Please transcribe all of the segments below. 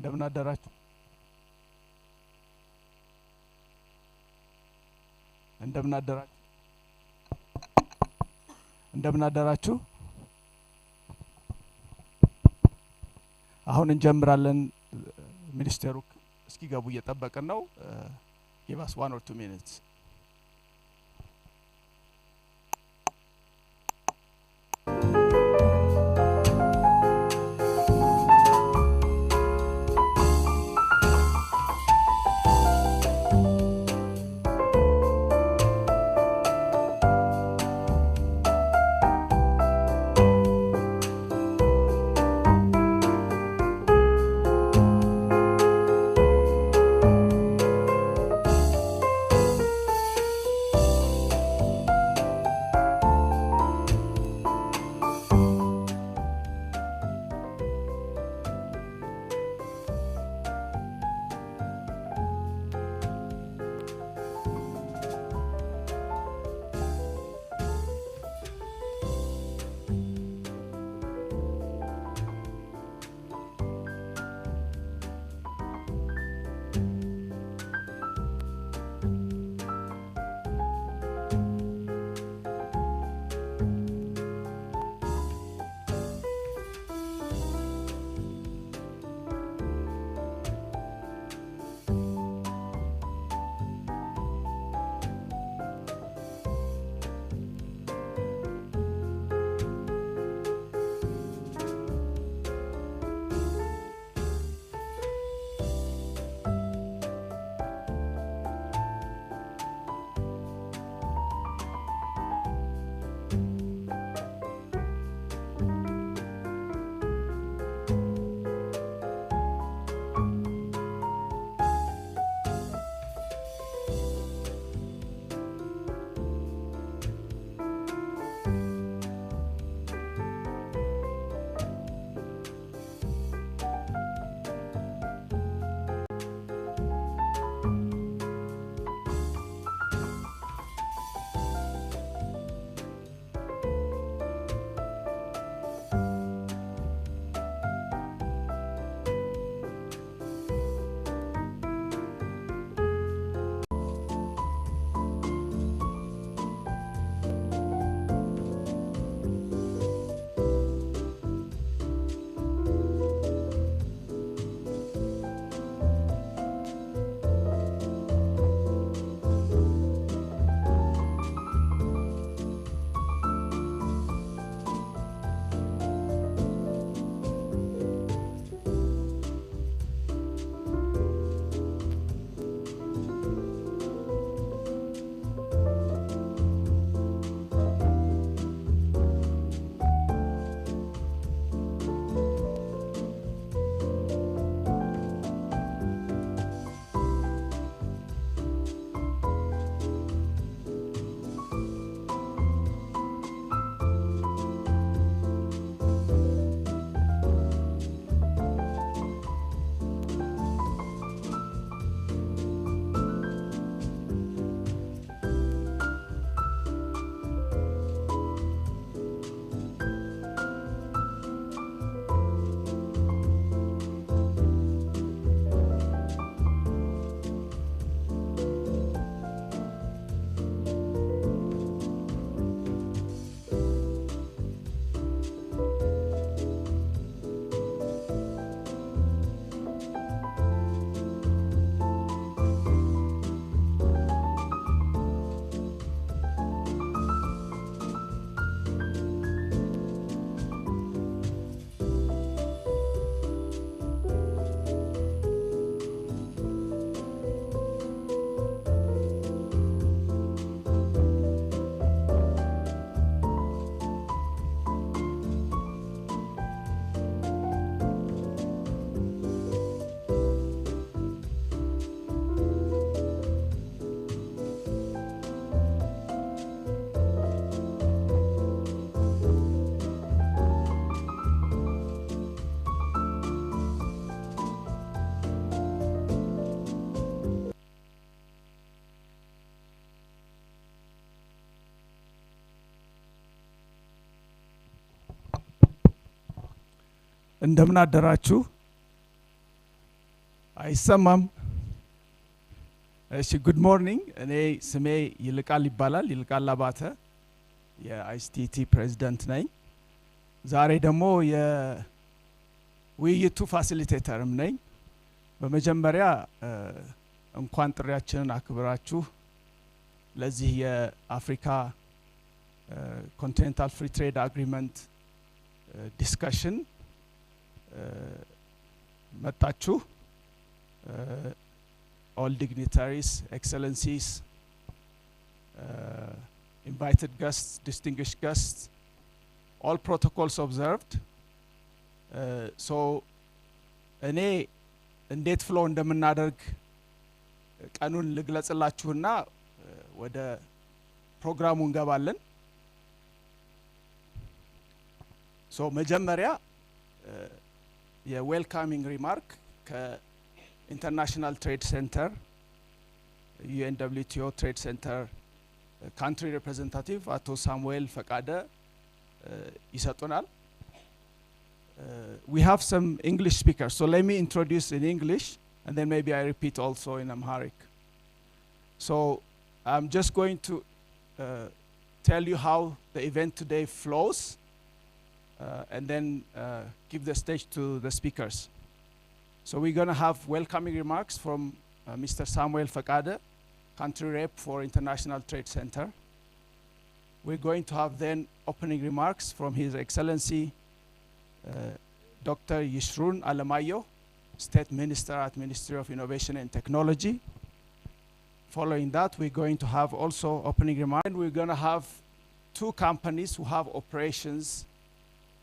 እንደምን አደራችሁ እንደምን አደራችሁ እንደምን አደራችሁ አሁን እንጀምራለን ሚኒስቴሩ እስኪገቡ እየጠበቅን ነው give us 1 or 2 minutes እንደምን አደራችሁ አይሰማም? እሺ ጉድ ሞርኒንግ። እኔ ስሜ ይልቃል ይባላል። ይልቃል አባተ የአይሲቲቲ ፕሬዚደንት ነኝ። ዛሬ ደግሞ የውይይቱ ፋሲሊቴተርም ነኝ። በመጀመሪያ እንኳን ጥሪያችንን አክብራችሁ ለዚህ የአፍሪካ ኮንቲኔንታል ፍሪ ትሬድ አግሪመንት ዲስከሽን መጣችሁ። all dignitaries, excellencies, invited guests, distinguished guests, all protocols observed. So እኔ እንዴት ፍሎ እንደምናደርግ ቀኑን ልግለጽላችሁና ወደ ፕሮግራሙ እንገባለን። ሶ መጀመሪያ የዌልካሚንግ ሪማርክ ከኢንተርናሽናል ትሬድ ሴንተር ዩኤንደብሊውቲኦ ትሬድ ሴንተር ካንትሪ ሪፕሬዘንታቲቭ አቶ ሳሙኤል ፈቃደ ይሰጡናል። We have some English speakers, so let me introduce in English and then maybe I repeat also in Amharic. So I'm just going to tell you how the event today flows and then give the stage to the speakers. So we're going to have welcoming remarks from Mr. Samuel Fakade, country rep for International Trade Center. We're going to have then opening remarks from His Excellency Dr. Yishrun Alamayo, State Minister at Ministry of Innovation and Technology. Following that, we're going to have also opening remarks. And we're going to have two companies who have operations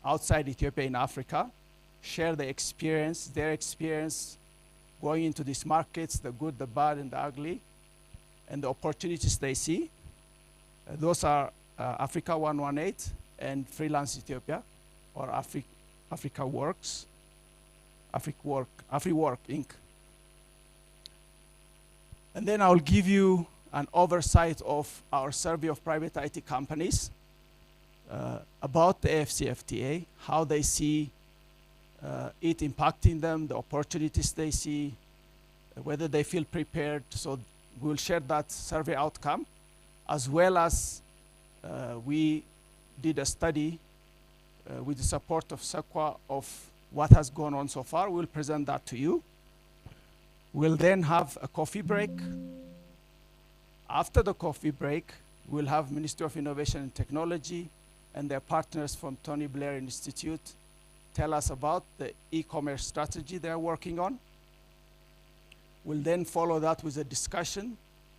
outside Ethiopia in Africa, share their experience going into these markets, the good, the bad, and the ugly, and the opportunities they see. Those are Africa 118 and Freelance Ethiopia, or Africa Works, AfriWork Inc. And then I'll give you an oversight of our survey of private IT companies about the AfCFTA, how they see it impacting them, the opportunities they see, whether they feel prepared. So we'll share that survey outcome, as well as we did a study with the support of SEQA of what has gone on so far. We'll present that to you. We'll then have a coffee break. After the coffee break, we'll have Ministry of Innovation and Technology and their partners from Tony Blair Institute tell us about the e-commerce strategy they're working on. We'll then follow that with a discussion,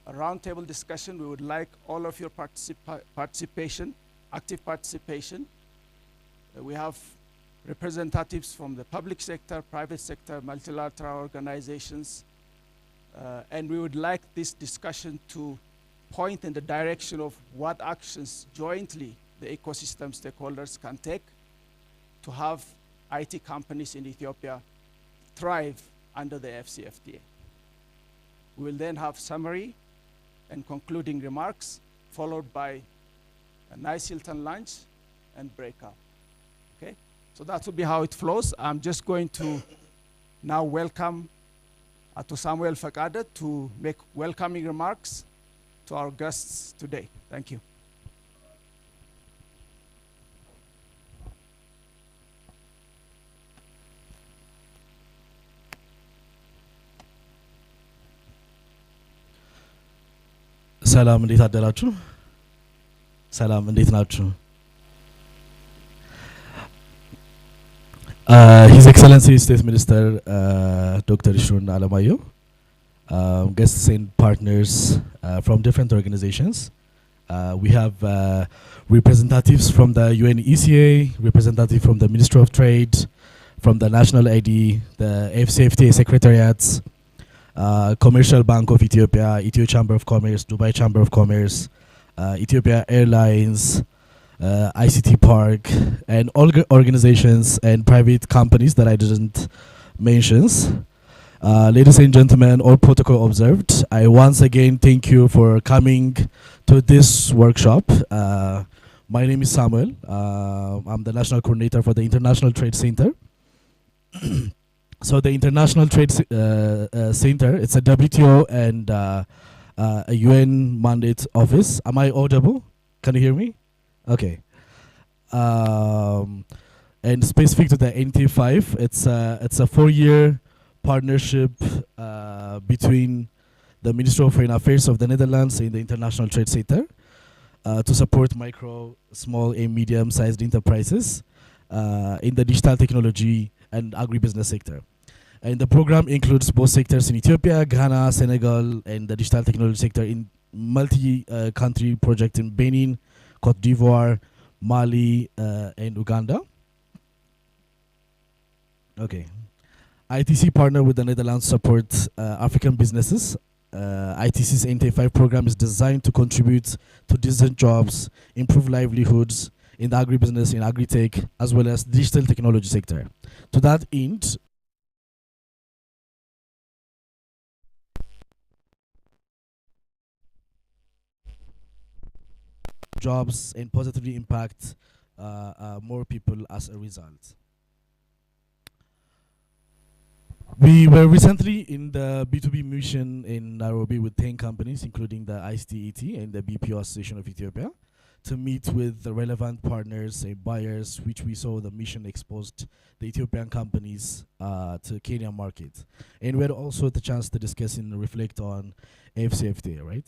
a roundtable discussion. We would like all of your participation, active participation. We have representatives from the public sector, private sector, multilateral organizations, and we would like this discussion to point in the direction of what actions jointly the ecosystem stakeholders can take to have IT companies in Ethiopia thrive under the AfCFTA. We will then have summary and concluding remarks, followed by a nice Hilton lunch and breakout. Okay? So that will be how it flows. I'm just going to now welcome Ato Samuel Fakade to make welcoming remarks to our guests today. Thank you. ሰላም እንዴት አደራችሁ? ሰላም እንዴት ናችሁ? His Excellency State Minister Dr. Yishrun Alamayo, guests and partners from different organizations. We have representatives from the UNECA, representatives from the Ministry of Trade, from the National ID, the AfCFTA Secretariats, Commercial Bank of Ethiopia, Ethio Chamber of Commerce, Dubai Chamber of Commerce, Ethiopia Airlines, ICT Park, and all organizations and private companies that I didn't mention. Ladies and gentlemen, all protocol observed. I once again thank you for coming to this workshop. My name is Samuel. I'm the National Coordinator for the International Trade Center. So the International Trade Center, it's a WTO and a UN mandate office. Am I audible? Can you hear me? Okay. Um, and specific to the NT5, it's a 4-year partnership between the Ministry of Foreign Affairs of the Netherlands and the International Trade Center to support micro, small, and medium-sized enterprises in the digital technology and agribusiness sector. And the program includes both sectors in Ethiopia, Ghana, Senegal, and the digital technology sector in multi-country projects in Benin, Cote d'Ivoire, Mali, and Uganda. Okay. ITC partner with the Netherlands to support African businesses. ITC's NT5 program is designed to contribute to decent jobs, improve livelihoods in the agribusiness, in agri-tech, as well as digital technology sector. To that end, jobs and positively impact more people as a result. We were recently in the B2B mission in Nairobi with 10 companies, including the ICTET and the BPO Association of Ethiopia, to meet with the relevant partners and buyers, which we saw the mission exposed the Ethiopian companies to Kenyan market. And we had also the chance to discuss and reflect on AfCFTA, right?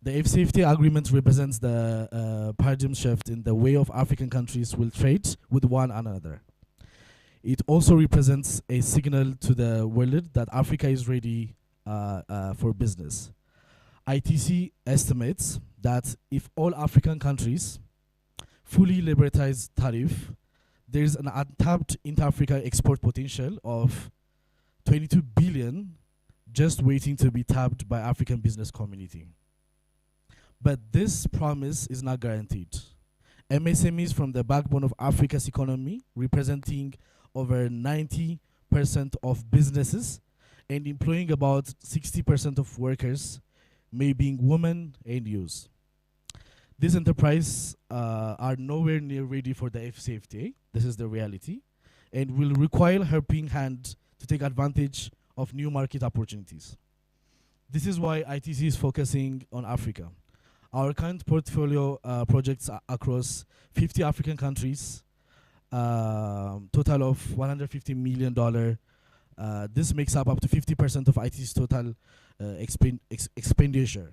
The AfCFTA agreement represents the paradigm shift in the way of African countries will trade with one another. It also represents a signal to the world that Africa is ready for business. ITC estimates that if all African countries fully liberalize tariff, there is an untapped inter-Africa export potential of 22 billion just waiting to be tapped by African business community. But this promise is not guaranteed. MSMEs from the backbone of Africa's economy, representing over 90% of businesses and employing about 60% of workers, may being women and youth. These enterprises are nowhere near ready for the AfCFTA. This is the reality, and will require helping hand to take advantage of new market opportunities. This is why ITC is focusing on Africa. Our current portfolio projects across 50 African countries, total of $150 million. This makes up to 50% of ITC's total expenditure.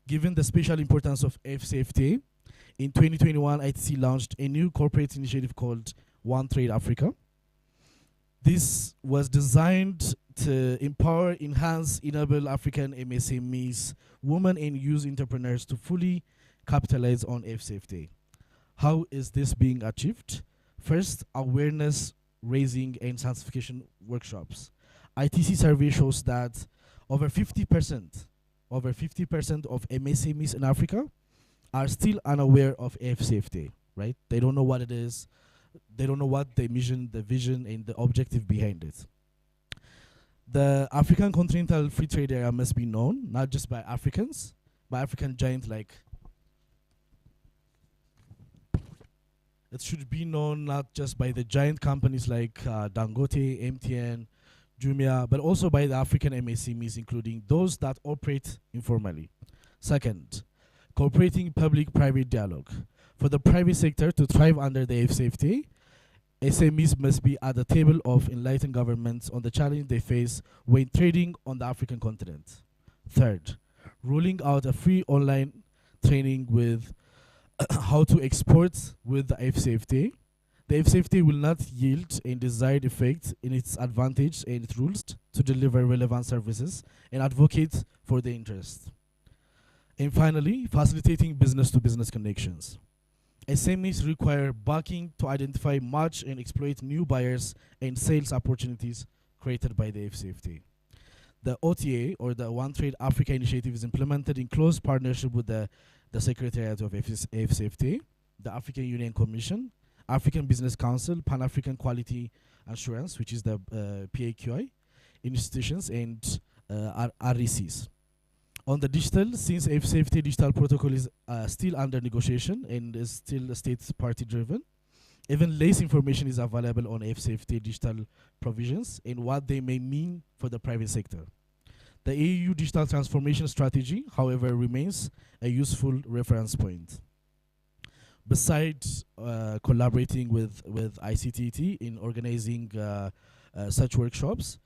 Given the special importance of AfCFTA, in 2021, ITC launched a new corporate initiative called One Trade Africa. This was designed to empower, enhance, enable African MSMEs, women and youth entrepreneurs to fully capitalize on AfCFTA. How is this being achieved? First, awareness raising and scientification workshops. ITC survey shows that over 50% of MSMEs in Africa are still unaware of AfCFTA, right? They don't know what it is. They don't know what the mission, the vision, and the objective behind it. The African Continental Free Trade Area must be known, not just by Africans, by African giants like, it should be known not just by the giant companies like Dangote, MTN, Jumia, but also by the African MSMEs, including those that operate informally. Second, cooperating public-private dialogue. For the private sector to thrive under the AfCFTA, SMEs must be at the table of enlightened governments on the challenge they face when trading on the African continent. Third, rolling out a free online training with how to export with the AfCFTA. The AfCFTA will not yield a desired effect in its advantage and its rules to deliver relevant services and advocate for the interest. And finally, facilitating business-to-business connections. SMEs require backing to identify, match, and exploit new buyers and sales opportunities created by the AfCFTA. The OTA, or the One Trade Africa initiative, is implemented in close partnership with the Secretariat of AfCFTA, the African Union Commission, African Business Council, Pan-African Quality Assurance, which is the PAQI, institutions, and RECs. On the digital, since AfCFTA digital protocol is still under negotiation and is still state party driven, Even less information is available on AfCFTA digital provisions and what they may mean for the private sector. The EU digital transformation strategy, however, remains a useful reference point. Besides collaborating with ICTET in organizing such workshops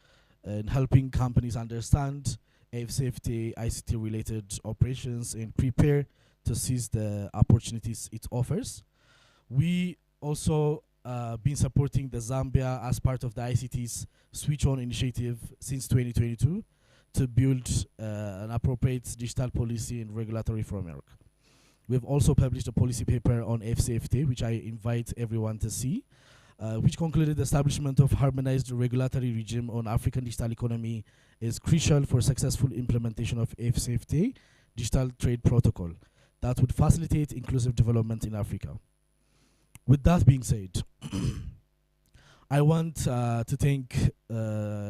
and helping companies understand AfCFTA, ICT-related operations and prepare to seize the opportunities it offers, we also been supporting the Zambia as part of the ICT's Switch On initiative since 2022 to build an appropriate digital policy and regulatory framework. We've also published a policy paper on AfCFTA, which I invite everyone to see, which concluded the establishment of harmonized regulatory regime on African digital economy is crucial for successful implementation of AfCFTA digital trade protocol that would facilitate inclusive development in Africa. With that being said, I want to thank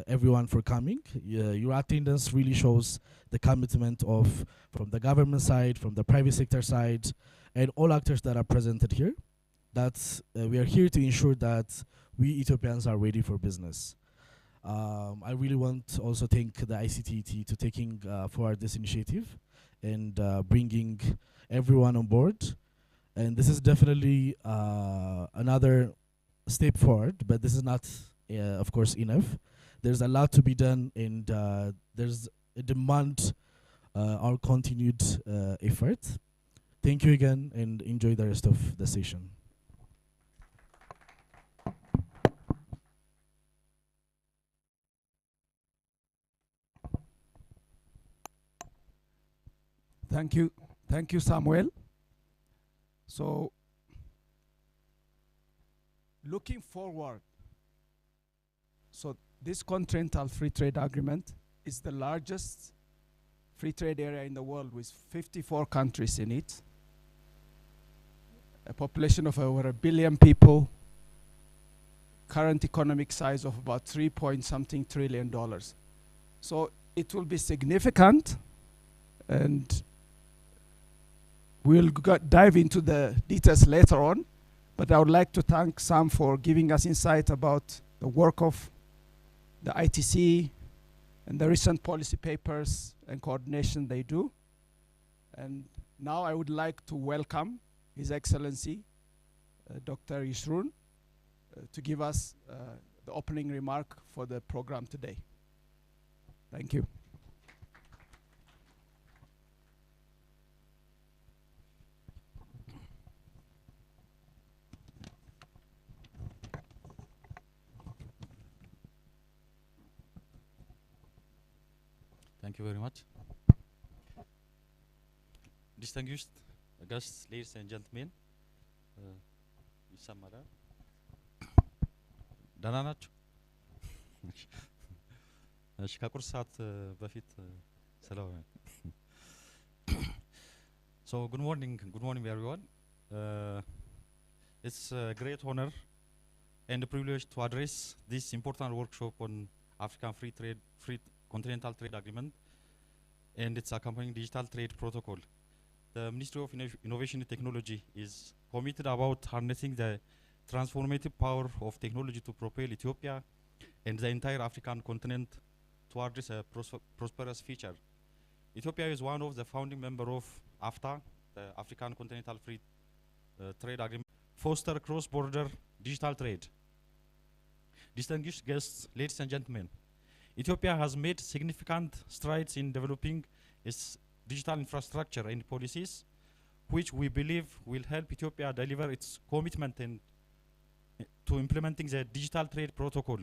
everyone for coming. Your attendance really shows the commitment from the government side, from the private sector side, and all actors that are presented here, that we are here to ensure that we Ethiopians are ready for business. I really want to also thank the ICTET to taking forward this initiative and bringing everyone on board. And this is definitely another step forward, but this is not, of course, enough. There's a lot to be done, and there's a demand our continued effort. Thank you again, and enjoy the rest of the session. Thank you, Samuel. So, looking forward, so this continental free trade agreement is the largest free trade area in the world with 54 countries in it, a population of over 1 billion people, current economic size of about $3.something trillion. So it will be significant, and we'll dive into the details later on, but I would like to thank Sam for giving us insight about the work of the ITC and the recent policy papers and coordination they do. And now I would like to welcome His Excellency, Dr. Yusrun, to give us the opening remark for the program today. Thank you. Thank you very much. Distinguished guests, ladies and gentlemen, ይሰማል? ደህና ናችሁ? እሺ ከቁርስ ሰዓት በፊት ስለሆነ So good morning everyone. It's a great honor and a privilege to address this important workshop on African free continental trade agreement and its accompanying digital trade protocol. The Ministry of Innovation and Technology is committed about harnessing the transformative power of technology to propel Ethiopia and the entire African continent towards a prosperous future. Ethiopia is one of the founding members of AfTA, the African Continental Free Trade Agreement, foster cross-border digital trade. Distinguished guests, ladies and gentlemen, Ethiopia has made significant strides in developing its digital infrastructure and policies, which we believe will help Ethiopia deliver its commitment to implementing the digital trade protocol,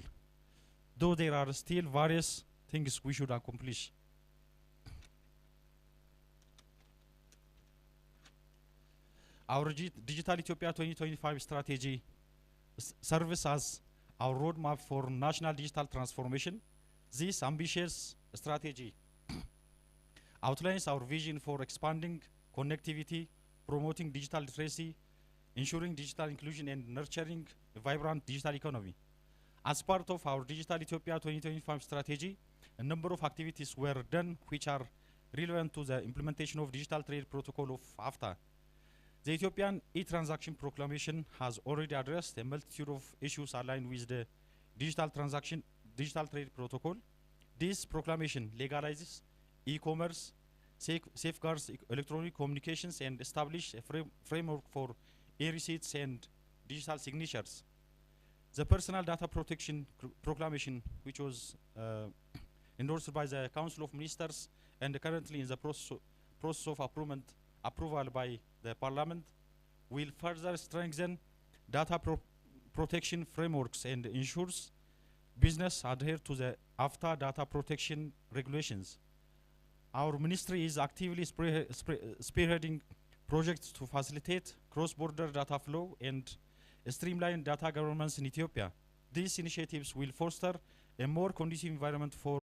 though there are still various things we should accomplish. Our Digital Ethiopia 2025 strategy serves as our roadmap for national digital transformation. This ambitious strategy outlines our vision for expanding connectivity, promoting digital literacy, ensuring digital inclusion, and nurturing a vibrant digital economy. As part of our Digital Ethiopia 2025 strategy, a number of activities were done which are relevant to the implementation of digital trade protocol of AfTA. The Ethiopian e-transaction proclamation has already addressed a multitude of issues aligned with the digital trade protocol. This proclamation legalizes e-commerce, safeguards electronic communications, and establishes a framework for e-receipts and digital signatures. The Personal Data Protection Proclamation, which was endorsed by the Council of Ministers and currently in the process of approval by the Parliament, will further strengthen data protection frameworks and ensures business adhere to the AfCFTA data protection regulations. Our ministry is actively spearheading projects to facilitate cross-border data flow and streamline data governance in Ethiopia. These initiatives will foster a more conducive environment for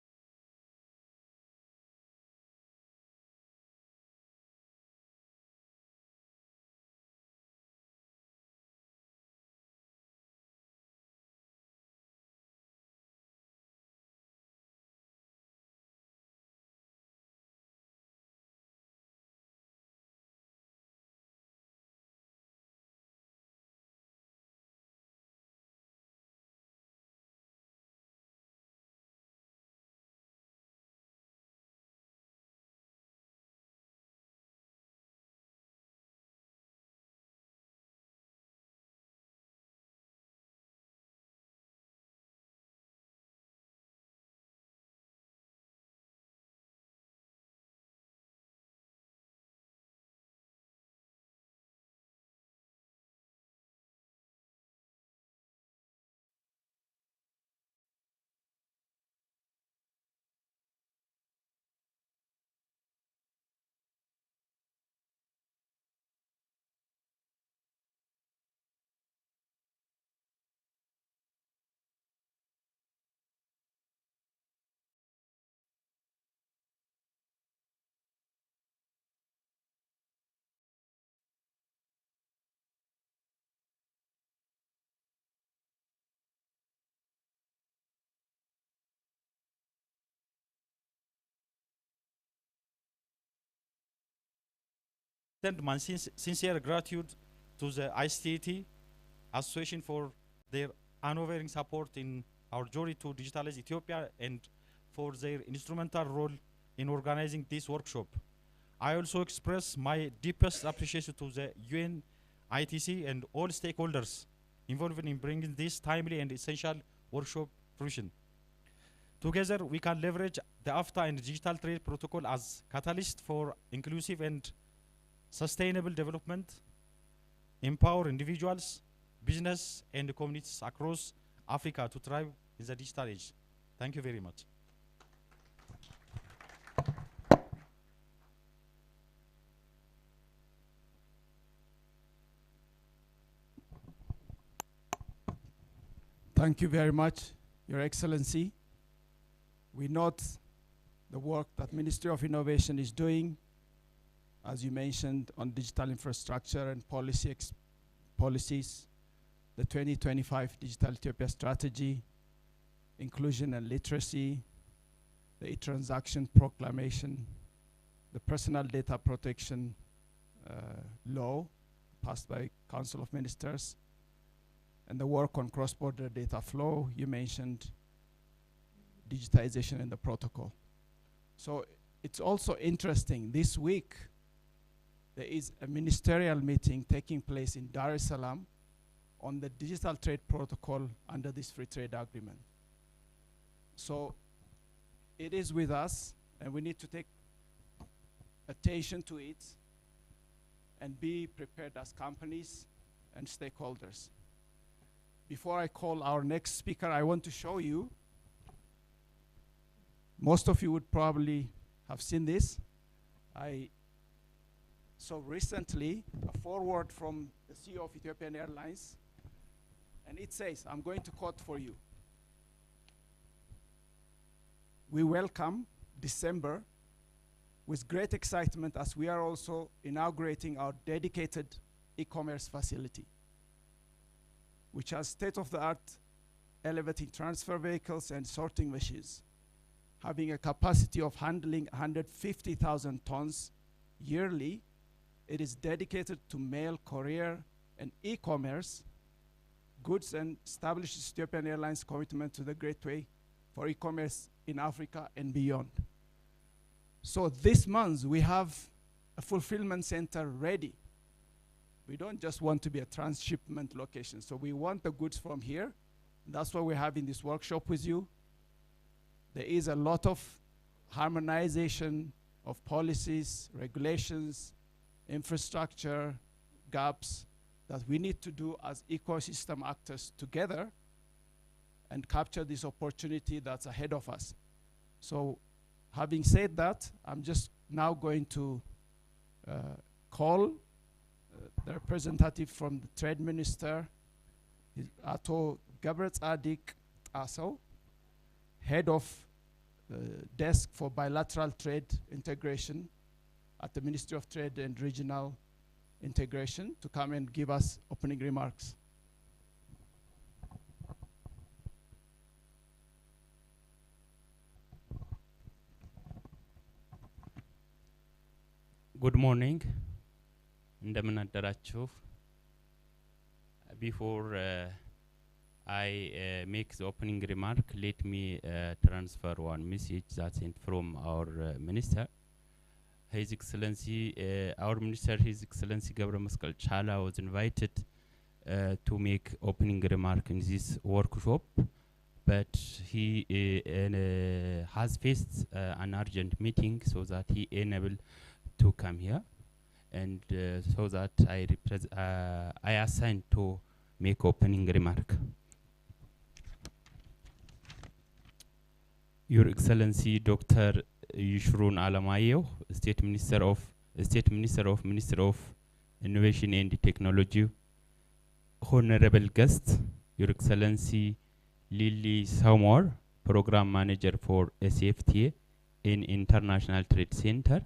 extend my sincere gratitude to the ICTET Association for their unwavering support in our journey to digitalize Ethiopia and for their instrumental role in organizing this workshop. I also express my deepest appreciation to the UNITC and all stakeholders involved in bringing this timely and essential workshop fruition. Together, we can leverage the AfCFTA and digital trade protocol as catalyst for inclusive and sustainable development, empower individuals, business, and communities across Africa to thrive in the digital age. Thank you very much. Thank you very much, Your Excellency. We note the work that Ministry of Innovation is doing, as you mentioned, on digital infrastructure and policies, the 2025 Digital Ethiopia Strategy, inclusion and literacy, the e-transaction proclamation, the personal data protection law passed by Council of Ministers, and the work on cross-border data flow. You mentioned digitization in the protocol. So it's also interesting, this week there is a ministerial meeting taking place in Dar es Salaam on the digital trade protocol under this free trade agreement. So it is with us, and we need to take attention to it and be prepared as companies and stakeholders. Before I call our next speaker, I want to show you, most of you would probably have seen this. I saw recently a forward from the CEO of Ethiopian Airlines, and it says, I'm going to quote for you. We welcome December with great excitement as we are also inaugurating our dedicated e-commerce facility, which has state-of-the-art elevating transfer vehicles and sorting machines, having a capacity of handling 150,000 tons yearly It is dedicated to mail, courier, and e-commerce goods and establishes Ethiopian Airlines' commitment to the Great Way for e-commerce in Africa and beyond. So this month, we have a fulfillment center ready. We don't just want to be a transshipment location. So we want the goods from here. That's why we're having this workshop with you. There is a lot of harmonization of policies, regulations, infrastructure, gaps that we need to do as ecosystem actors together and capture this opportunity that's ahead of us. So having said that, I'm just now going to call the representative from the Trade Minister, Ato ገብረጻዲቅ Aso, head of desk for bilateral trade integration at the Ministry of Trade and Regional Integration, to come and give us opening remarks. Good morning. እንደምን አደራችሁ? Before I make the opening remark, let me transfer one message that's sent from our Minister. His Excellency, our Minister, His Excellency Gabra Maskal Chala, was invited to make opening remark in this workshop, but he has faced an urgent meeting, so that he unable to come here, and so that I assigned to make opening remark. Your Excellency Dr. Yushrun Alamayo, State Minister of Innovation and Technology, Honorable guest, Your Excellency Lily Saumor, Program Manager for AfCFTA in International Trade Center,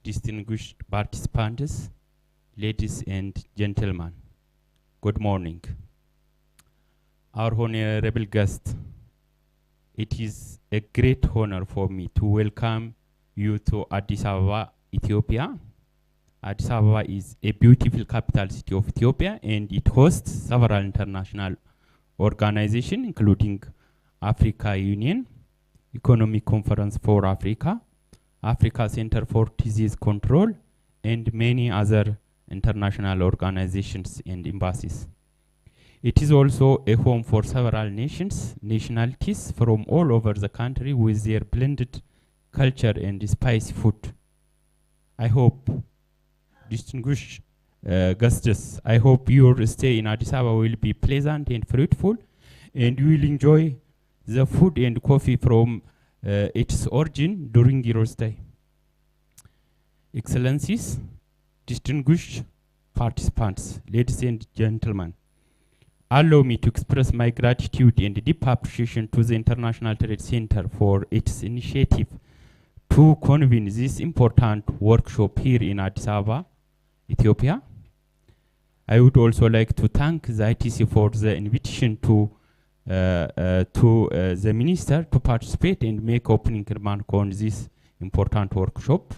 distinguished participants, ladies and gentlemen, good morning. Our honorable guest, it is a great honor for me to welcome you to Addis Ababa, Ethiopia. Addis Ababa is a beautiful capital city of Ethiopia, and it hosts several international organizations, including Africa Union, Economic Conference for Africa, Africa Center for Disease Control, and many other international organizations and embassies. It is also a home for several nationalities from all over the country with their blended culture and spicy food. I hope, distinguished guests, I hope your stay in Addis Ababa will be pleasant and fruitful, and you will enjoy the food and coffee from its origin during your stay. Excellencies, distinguished participants, ladies and gentlemen, allow me to express my gratitude and deep appreciation to the International Trade Center for its initiative to convene this important workshop here in Addis Ababa, Ethiopia. I would also like to thank the ITC for the invitation to the Minister to participate and make opening remark on this important workshop.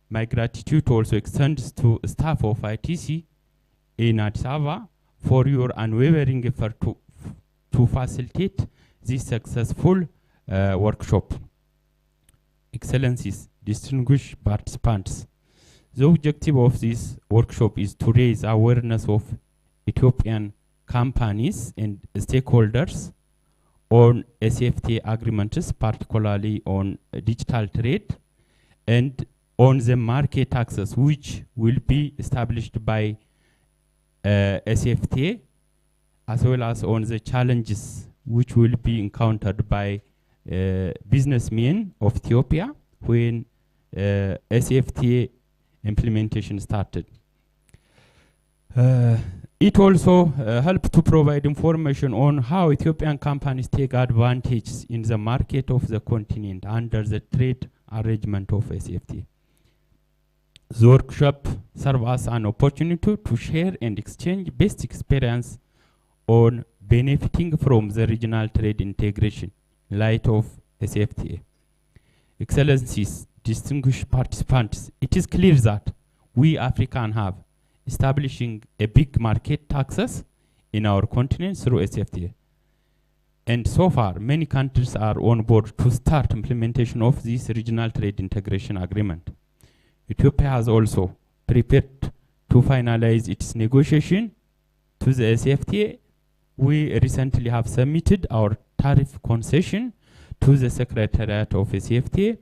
My gratitude also extends to staff of ITC in Addis Ababa for your unwavering effort to facilitate this successful workshop. Excellencies, distinguished participants, the objective of this workshop is to raise awareness of Ethiopian companies and stakeholders on AfCFTA agreements, particularly on digital trade, and on the market access which will be established by AfCFTA, as well as on the challenges which will be encountered by businessmen of Ethiopia when AfCFTA implementation started. It also helped to provide information on how Ethiopian companies take advantage in the market of the continent under the trade arrangement of AfCFTA. The workshop serves as an opportunity to share and exchange best experience on benefiting from the regional trade integration in light of AfCFTA. Excellencies, distinguished participants, it is clear that we African have establishing a big market access in our continent through AfCFTA. And so far, many countries are on board to start implementation of this regional trade integration agreement. Ethiopia has also prepared to finalize its negotiation to the AfCFTA. We recently have submitted our tariff concession to the Secretariat of AfCFTA,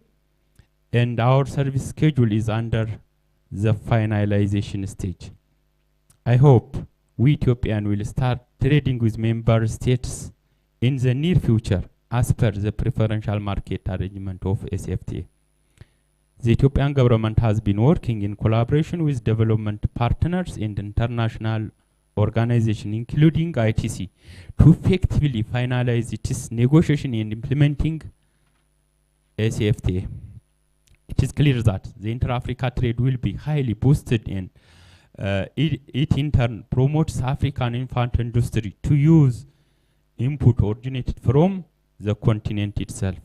and our service schedule is under the finalization stage. I hope we Ethiopian will start trading with member states in the near future as per the preferential market arrangement of AfCFTA. The Ethiopian government has been working in collaboration with development partners and international organizations, including ITC, to effectively finalize its negotiation and implementing AfCFTA. It is clear that the inter-Africa trade will be highly boosted, and it in turn promotes African infant industry to use input originated from the continent itself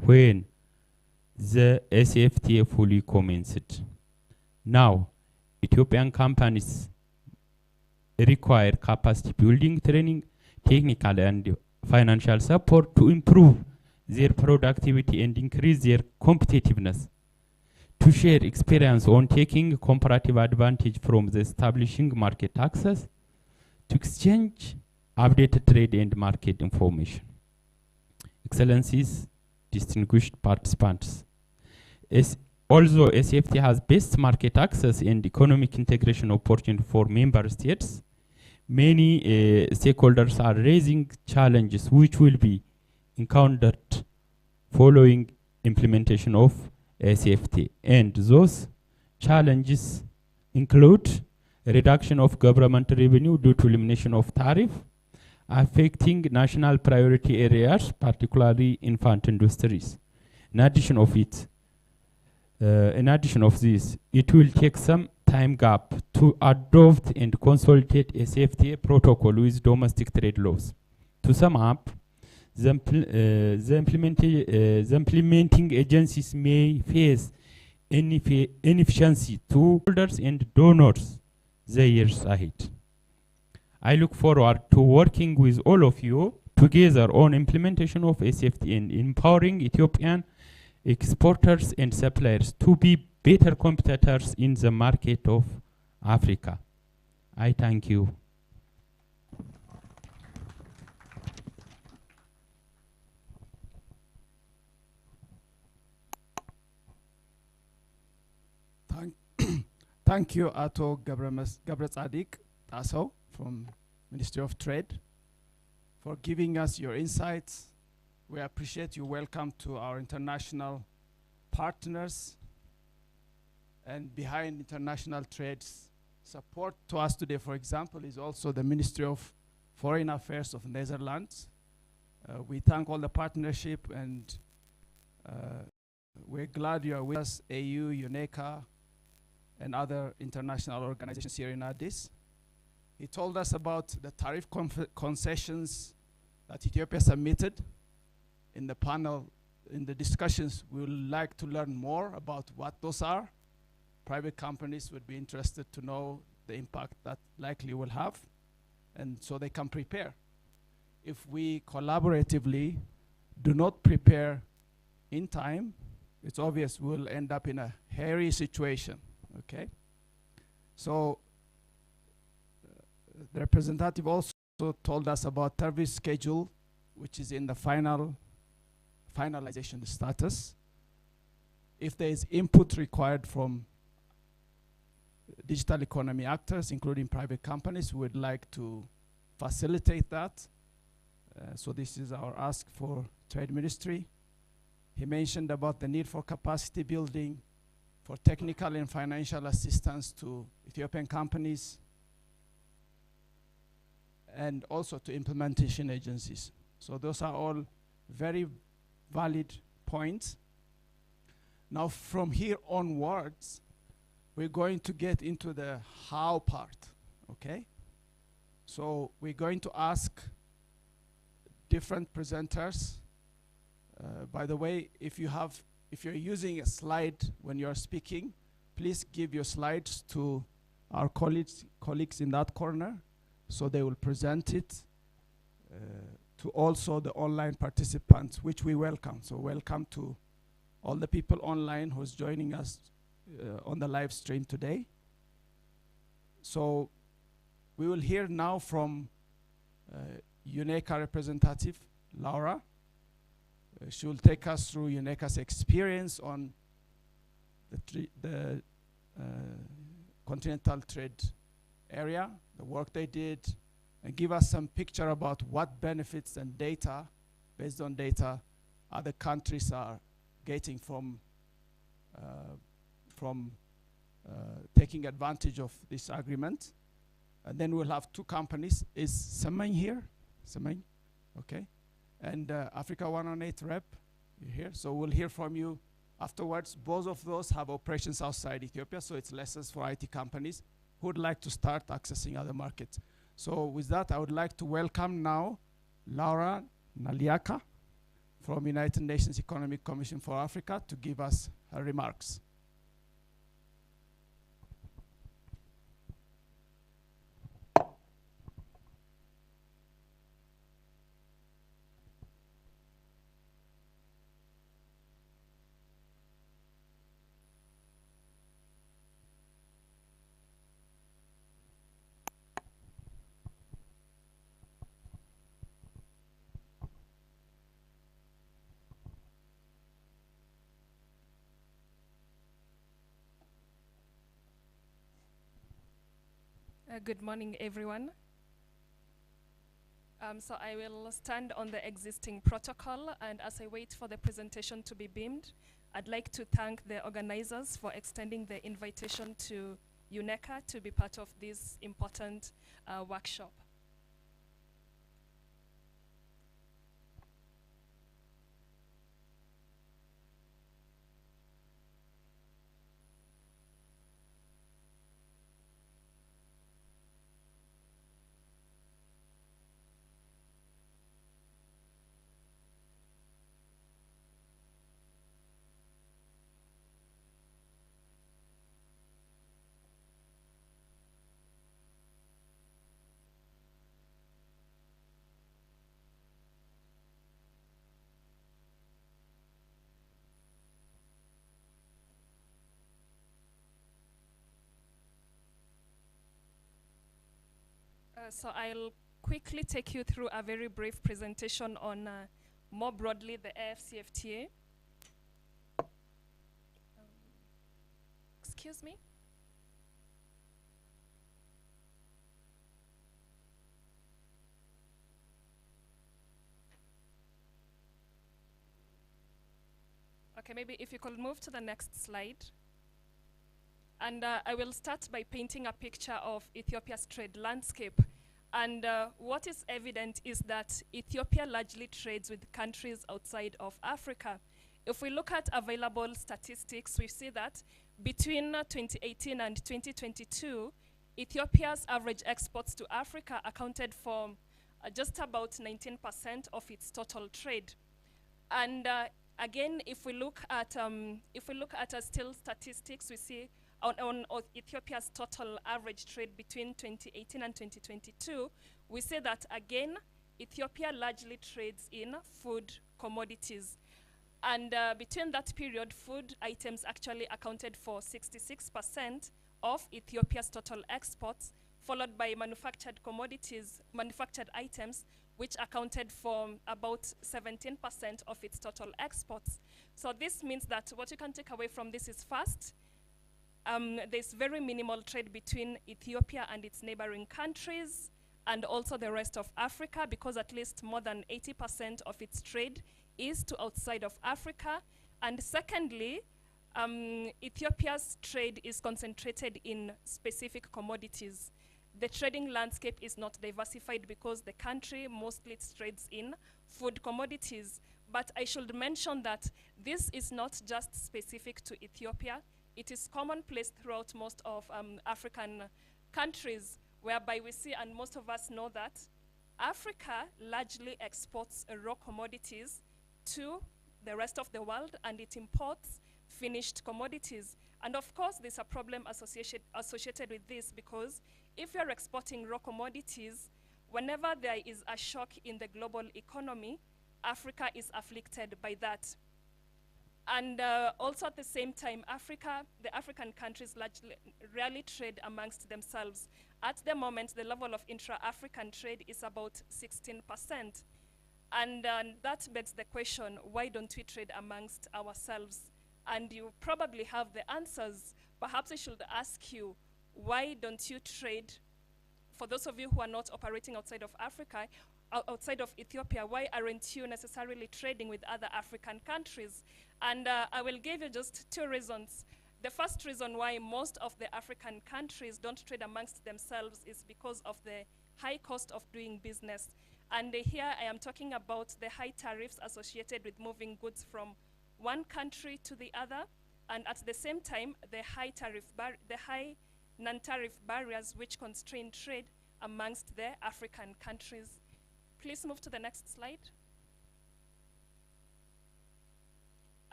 when the AfCFTA fully commenced. Now, Ethiopian companies require capacity building training, technical and financial support to improve their productivity and increase their competitiveness, to share experience on taking comparative advantage from the establishing market access, to exchange updated trade and market information. Excellencies, distinguished participants, although AfCFTA has best market access and economic integration opportunity for member states, many stakeholders are raising challenges which will be encountered following implementation of AfCFTA. And those challenges include a reduction of government revenue due to elimination of tariff, affecting national priority areas, particularly infant industries. In addition of this, it will take some time gap to adopt and consolidate a AfCFTA protocol with domestic trade laws. To sum up, the implementing agencies may face inefficiency to holders and donors the years ahead. I look forward to working with all of you together on implementation of AfCFTA and empowering Ethiopian exporters and suppliers to be better competitors in the market of Africa. I thank you. Thank you, Ato Gabretsadik Taso from Ministry of Trade, for giving us your insights. We appreciate you. Welcome to our international partners. And behind international trade's support to us today, for example, is also the Ministry of Foreign Affairs of Netherlands. We thank all the partnership, and we're glad you are with us, AU, UNECA, and other international organizations here in Addis. He told us about the tariff concessions that Ethiopia submitted. In the panel, in the discussions, we would like to learn more about what those are. Private companies would be interested to know the impact that likely will have, and so they can prepare. If we collaboratively do not prepare in time, it's obvious we'll end up in a hairy situation. Okay, so the representative also told us about service schedule, which is in the finalization status. If there is input required from digital economy actors, including private companies, we would like to facilitate that. So this is our ask for Trade Ministry. He mentioned about the need for capacity building, for technical and financial assistance to Ethiopian companies, and also to implementation agencies. So those are all very valid points. Now from here onwards, we're going to get into the how part, okay? So we're going to ask different presenters. By the way, if you're using a slide when you're speaking, please give your slides to our colleagues in that corner, so they will present it to also the online participants, which we welcome. So welcome to all the people online who's joining us on the live stream today. So we will hear now from UNECA representative, Laura. She will take us through UNECA's experience on the continental trade area, the work they did, and give us some picture about what benefits and data, based on data, other countries are getting from taking advantage of this agreement. And then we'll have two companies. Is Samain here? Samain? Okay. And Africa 118 rep, you're here. So we'll hear from you afterwards. Both of those have operations outside Ethiopia, so it's lessons for IT companies who would like to start accessing other markets. So with that, I would like to welcome now Laura Naliaka from United Nations Economic Commission for Africa to give us her remarks. Good morning, everyone. So I will stand on the existing protocol, and as I wait for the presentation to be beamed, I'd like to thank the organizers for extending the invitation to UNECA to be part of this important workshop. So I'll quickly take you through a very brief presentation on more broadly the AfCFTA. Excuse me. Okay, maybe if you could move to the next slide. And I will start by painting a picture of Ethiopia's trade landscape. And what is evident is that Ethiopia largely trades with countries outside of Africa. If we look at available statistics, we see that between 2018 and 2022, Ethiopia's average exports to Africa accounted for just about 19% of its total trade. And again, if we look at still statistics, we see on Ethiopia's total average trade between 2018 and 2022, we say that again, Ethiopia largely trades in food commodities. And between that period, food items actually accounted for 66% of Ethiopia's total exports, followed by manufactured commodities, manufactured items, which accounted for about 17% of its total exports. So this means that what you can take away from this is first, there's very minimal trade between Ethiopia and its neighboring countries and also the rest of Africa, because at least more than 80% of its trade is to outside of Africa. And secondly, Ethiopia's trade is concentrated in specific commodities. The trading landscape is not diversified because the country mostly trades in food commodities. But I should mention that this is not just specific to Ethiopia. It is commonplace throughout most of African countries, whereby we see, and most of us know, that Africa largely exports raw commodities to the rest of the world, and it imports finished commodities. And of course, there's a problem associated with this, because if you're exporting raw commodities, whenever there is a shock in the global economy, Africa is afflicted by that. And also at the same time, the African countries rarely trade amongst themselves. At the moment, the level of intra-African trade is about 16%. And that begs the question, why don't we trade amongst ourselves? And you probably have the answers. Perhaps I should ask you, why don't you trade? For those of you who are not operating outside of Africa, outside of Ethiopia, why aren't you necessarily trading with other African countries? And I will give you just 2 reasons. The first reason why most of the African countries don't trade amongst themselves is because of the high cost of doing business. And here I am talking about the high tariffs associated with moving goods from one country to the other, and at the same time, the high non-tariff barriers which constrain trade amongst the African countries. Please move to the next slide.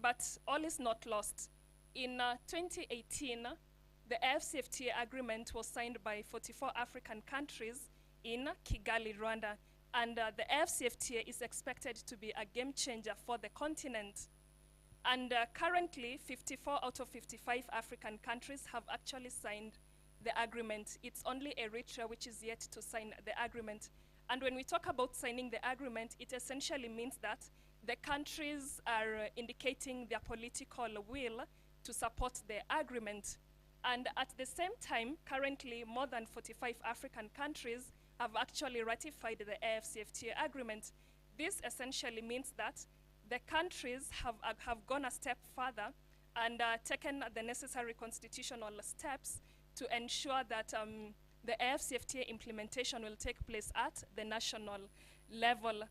But all is not lost. In 2018, the AfCFTA agreement was signed by 44 African countries in Kigali, Rwanda. And the AfCFTA is expected to be a game changer for the continent. And currently, 54 out of 55 African countries have actually signed the agreement. It's only Eritrea which is yet to sign the agreement. And when we talk about signing the agreement, it essentially means that the countries are indicating their political will to support the agreement. And at the same time, currently more than 45 African countries have actually ratified the AfCFTA agreement. This essentially means that the countries have gone a step further and taken the necessary constitutional steps to ensure that the AfCFTA implementation will take place at the national level.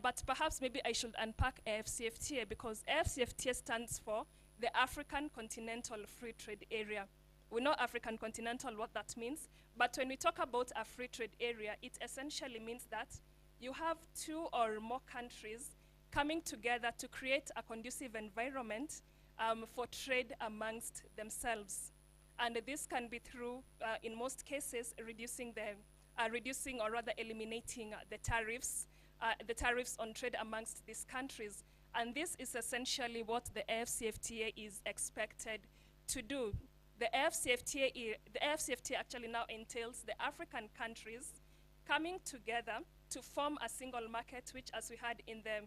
But perhaps maybe I should unpack AfCFTA, because AfCFTA stands for the African Continental Free Trade Area. We know African Continental, what that means, but when we talk about a free trade area, it essentially means that you have 2 or more countries coming together to create a conducive environment for trade amongst themselves. And this can be through, in most cases, reducing or rather eliminating the tariffs on trade amongst these countries. And this is essentially what the AfCFTA is expected to do. The AfCFTA actually now entails the African countries coming together to form a single market, which, as we had in the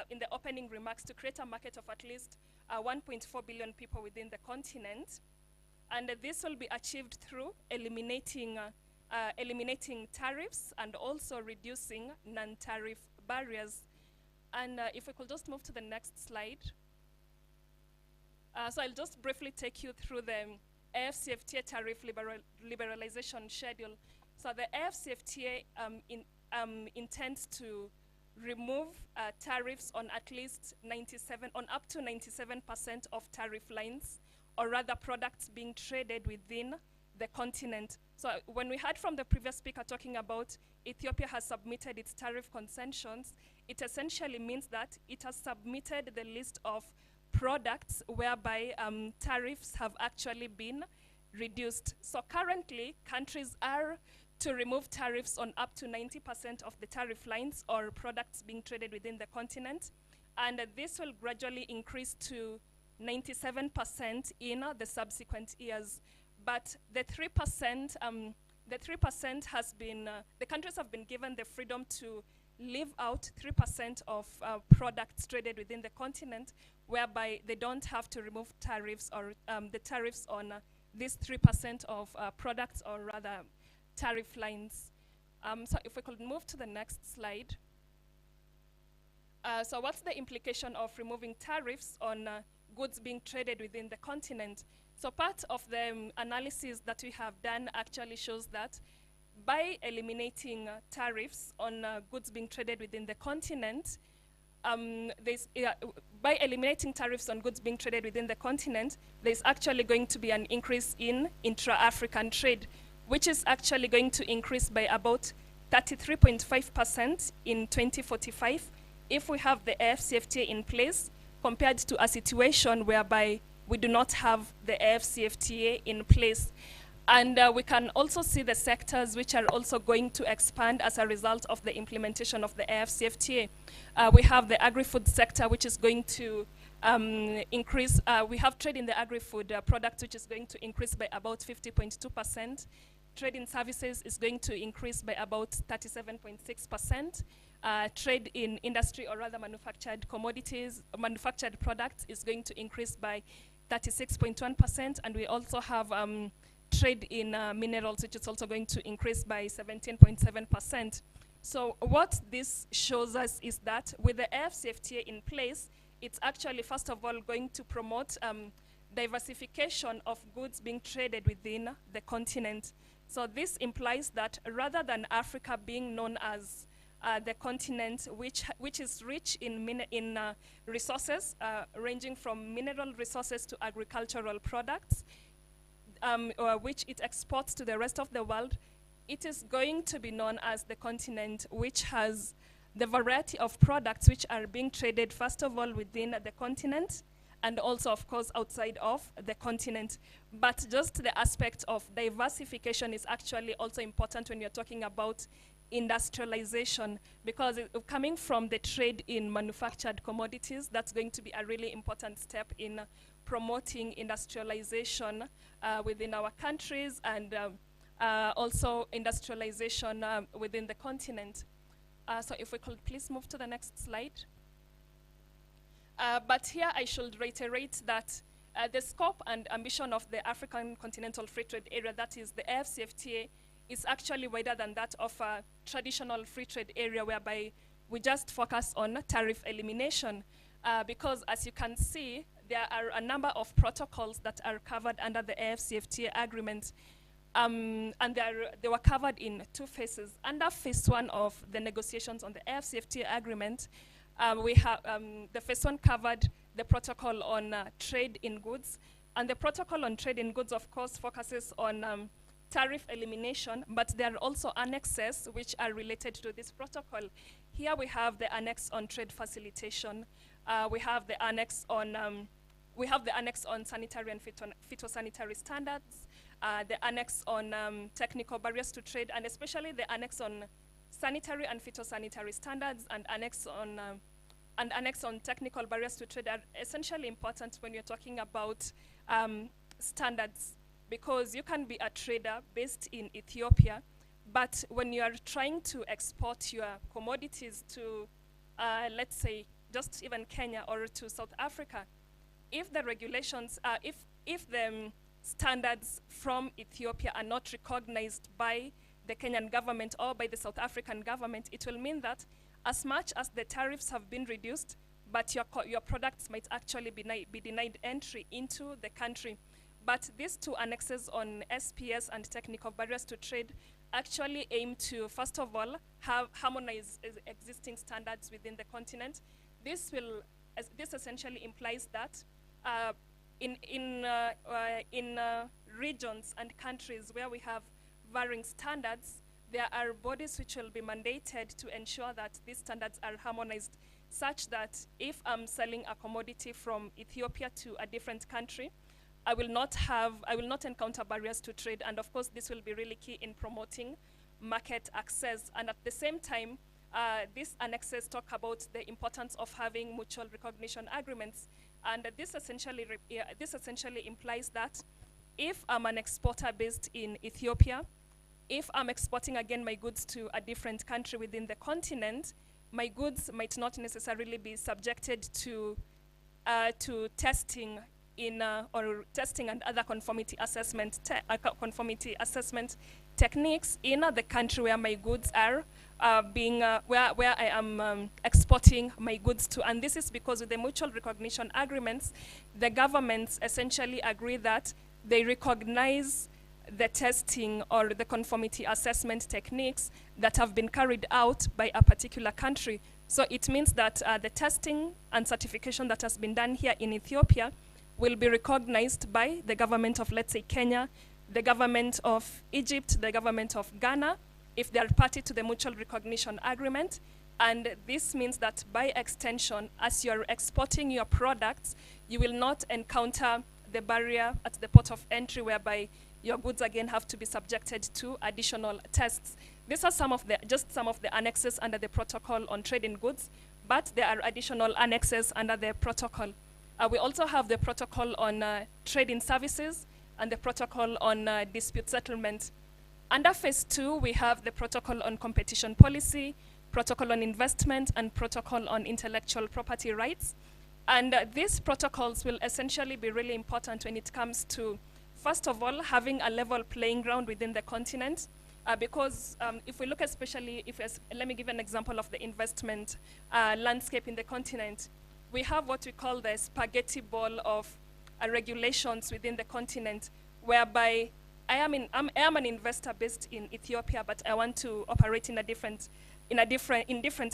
in the opening remarks, to create a market of at least 1.4 billion people within the continent. And this will be achieved through eliminating tariffs and also reducing non-tariff barriers. And if we could just move to the next slide. So I'll just briefly take you through the AfCFTA tariff liberalization schedule. So the AfCFTA intends to remove tariffs on at least up to 97% of tariff lines, or rather products being traded within the continent. So when we heard from the previous speaker talking about Ethiopia has submitted its tariff concessions, it essentially means that it has submitted the list of products whereby tariffs have actually been reduced. So currently, countries are to remove tariffs on up to 90% of the tariff lines or products being traded within the continent. And this will gradually increase to 97% in the subsequent years. But the 3% has been, the countries have been given the freedom to leave out 3% of products traded within the continent, whereby they don't have to remove tariffs or the tariffs on these 3% of products, or rather tariff lines. So if we could move to the next slide. So what's the implication of removing tariffs on goods being traded within the continent? So part of the analysis that we have done actually shows that by eliminating tariffs on goods being traded within the continent, by eliminating tariffs on goods being traded within the continent, there's actually going to be an increase in intra-African trade, which is actually going to increase by about 33.5% in 2045 if we have the AfCFTA in place, compared to a situation whereby we do not have the AfCFTA in place. And we can also see the sectors which are also going to expand as a result of the implementation of the AfCFTA. We have the agri-food sector, which is going to increase. We have trade in the agri-food products, which is going to increase by about 50.2%. Trade in services is going to increase by about 37.6%. Trade in industry, or rather manufactured commodities, manufactured products, is going to increase by 36.1%. And we also have trade in minerals, which is also going to increase by 17.7%. So what this shows us is that with the AfCFTA in place, it's actually, first of all, going to promote diversification of goods being traded within the continent. So this implies that rather than Africa being known as the continent which is rich in resources, ranging from mineral resources to agricultural products, which it exports to the rest of the world, it is going to be known as the continent which has the variety of products which are being traded, first of all, within the continent, and also, of course, outside of the continent. But just the aspect of diversification is actually also important when you're talking about industrialization, because coming from the trade in manufactured commodities, that's going to be a really important step in promoting industrialization within our countries, and also industrialization within the continent. So if we could please move to the next slide. But here I should reiterate that the scope and ambition of the African Continental Free Trade Area, that is the AfCFTA, is actually wider than that of a traditional free trade area whereby we just focus on tariff elimination. Because as you can see, there are a number of protocols that are covered under the AfCFTA agreement. And they were covered in two phases. Under phase one of the negotiations on the AfCFTA agreement, we have the first one covered the protocol on trade in goods. And the protocol on trade in goods, of course, focuses on tariff elimination, but there are also annexes which are related to this protocol. Here we have the annex on trade facilitation. We have the annex on sanitary and phytosanitary standards, the annex on technical barriers to trade, and especially the annex on sanitary and phytosanitary standards, and annex on technical barriers to trade are essentially important when you're talking about standards, because you can be a trader based in Ethiopia, but when you are trying to export your commodities to, let's say, just even Kenya or to South Africa, if the regulations, if the standards from Ethiopia are not recognized by the Kenyan government or by the South African government, it will mean that as much as the tariffs have been reduced, but your products might actually be denied entry into the country. But these two annexes on SPS and technical barriers to trade actually aim to, first of all, harmonize existing standards within the continent. This essentially implies that in regions and countries where we have varying standards, there are bodies which will be mandated to ensure that these standards are harmonized, such that if I'm selling a commodity from Ethiopia to a different country, I will not encounter barriers to trade, and of course this will be really key in promoting market access. And at the same time, these annexes talk about the importance of having mutual recognition agreements, and this essentially implies that if I'm an exporter based in Ethiopia, if I'm exporting again my goods to a different country within the continent, my goods might not necessarily be subjected to testing or testing and other conformity assessment techniques in the country where my goods are where I am exporting my goods to. And this is because with the mutual recognition agreements, the governments essentially agree that they recognize the testing or the conformity assessment techniques that have been carried out by a particular country. So it means that the testing and certification that has been done here in Ethiopia will be recognized by the government of, let's say, Kenya, the government of Egypt, the government of Ghana, if they are party to the mutual recognition agreement. And this means that by extension, as you're exporting your products, you will not encounter the barrier at the port of entry whereby your goods again have to be subjected to additional tests. These are just some of the annexes under the protocol on trade in goods, but there are additional annexes under the protocol. We also have the protocol on trade in services and the protocol on dispute settlement. Under phase 2, we have the protocol on competition policy, protocol on investment, and protocol on intellectual property rights. And these protocols will essentially be really important when it comes to, first of all, having a level playing ground within the continent. Because if we look especially, let me give an example of the investment landscape in the continent. We have what we call the spaghetti ball of regulations within the continent, whereby I am an investor based in Ethiopia, but I want to operate in different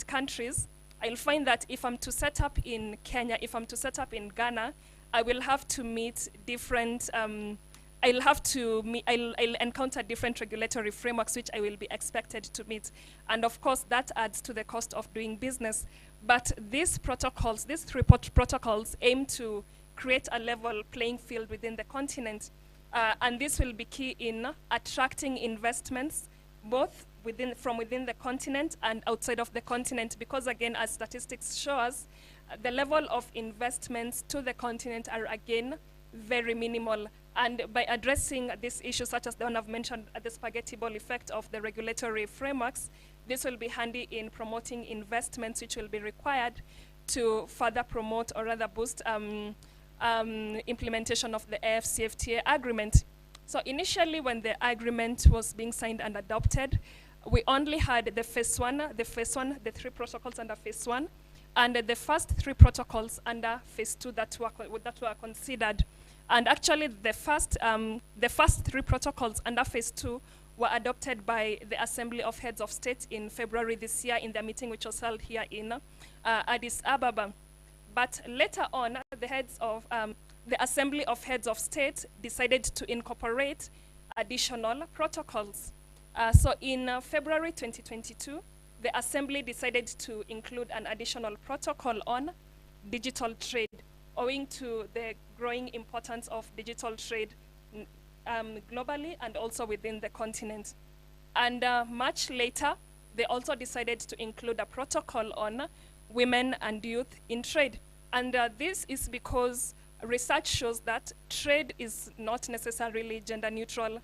countries. I'll find that if I'm to set up in Kenya, if I'm to set up in Ghana, I will have to meet different. I'll encounter different regulatory frameworks which I will be expected to meet, and of course that adds to the cost of doing business. But these protocols, these three protocols, aim to create a level playing field within the continent. And this will be key in attracting investments, both from within the continent and outside of the continent, because again, as statistics show us, the level of investments to the continent are again very minimal. And by addressing these issues, such as the one I've mentioned, the spaghetti ball effect of the regulatory frameworks, this will be handy in promoting investments which will be required to further promote or rather boost implementation of the AfCFTA agreement. So initially, when the agreement was being signed and adopted, we only had the three protocols under phase 1, and the first 3 protocols under phase 2 that were considered. And actually, the first 3 protocols under phase 2 were adopted by the Assembly of Heads of State in February this year in their meeting, which was held here in Addis Ababa. But later on, the Assembly of Heads of State decided to incorporate additional protocols. So in February 2022, the Assembly decided to include an additional protocol on digital trade, owing to the growing importance of digital trade globally and also within the continent. And much later, they also decided to include a protocol on women and youth in trade. And this is because research shows that trade is not necessarily gender neutral.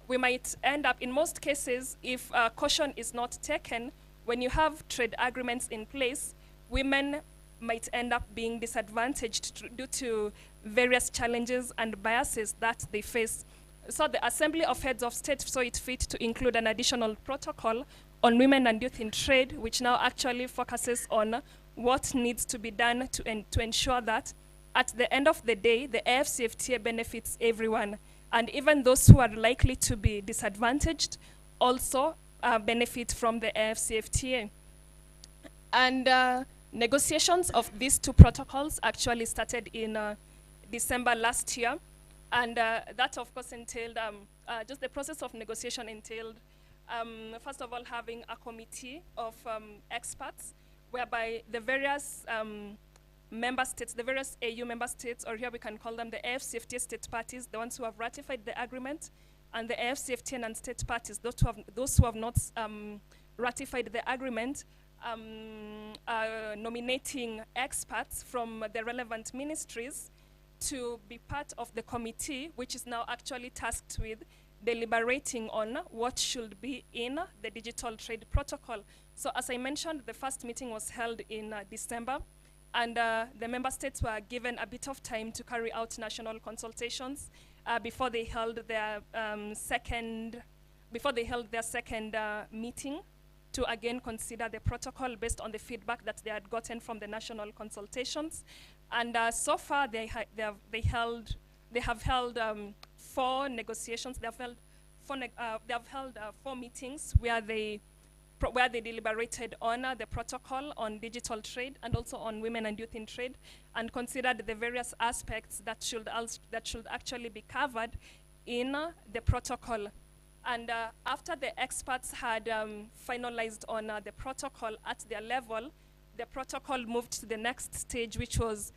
We might end up, in most cases, if caution is not taken, when you have trade agreements in place, women might end up being disadvantaged due to various challenges and biases that they face. So the Assembly of Heads of State saw it fit to include an additional protocol on women and youth in trade, which now actually focuses on what needs to be done to ensure that at the end of the day, the AfCFTA benefits everyone. And even those who are likely to be disadvantaged also benefit from the AfCFTA. And negotiations of these 2 protocols actually started in December last year. And that, of course, entailed, just the process of negotiation entailed, first of all, having a committee of experts, whereby the various member states, the various AU member states, or here we can call them the AfCFTA state parties, the ones who have ratified the agreement, and the AfCFTA non-state parties, those who have not ratified the agreement, nominating experts from the relevant ministries to be part of the committee, which is now actually tasked with deliberating on what should be in the digital trade protocol. So as I mentioned, the first meeting was held in December, and the member states were given a bit of time to carry out national consultations before they held their second meeting to again consider the protocol based on the feedback that they had gotten from the national consultations. And so far, they have held 4 negotiations. They have held 4 meetings where they deliberated on the protocol on digital trade and also on women and youth in trade, and considered the various aspects that should actually be covered in the protocol. And after the experts had finalized on the protocol at their level, the protocol moved to the next stage, which was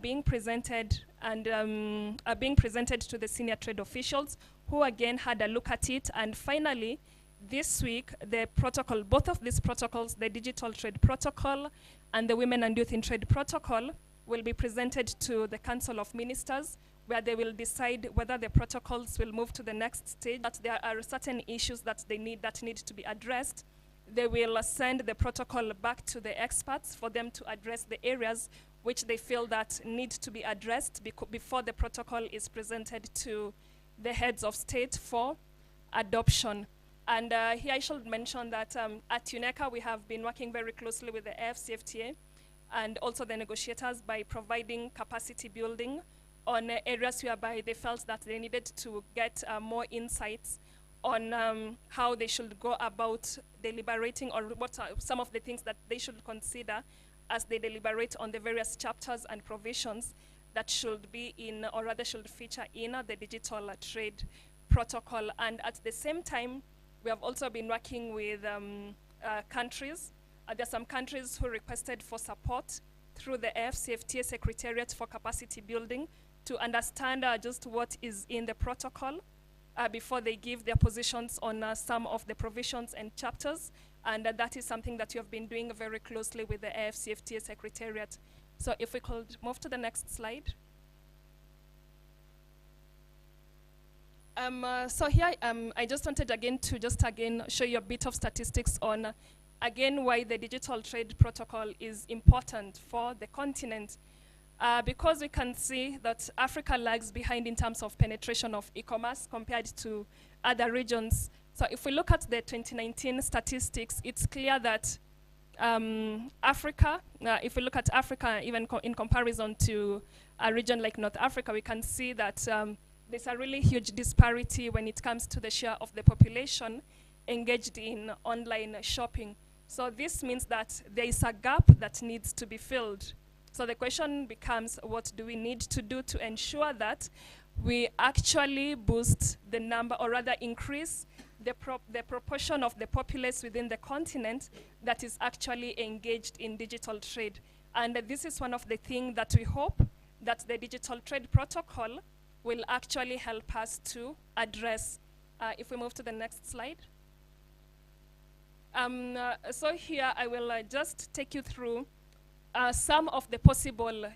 being presented to the senior trade officials, who again had a look at it. And finally, this week, the protocol, both of these protocols, the Digital Trade Protocol and the Women and Youth in Trade Protocol, will be presented to the Council of Ministers, where they will decide whether the protocols will move to the next stage. That there are certain issues that need to be addressed. They will send the protocol back to the experts for them to address the areas which they feel that need to be addressed before the protocol is presented to the heads of state for adoption. And here I should mention that at UNECA, we have been working very closely with the AfCFTA and also the negotiators by providing capacity building on areas whereby they felt that they needed to get more insights on how they should go about deliberating, or what are some of the things that they should consider as they deliberate on the various chapters and provisions that should be in, or rather should feature in the Digital Trade Protocol. And at the same time, we have also been working with countries. There are some countries who requested for support through the AfCFTA Secretariat for Capacity Building to understand just what is in the protocol before they give their positions on some of the provisions and chapters. And that is something that you have been doing very closely with the AfCFTA Secretariat. So if we could move to the next slide. So here, I just wanted again to show you a bit of statistics on, again, why the Digital Trade Protocol is important for the continent. Because we can see that Africa lags behind in terms of penetration of e-commerce compared to other regions. So if we look at the 2019 statistics, it's clear that Africa, if we look at Africa, even in comparison to a region like North Africa, we can see that there's a really huge disparity when it comes to the share of the population engaged in online shopping. So this means that there is a gap that needs to be filled. So the question becomes, what do we need to do to ensure that we actually boost the number, or rather increase the proportion of the populace within the continent that is actually engaged in digital trade? And this is one of the things that we hope that the Digital Trade Protocol will actually help us to address. If we move to the next slide. So here I will just take you through some of the possible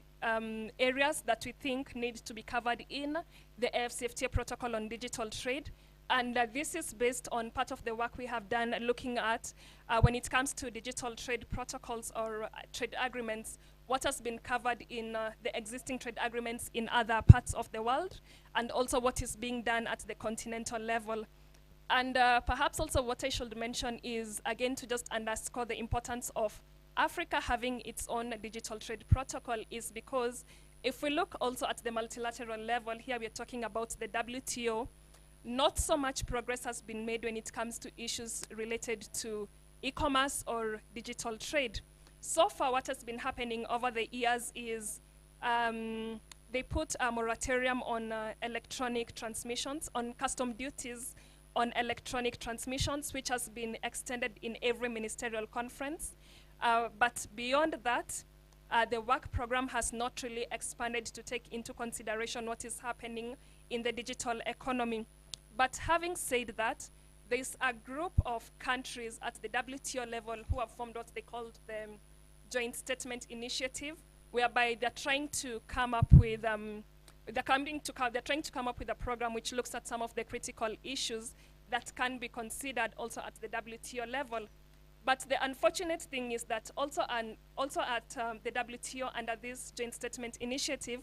areas that we think need to be covered in the AfCFTA protocol on digital trade. And this is based on part of the work we have done looking at when it comes to digital trade protocols or trade agreements, what has been covered in the existing trade agreements in other parts of the world, and also what is being done at the continental level. And perhaps also what I should mention is, again, to just underscore the importance of Africa having its own digital trade protocol, is because if we look also at the multilateral level, here we are talking about the WTO, not so much progress has been made when it comes to issues related to e-commerce or digital trade. So far, what has been happening over the years is they put a moratorium on electronic transmissions, on custom duties on electronic transmissions, which has been extended in every ministerial conference. But beyond that, the work program has not really expanded to take into consideration what is happening in the digital economy. But having said that, there's a group of countries at the WTO level who have formed what they called the Joint Statement Initiative, whereby they're trying to come up with they're trying to come up with a program which looks at some of the critical issues that can be considered also at the WTO level. But the unfortunate thing is that also at the WTO, under this Joint Statement Initiative,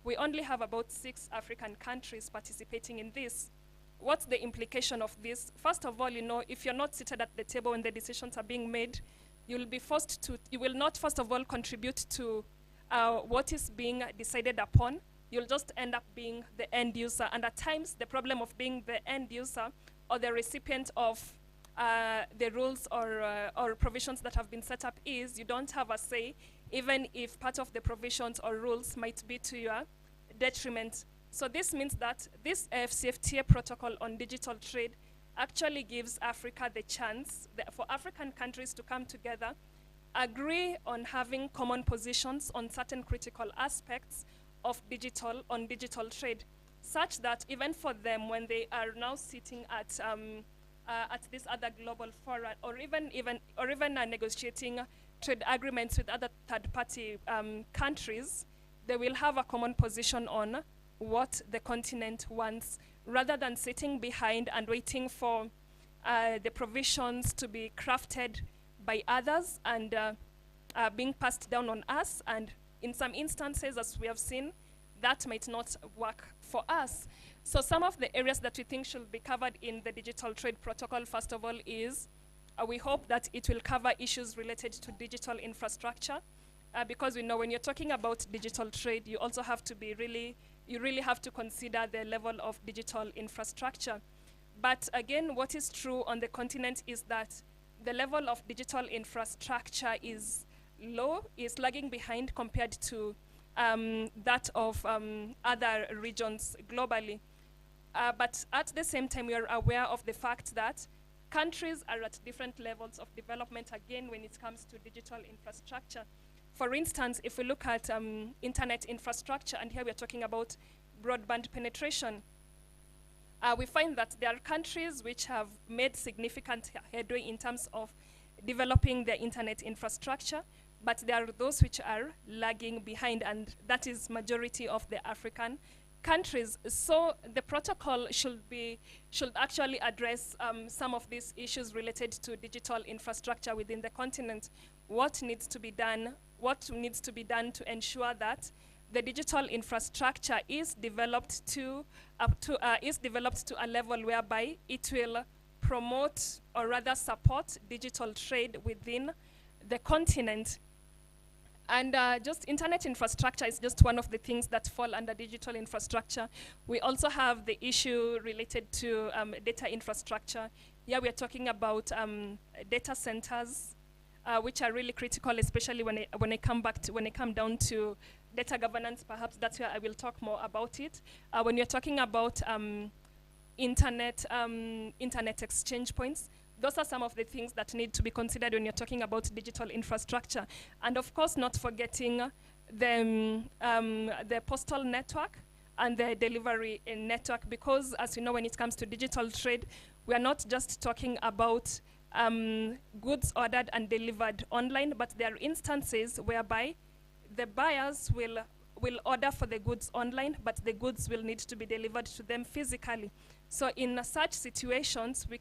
we only have about 6 African countries participating in this. What's the implication of this? First of all, you know, if you're not seated at the table when the decisions are being made, you will not, first of all, contribute to what is being decided upon. You'll just end up being the end user. And at times, the problem of being the end user or the recipient of the rules or provisions that have been set up is you don't have a say, even if part of the provisions or rules might be to your detriment. So this means that this AfCFTA protocol on digital trade actually gives Africa the chance for African countries to come together, agree on having common positions on certain critical aspects of digital trade, such that even for them, when they are now sitting at this other global forum, or even negotiating trade agreements with other third-party countries, they will have a common position on what the continent wants, rather than sitting behind and waiting for the provisions to be crafted by others and being passed down on us. And in some instances, as we have seen, that might not work for us. So some of the areas that we think should be covered in the digital trade protocol, first of all, is we hope that it will cover issues related to digital infrastructure, because we know when you're talking about digital trade, you also have to be you really have to consider the level of digital infrastructure. But again, what is true on the continent is that the level of digital infrastructure is low, is lagging behind compared to that of other regions globally. But at the same time, we are aware of the fact that countries are at different levels of development, again, when it comes to digital infrastructure. For instance, if we look at internet infrastructure, and here we are talking about broadband penetration, we find that there are countries which have made significant headway in terms of developing their internet infrastructure, but there are those which are lagging behind, and that is majority of the African countries. So the protocol should actually address some of these issues related to digital infrastructure within the continent. What needs to be done to ensure that the digital infrastructure is developed to a level whereby it will promote, or rather support, digital trade within the continent. And just internet infrastructure is just one of the things that fall under digital infrastructure. We also have the issue related to data infrastructure. Here we are talking about data centers, which are really critical, especially when I come down to data governance. Perhaps that's where I will talk more about it. When you're talking about internet exchange points, those are some of the things that need to be considered when you're talking about digital infrastructure. And of course, not forgetting the postal network and the delivery network, because as you know, when it comes to digital trade, we are not just talking about goods ordered and delivered online, but there are instances whereby the buyers will order for the goods online, but the goods will need to be delivered to them physically. So in such situations, we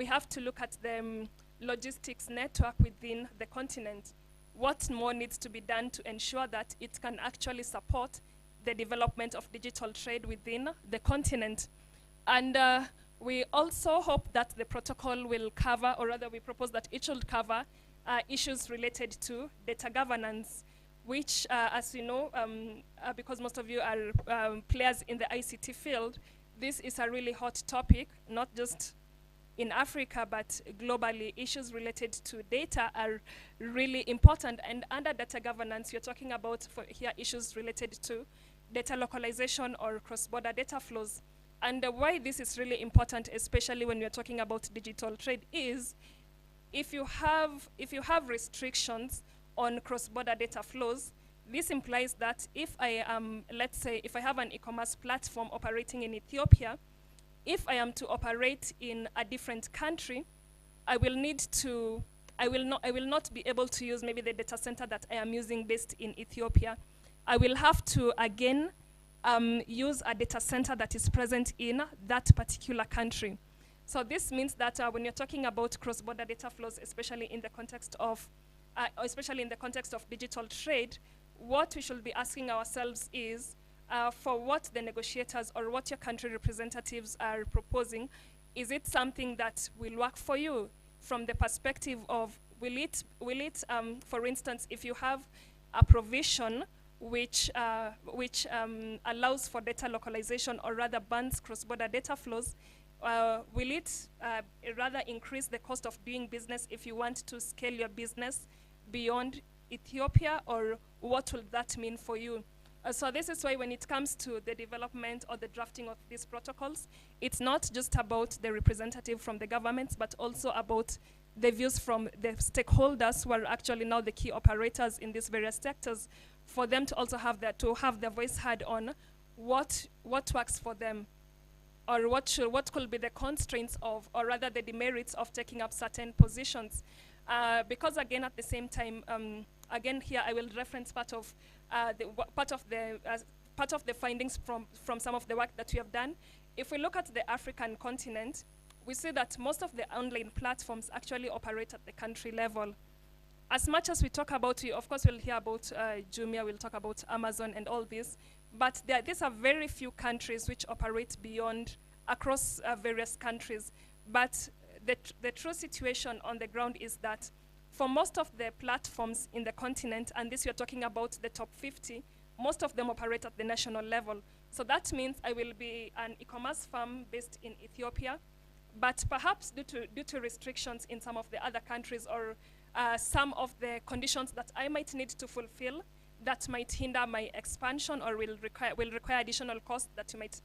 have to look at the logistics network within the continent. What more needs to be done to ensure that it can actually support the development of digital trade within the continent? And we also hope that the protocol will cover, or rather we propose that it should cover issues related to data governance, which, as you know, because most of you are players in the ICT field, this is a really hot topic, not just in Africa, but globally. Issues related to data are really important. And under data governance, you're talking about issues related to data localization or cross-border data flows. And why this is really important, especially when we're talking about digital trade, is if you have restrictions on cross-border data flows, this implies that if I am, let's say, if I have an e-commerce platform operating in Ethiopia, if I am to operate in a different country, I will not be able to use maybe the data center that I am using based in Ethiopia. I will have to again use a data center that is present in that particular country. So this means that when you're talking about cross-border data flows, especially in the context of digital trade, what we should be asking ourselves is, for what the negotiators or what your country representatives are proposing, is it something that will work for you from the perspective of, will it for instance, if you have a provision which allows for data localization, or rather bans cross-border data flows, will it rather increase the cost of doing business if you want to scale your business beyond Ethiopia, or what will that mean for you? So this is why when it comes to the development or the drafting of these protocols, it's not just about the representative from the governments, but also about the views from the stakeholders who are actually now the key operators in these various sectors, for them to also have their voice heard on what works for them, or what could be the constraints of, or rather the demerits of taking up certain positions. Because again, at the same time, again here I will reference part of the findings from some of the work that we have done. If we look at the African continent, we see that most of the online platforms actually operate at the country level. As much as we talk about, of course we'll hear about Jumia, we'll talk about Amazon and all this, but these are very few countries which operate across various countries. But the true situation on the ground is that for most of the platforms in the continent, and this we're talking about the top 50, most of them operate at the national level. So that means I will be an e-commerce firm based in Ethiopia, but perhaps due to restrictions in some of the other countries, or some of the conditions that I might need to fulfill that might hinder my expansion, or will require additional costs that you might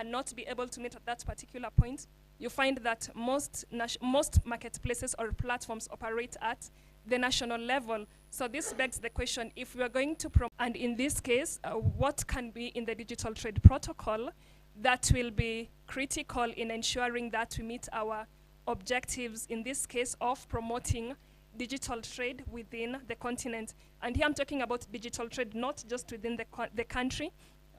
not be able to meet at that particular point, you find that most marketplaces or platforms operate at the national level. So this begs the question, if we are going to and in this case, what can be in the digital trade protocol that will be critical in ensuring that we meet our objectives, in this case of promoting digital trade within the continent. And here I'm talking about digital trade, not just within the country,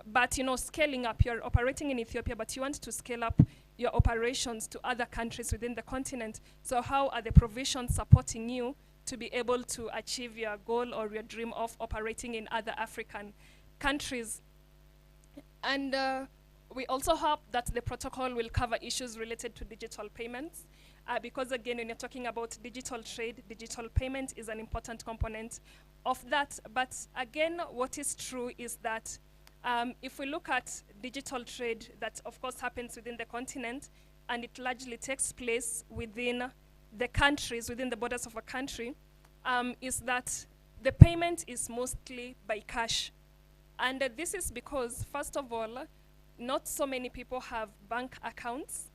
but scaling up. You're operating in Ethiopia, but you want to scale up your operations to other countries within the continent. So how are the provisions supporting you to be able to achieve your goal or your dream of operating in other African countries? And we also hope that the protocol will cover issues related to digital payments, because again, when you're talking about digital trade, digital payment is an important component of that. But again, what is true is that if we look at digital trade that of course happens within the continent, and it largely takes place within the countries, within the borders of a country, is that the payment is mostly by cash. And this is because, first of all, not so many people have bank accounts,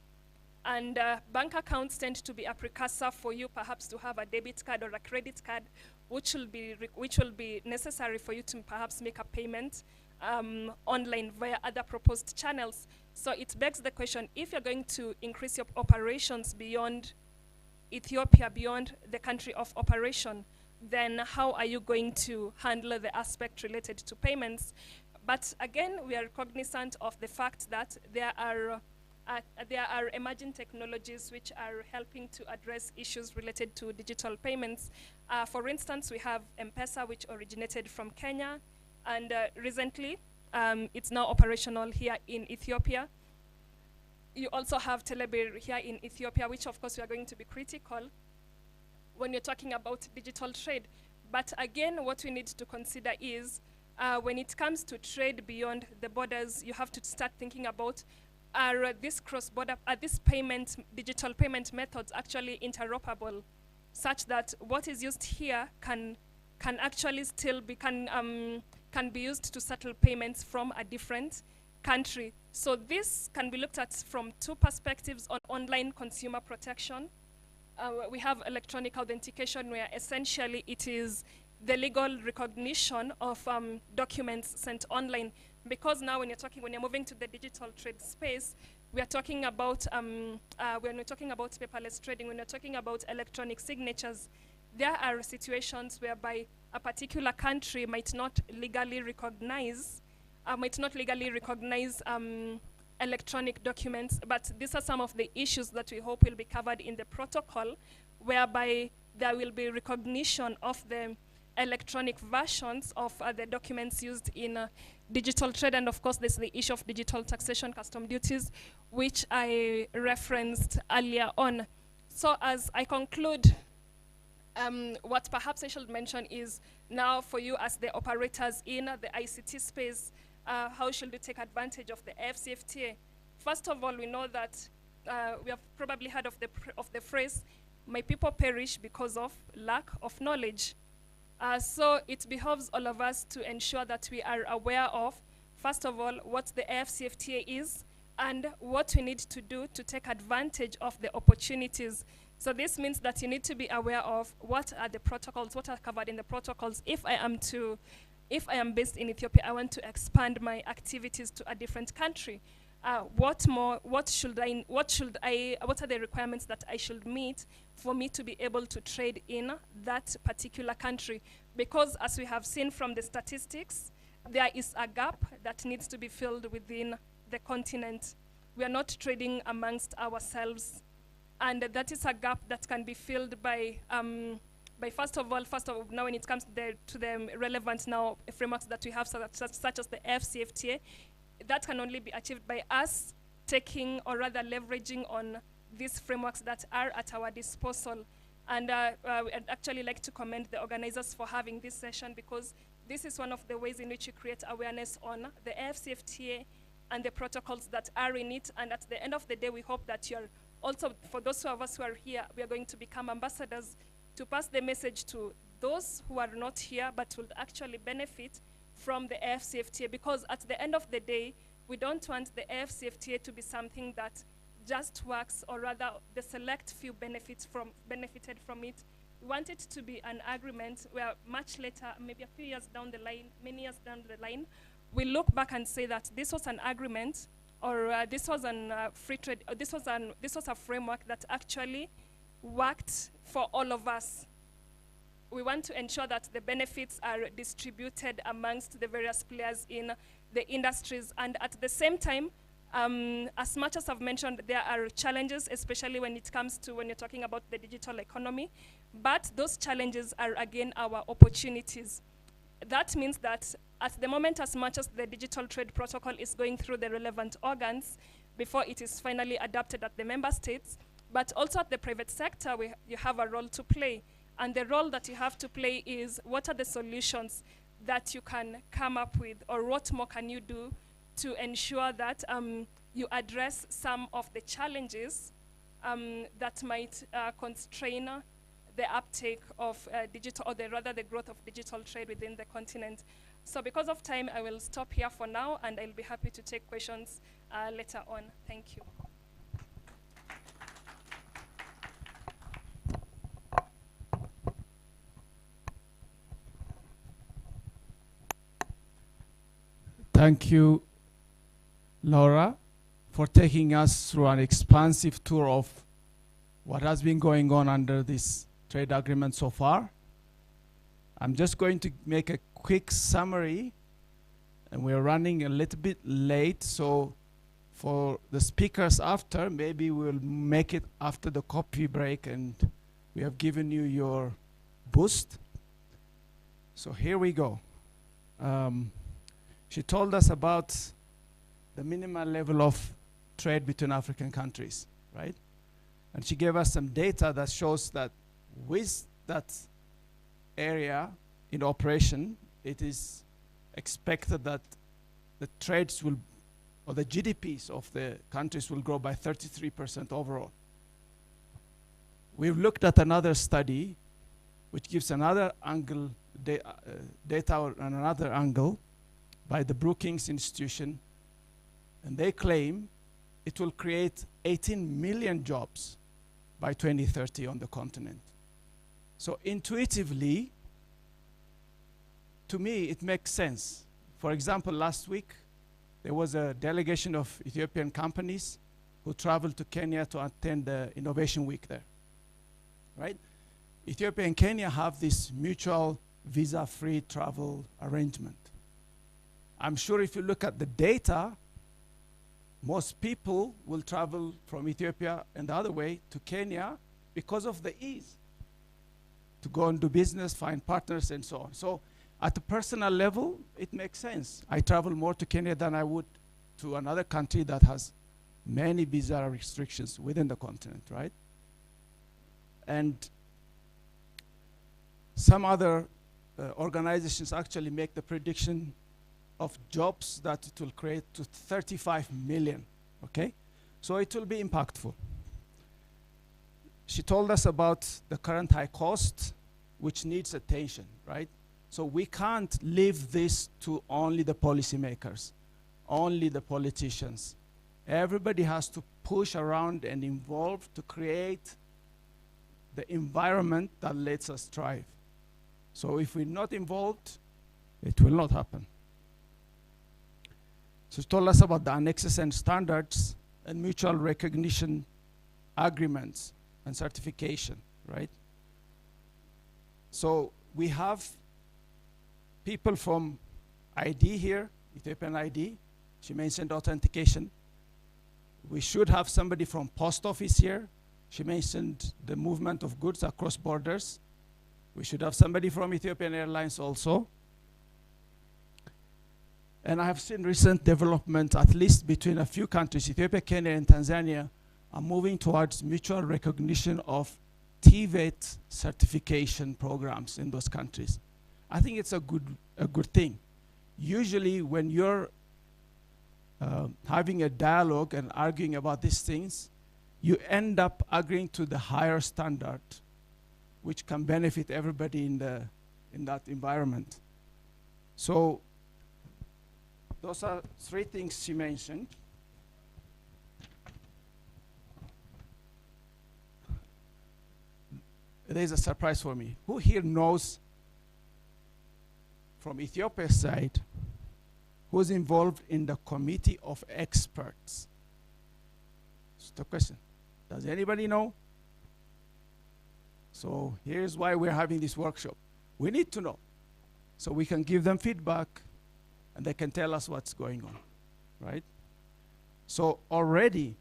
and bank accounts tend to be a precursor for you perhaps to have a debit card or a credit card, which will be necessary for you to perhaps make a payment online via other proposed channels. So it begs the question, if you're going to increase your operations beyond Ethiopia, beyond the country of operation, then how are you going to handle the aspect related to payments? But again, we are cognizant of the fact that there are emerging technologies which are helping to address issues related to digital payments. For instance, we have M-Pesa, which originated from Kenya, and recently it's now operational here in Ethiopia. You also have Telebir here in Ethiopia, which of course we are going to be critical when you're talking about digital trade. But again, what we need to consider is when it comes to trade beyond the borders, you have to start thinking about, are these cross-border, digital payment methods actually interoperable, such that what is used here can actually still be, can be used to settle payments from a different country. So this can be looked at from two perspectives on online consumer protection. We have electronic authentication, where essentially it is the legal recognition of documents sent online. Because now when you're moving to the digital trade space, we are talking about, when we're talking about paperless trading, when you're talking about electronic signatures, there are situations whereby a particular country might not legally recognize electronic documents, but these are some of the issues that we hope will be covered in the protocol, whereby there will be recognition of the electronic versions of the documents used in digital trade. And of course, there's the issue of digital taxation, custom duties, which I referenced earlier on. So as I conclude, what perhaps I should mention is, now for you as the operators in the ICT space, how should you take advantage of the AfCFTA? First of all, we know that we have probably heard of the phrase, "My people perish because of lack of knowledge." So it behoves all of us to ensure that we are aware of, first of all, what the AfCFTA is and what we need to do to take advantage of the opportunities. So this means that you need to be aware of what are the protocols, what are covered in the protocols. If I am based in Ethiopia, I want to expand my activities to a different country. What are the requirements that I should meet for me to be able to trade in that particular country? Because as we have seen from the statistics, there is a gap that needs to be filled within the continent. We are not trading amongst ourselves. And that is a gap that can be filled by first of all, now when it comes to the relevant now frameworks that we have, such as the AfCFTA, that can only be achieved by us taking, or rather leveraging on these frameworks that are at our disposal. And I'd actually like to commend the organizers for having this session, because this is one of the ways in which you create awareness on the AfCFTA and the protocols that are in it. And at the end of the day, we hope that you're also, for those of us who are here, we are going to become ambassadors to pass the message to those who are not here but will actually benefit from the AfCFTA, because at the end of the day, we don't want the AfCFTA to be something that just works, or rather the select few benefited from it. We want it to be an agreement where much later, maybe a few years down the line, many years down the line, we look back and say that this was an agreement, or this was an free trade, or this was a framework that actually worked for all of us. We want to ensure that the benefits are distributed amongst the various players in the industries. And at the same time, as much as I've mentioned, there are challenges, especially when it comes to when you're talking about the digital economy. But those challenges are, again, our opportunities. That means that at the moment, as much as the digital trade protocol is going through the relevant organs before it is finally adopted at the member states, but also at the private sector, you have a role to play. And the role that you have to play is, what are the solutions that you can come up with, or what more can you do to ensure that you address some of the challenges that might constrain the uptake of digital, or rather the growth of digital trade within the continent. So because of time, I will stop here for now, and I'll be happy to take questions later on. Thank you. Thank you, Laura, for taking us through an expansive tour of what has been going on under this trade agreement so far. I'm just going to make a quick summary, and we're running a little bit late, so for the speakers after, maybe we'll make it after the coffee break, and we have given you your boost. So here we go. She told us about the minimal level of trade between African countries, right? And she gave us some data that shows that with that area in operation, it is expected that the trades will, or the GDPs of the countries will grow by 33% overall. We've looked at another study which gives another angle, data on another angle, by the Brookings Institution, and they claim it will create 18 million jobs by 2030 on the continent. So intuitively, to me, it makes sense. For example, last week, there was a delegation of Ethiopian companies who traveled to Kenya to attend the Innovation Week there, right? Ethiopia and Kenya have this mutual visa-free travel arrangement. I'm sure if you look at the data, most people will travel from Ethiopia and the other way to Kenya because of the ease to go and do business, find partners, and so on. So at a personal level, it makes sense. I travel more to Kenya than I would to another country that has many visa restrictions within the continent, right? And some other organizations actually make the prediction of jobs that it will create to 35 million, okay? So it will be impactful. She told us about the current high cost which needs attention, right? So we can't leave this to only the policymakers, only the politicians. Everybody has to push around and involve to create the environment that lets us thrive. So if we're not involved, it will not happen. So he told us about the annexes and standards and mutual recognition agreements and certification, right? So we have people from ID here, Ethiopian ID. She mentioned authentication. We should have somebody from post office here. She mentioned the movement of goods across borders. We should have somebody from Ethiopian Airlines also. And I have seen recent development, at least between a few countries, Ethiopia, Kenya, and Tanzania, are moving towards mutual recognition of TVET certification programs in those countries. I think it's a good thing. Usually when you're having a dialogue and arguing about these things, you end up agreeing to the higher standard, which can benefit everybody in that environment. So those are three things she mentioned. There's a surprise for me. Who here knows from Ethiopia's side who's involved in the committee of experts? That's the question. Does anybody know? So here's why we're having this workshop. We need to know so we can give them feedback and they can tell us what's going on, right? So already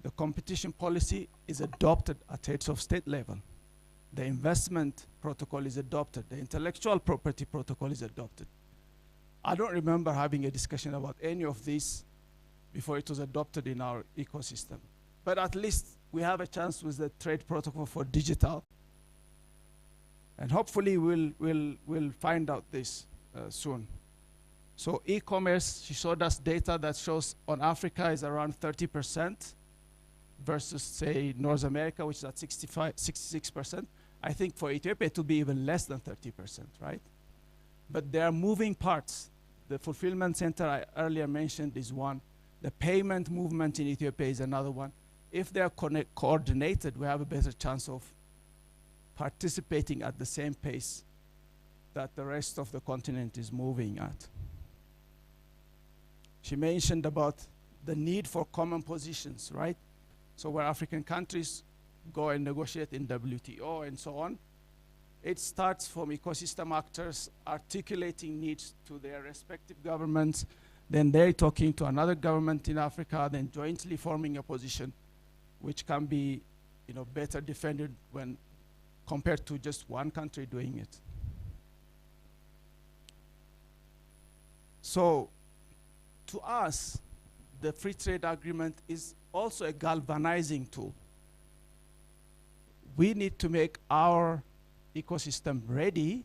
the competition policy is adopted at heads of state level. The investment protocol is adopted. The intellectual property protocol is adopted. I don't remember having a discussion about any of this before it was adopted in our ecosystem. But at least we have a chance with the trade protocol for digital. And hopefully we'll find out this soon. So e-commerce, she showed us data that shows on Africa is around 30% versus say North America, which is at 66%. I think for Ethiopia it will be even less than 30%, right? But there are moving parts. The fulfillment center I earlier mentioned is one. The payment movement in Ethiopia is another one. If they are coordinated, we have a better chance of participating at the same pace that the rest of the continent is moving at. She mentioned about the need for common positions, right? So where African countries go and negotiate in WTO and so on, it starts from ecosystem actors articulating needs to their respective governments, then they're talking to another government in Africa, then jointly forming a position which can be, better defended when compared to just one country doing it. So to us, the free trade agreement is also a galvanizing tool. We need to make our ecosystem ready.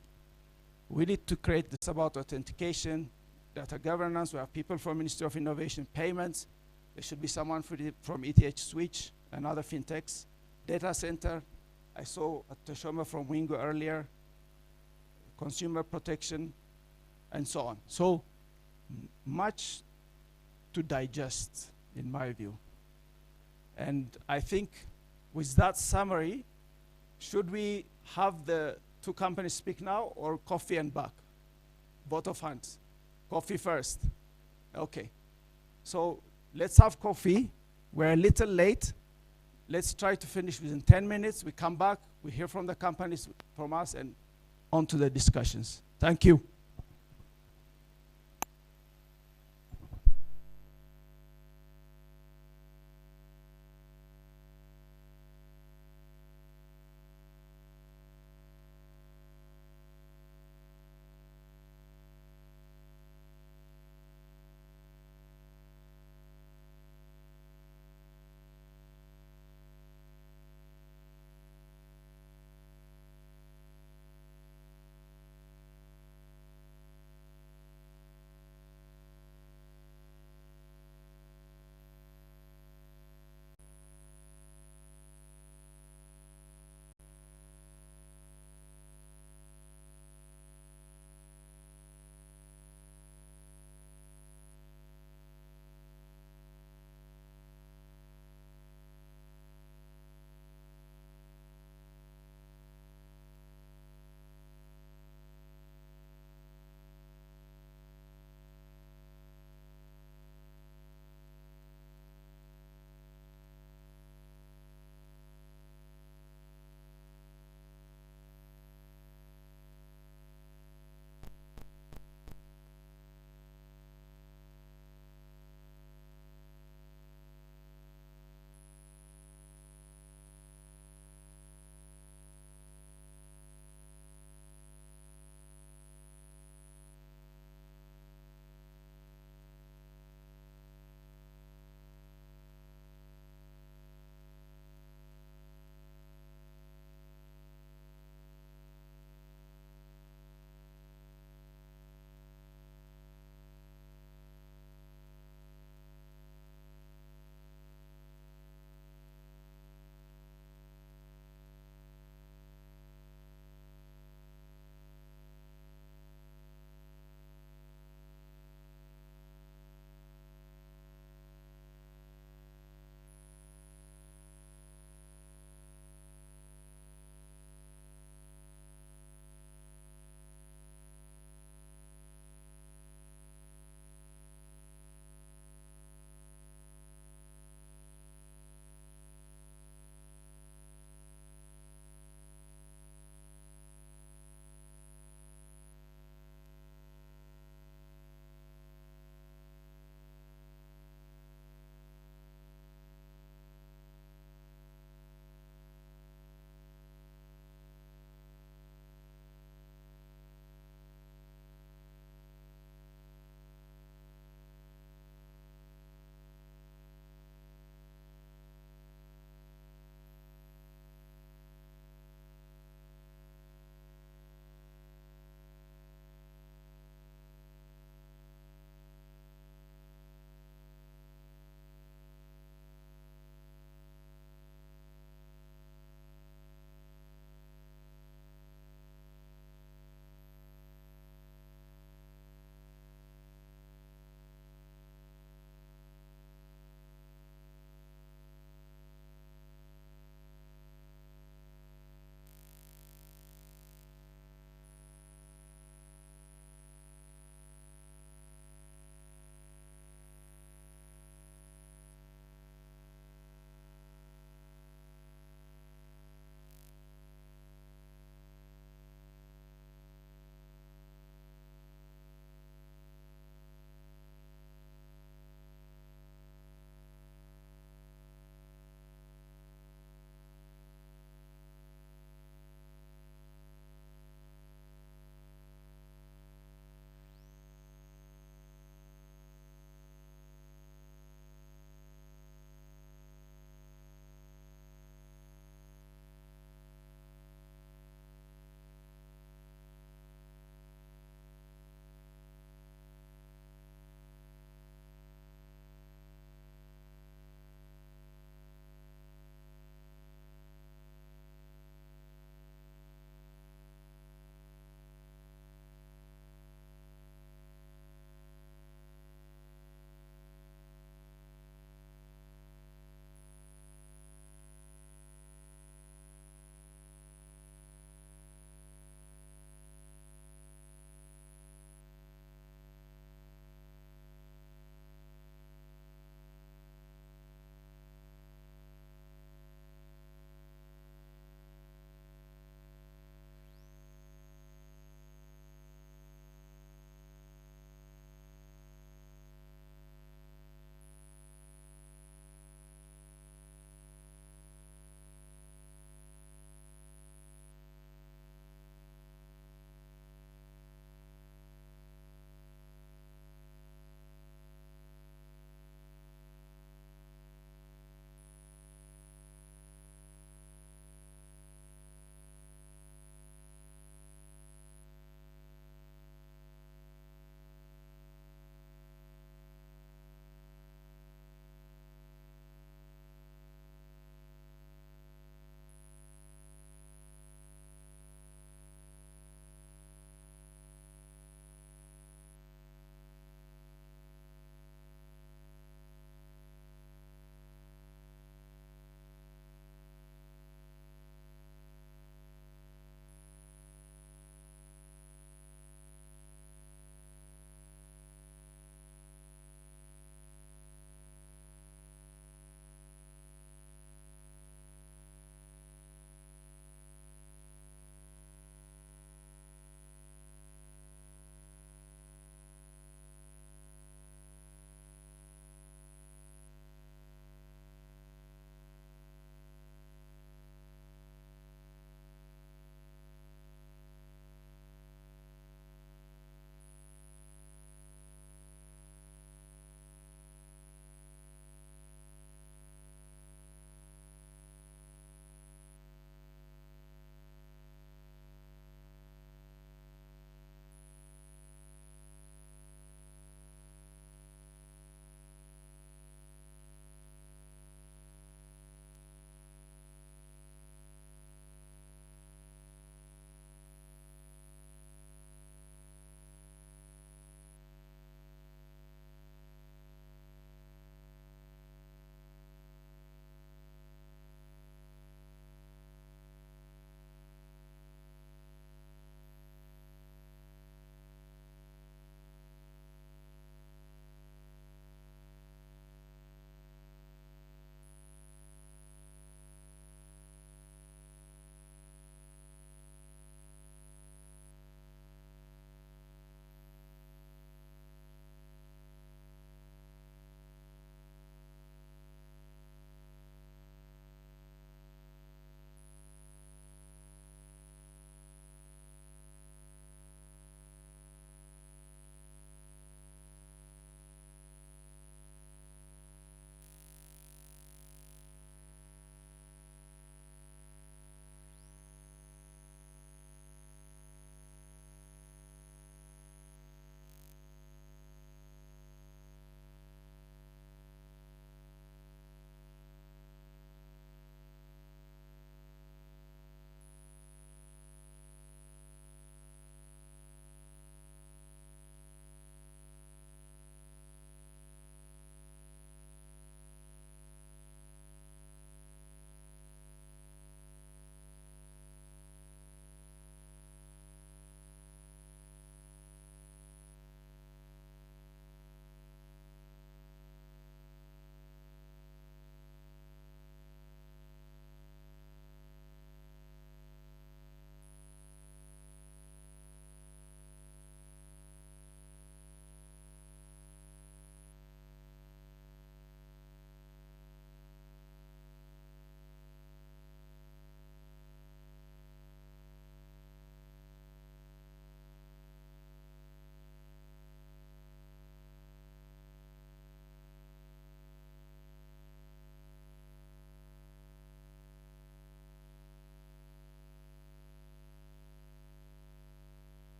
We need to create this about authentication, data governance. We have people from Ministry of Innovation, payments. There should be someone from ETH Switch and other fintechs. Data center, I saw Tashoma from Wingo earlier. Consumer protection, and so on. So much to digest, in my view. And I think with that summary, should we have the two companies speak now or coffee and back? Both of hands. Coffee first. Okay. So let's have coffee. We're a little late. Let's try to finish within 10 minutes. We come back, we hear from the companies, from us, and on to the discussions. Thank you.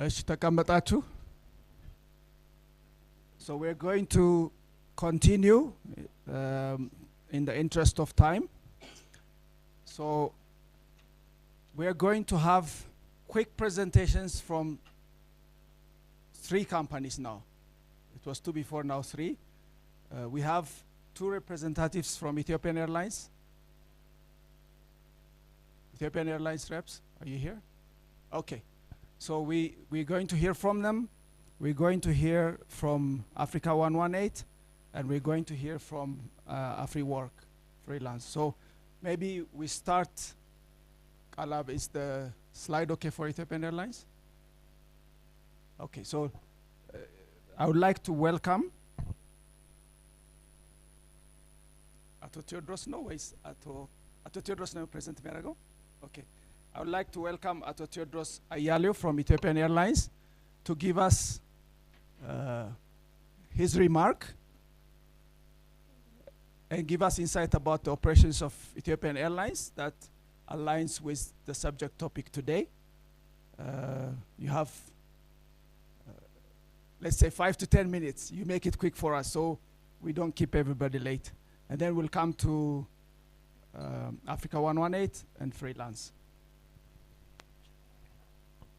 እሺ ተቀመጣችሁ. So we're going to continue in the interest of time. So we're going to have quick presentations from 3 companies now. It was 2 before, now 3. We have 2 representatives from Ethiopian Airlines. Ethiopian Airlines reps, are you here? Okay. So we're going to hear from them. We're going to hear from Africa 118, and we're going to hear from AfriWork freelance. So maybe we start. Alab, is the slide okay for Ethiopian Airlines? Okay, so I would like to welcome Ato Theodros. No ways, Ato Theodros now present Merago. Okay, I would like to welcome Ato Theodros Ayalio from Ethiopian Airlines to give us his remark and give us insight about the operations of Ethiopian Airlines that aligns with the subject topic today. You have, let's say, 5 to 10 minutes. You make it quick for us so we don't keep everybody late. And then we'll come to Africa 118 and freelance.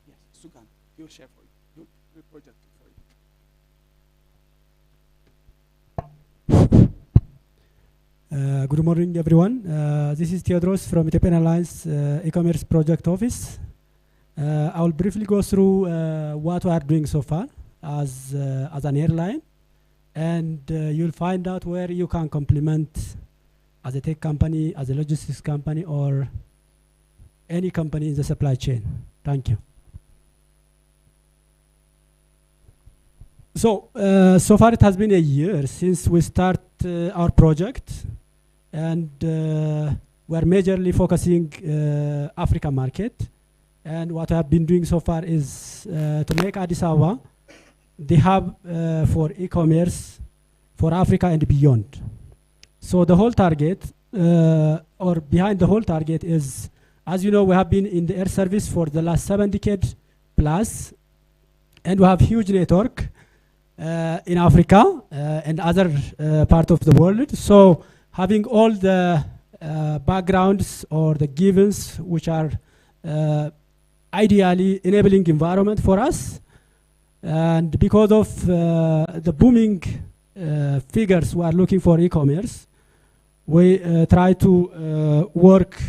Yes, Sugan, he'll share for you. He'll project it for you. Good morning, everyone. This is Theodros from Ethiopian Airlines e-commerce project office. I will briefly go through what we are doing so far as an airline, and you'll find out where you can complement as a tech company, as a logistics company, or any company in the supply chain. Thank you. So far it has been a year since we start our project, and we're majorly focusing Africa market. And what I have been doing so far is to make Addis Ababa the hub for e-commerce for Africa and beyond. So the whole target, or behind the whole target is, as you know, we have been in the air service for the last 7 decades plus, and we have huge network in Africa and other part of the world. So having all the backgrounds or the givens which are ideally enabling environment for us, and because of the booming figures we are looking for e-commerce, we try to work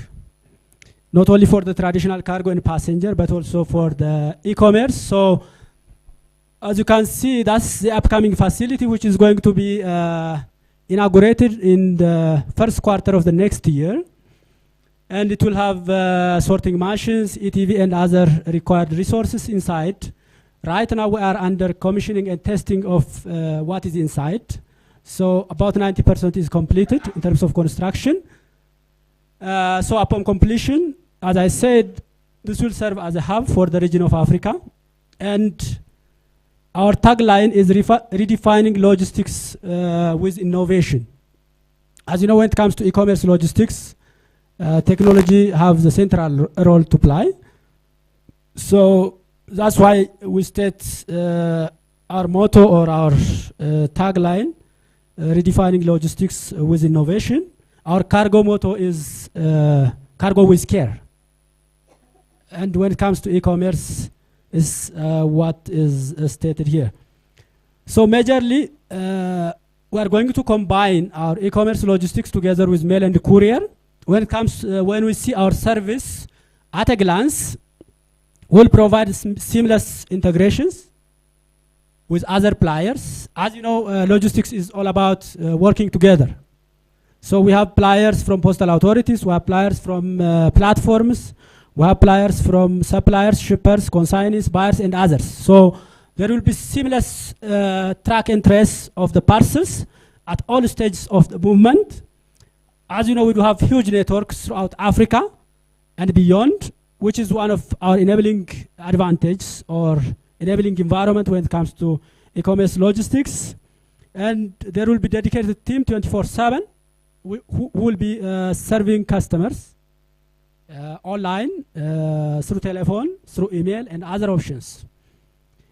not only for the traditional cargo and passenger but also for the e-commerce. So as you can see, that's the upcoming facility which is going to be inaugurated in the first quarter of the next year. And it will have sorting machines, ETV, and other required resources inside. Right now we are under commissioning and testing of what is inside. So about 90% is completed in terms of construction. So upon completion, as I said, this will serve as a hub for the region of Africa. And our tagline is redefining logistics with innovation. As you know, when it comes to e-commerce logistics, technology has the central role to play. So that's why we state our motto or our tagline, redefining logistics with innovation. Our cargo motto is cargo with care. And when it comes to e-commerce, is what is stated here. So majorly, we are going to combine our e-commerce logistics together with mail and courier. When it comes, when we see our service at a glance, we'll provide seamless integrations with other players. As you know, logistics is all about working together. So we have players from postal authorities, we have players from platforms, we have players from suppliers, shippers, consignees, buyers, and others. So there will be seamless track and trace of the parcels at all stages of the movement. As you know, we do have huge networks throughout Africa and beyond, which is one of our enabling advantages or enabling environment when it comes to e-commerce logistics. And there will be dedicated team 24/7 who will be serving customers online, through telephone, through email, and other options.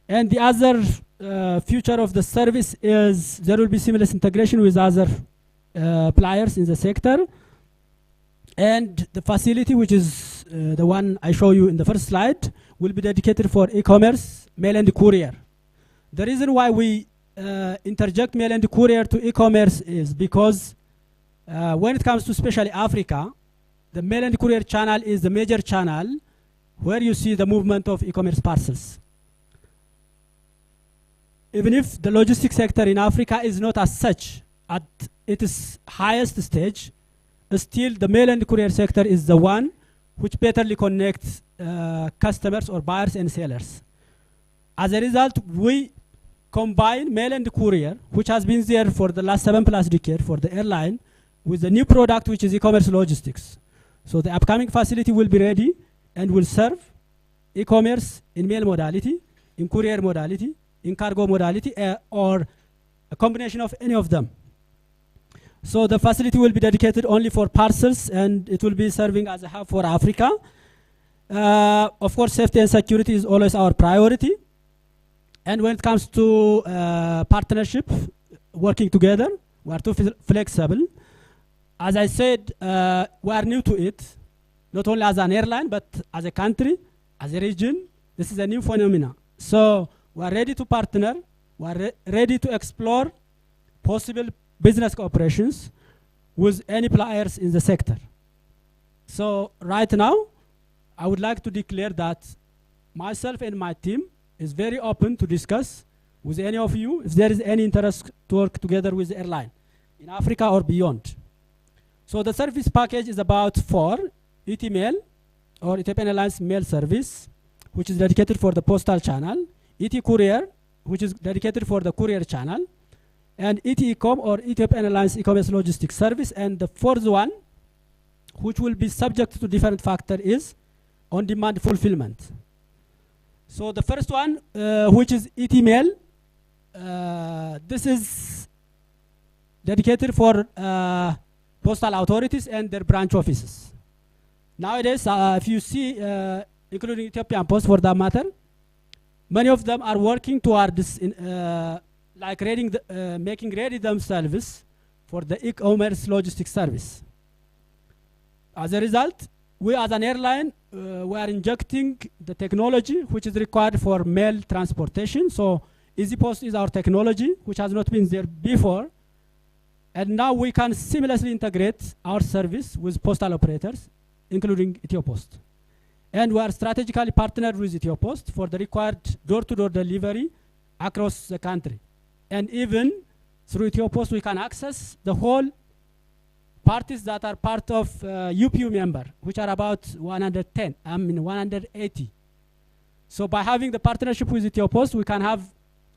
And the other future of the service is there will be seamless integration with other players in the sector. And the facility, which is the one I show you in the first slide, will be dedicated for e-commerce, mail and courier. The reason why we interject mail and courier to e-commerce is because when it comes to especially Africa, the mail and courier channel is the major channel where you see the movement of e-commerce parcels. Even if the logistics sector in Africa is not as such at its highest stage, still the mail and courier sector is the one which betterly connects customers or buyers and sellers. As a result, we combine mail and courier, which has been there for the last 7+ decades for the airline, with the new product, which is e-commerce logistics. So the upcoming facility will be ready and will serve e-commerce in mail modality, in courier modality, in cargo modality, or a combination of any of them. So the facility will be dedicated only for parcels, and it will be serving as a hub for Africa. Of course, safety and security is always our priority. And when it comes to partnership, working together, we are too flexible. As I said, we are new to it, not only as an airline, but as a country, as a region. This is a new phenomenon. So we are ready to partner. We are ready to explore possible business cooperations with any players in the sector. So right now, I would like to declare that myself and my team is very open to discuss with any of you if there is any interest to work together with the airline in Africa or beyond. So the service package is about 4 ET Mail or Ethiopian Airlines Mail Service, which is dedicated for the postal channel, ET Courier, which is dedicated for the courier channel, and ET Ecom or Ethiopian Airlines E-commerce Logistics Service. And the fourth one, which will be subject to different factor, is on-demand fulfillment. So the first one, which is ET Mail, this is dedicated for postal authorities and their branch offices. Nowadays, if you see, including Ethiopian Post for that matter, many of them are working toward this, like making ready themselves for the e-commerce logistics service. As a result, we as an airline, we are injecting the technology which is required for mail transportation. So EasyPost is our technology, which has not been there before. And now we can seamlessly integrate our service with postal operators, including EthioPost. And we are strategically partnered with EthioPost for the required door-to-door delivery across the country. And even through EthioPost, we can access the whole parties that are part of UPU member, which are about 180. So by having the partnership with EthioPost, we can have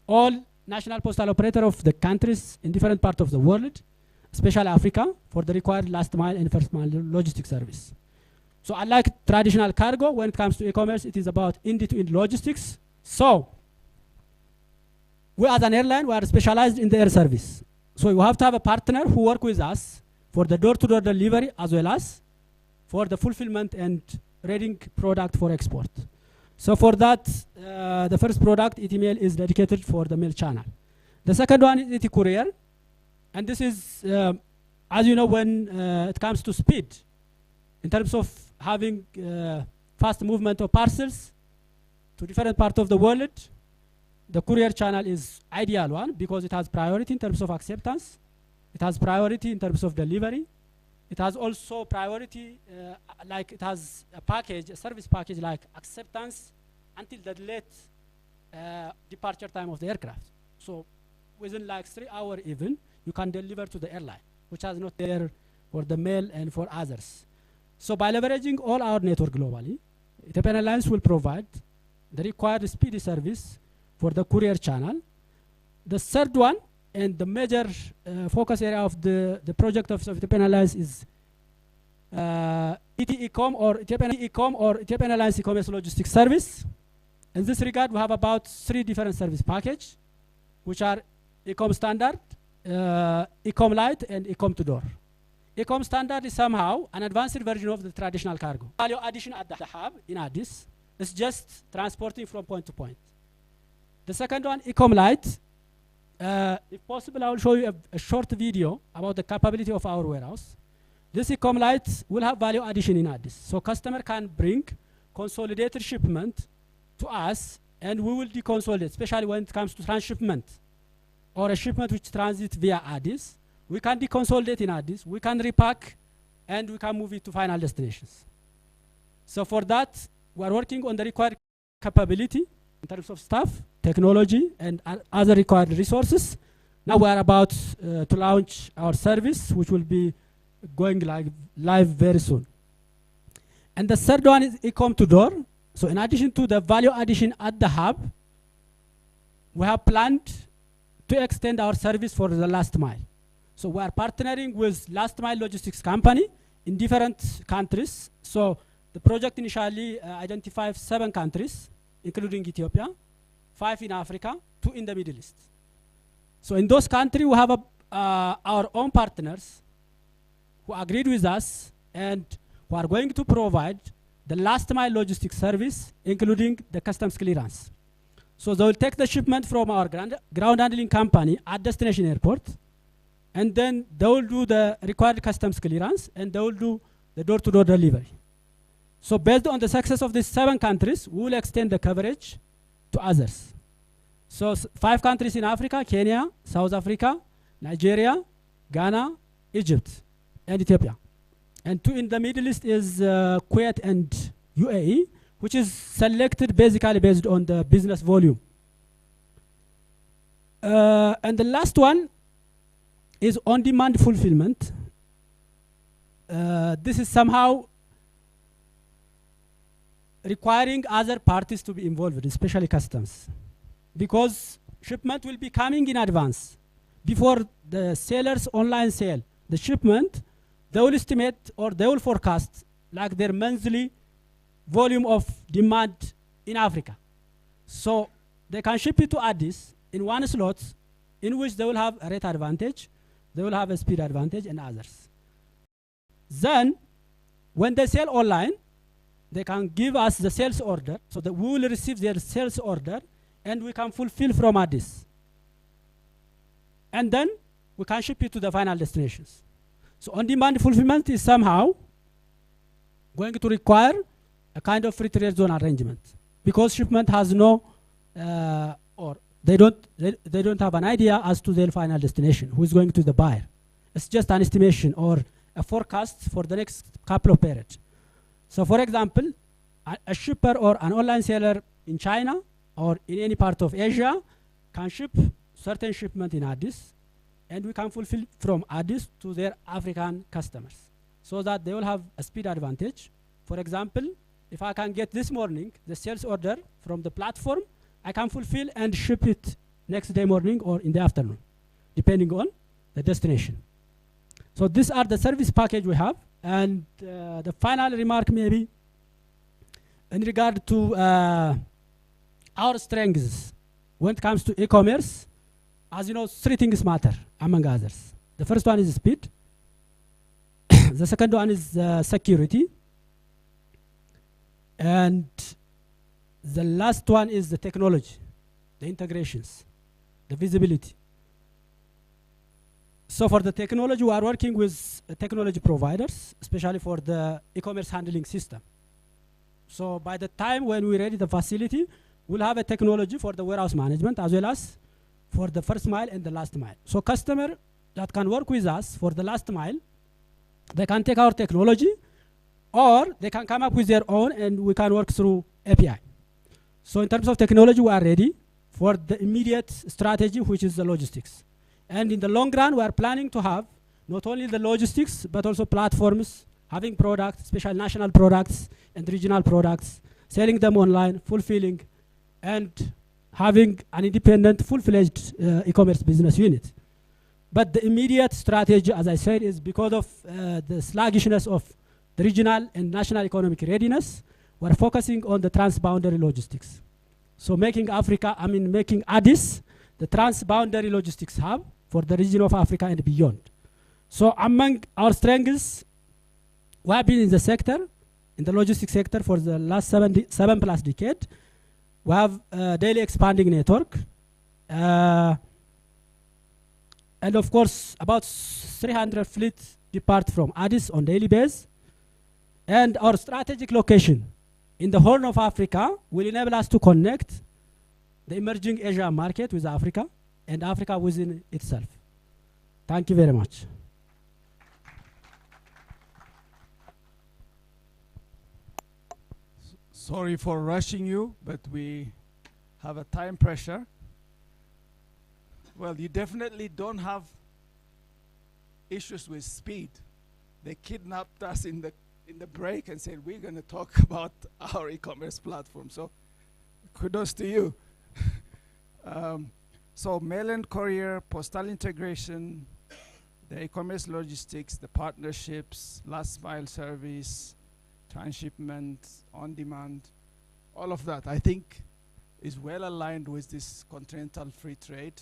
all national postal operator of the countries in different parts of the world, especially Africa, for the required last mile and first mile logistics service. So unlike traditional cargo, when it comes to e-commerce, it is about end-to-end logistics. So we as an airline, we are specialized in the air service. So you have to have a partner who work with us for the door-to-door delivery as well as for the fulfillment and readying product for export. So for that, the first product, ET Mail, is dedicated for the mail channel. The second one is ET Courier. And this is, as you know, when it comes to speed, in terms of having fast movement of parcels to different parts of the world, the courier channel is ideal one because it has priority in terms of acceptance. It has priority in terms of delivery. It has also priority, like it has a package, a service package like acceptance until the late departure time of the aircraft. So within like 3 hours even, you can deliver to the airline, which has not there for the mail and for others. So by leveraging all our network globally, Ethiopian Airlines will provide the required speedy service for the courier channel. The third one, and the major focus area of the project of Ethiopian Airlines is ET Ecom or Ethiopian Airlines E-commerce Logistics Service. In this regard, we have about 3 different service packages, which are Ecom Standard, Ecom Light, and Ecom to Door. Ecom Standard is somehow an advanced version of the traditional cargo. Value addition at the hub in Addis is just transporting from point to point. The second one, Ecom Lite. If possible, I will show you a short video about the capability of our warehouse. This Ecom Lite will have value addition in Addis. So customer can bring consolidated shipment to us, and we will deconsolidate, especially when it comes to transshipment or a shipment which transits via Addis. We can deconsolidate in Addis, we can repack, and we can move it to final destinations. So for that, we are working on the required capability in terms of staff, technology, and other required resources. Now we are about to launch our service, which will be going live very soon. And the third one is Ecom to Door. So in addition to the value addition at the hub, we have planned to extend our service for the last mile. So we are partnering with last mile logistics company in different countries. So the project initially identified 7 countries, including Ethiopia, 5 in Africa, 2 in the Middle East. So in those countries, we have our own partners who agreed with us and who are going to provide the last mile logistics service, including the customs clearance. So they will take the shipment from our ground handling company at destination airport, and then they will do the required customs clearance, and they will do the door-to-door delivery. So based on the success of these 7 countries, we will extend the coverage to others. So 5 countries in Africa: Kenya, South Africa, Nigeria, Ghana, Egypt, and Ethiopia. And 2 in the Middle East is Kuwait and UAE, which is selected basically based on the business volume. And the last one is on-demand fulfillment. This is somehow requiring other parties to be involved, especially customs, because shipment will be coming in advance. Before the seller's online sale, the shipment, they will estimate or they will forecast like their monthly volume of demand in Africa. So they can ship it to Addis in one slot, in which they will have a rate advantage, they will have a speed advantage, and others. Then, when they sell online, they can give us the sales order, so that we will receive their sales order, and we can fulfill from Addis. And then, we can ship it to the final destinations. So on-demand fulfillment is somehow going to require a kind of free trade zone arrangement, because shipment has no, or they don't have an idea as to their final destination, who is going to the buyer. It's just an estimation or a forecast for the next couple of periods. So for example, a shipper or an online seller in China or in any part of Asia can ship certain shipment in Addis, and we can fulfill from Addis to their African customers, so that they will have a speed advantage. For example, if I can get this morning the sales order from the platform, I can fulfill and ship it next day morning or in the afternoon, depending on the destination. So these are the service package we have. And the final remark maybe in regard to our strengths when it comes to e-commerce. As you know, 3 things matter, among others. The first one is speed. The second one is security. And the last one is the technology, the integrations, the visibility. So for the technology, we are working with technology providers, especially for the e-commerce handling system. So by the time when we ready the facility, we'll have a technology for the warehouse management as well as for the first mile and the last mile. So customer that can work with us for the last mile, they can take our technology, or they can come up with their own and we can work through API. So in terms of technology, we are ready for the immediate strategy, which is the logistics. And in the long run, we are planning to have not only the logistics, but also platforms, having products, special national products and regional products, selling them online, fulfilling, and having an independent, full-fledged e-commerce business unit. But the immediate strategy, as I said, is because of the sluggishness of the regional and national economic readiness, we're focusing on the transboundary logistics. So making Addis the transboundary logistics hub for the region of Africa and beyond. So among our strengths, we have been in the sector, in the logistics sector for the last 7+ decades. We have a daily expanding network. And of course, about 300 fleets depart from Addis on daily basis. And our strategic location in the Horn of Africa will enable us to connect the emerging Asia market with Africa and Africa within itself. Thank you very much. Sorry for rushing you, but we have a time pressure. Well, you definitely don't have issues with speed. They kidnapped us in the break and said, we're going to talk about our e-commerce platform. So kudos to you. So mail and courier, postal integration, the e-commerce logistics, the partnerships, last mile service, transshipment, on demand, all of that, I think, is well aligned with this continental free trade,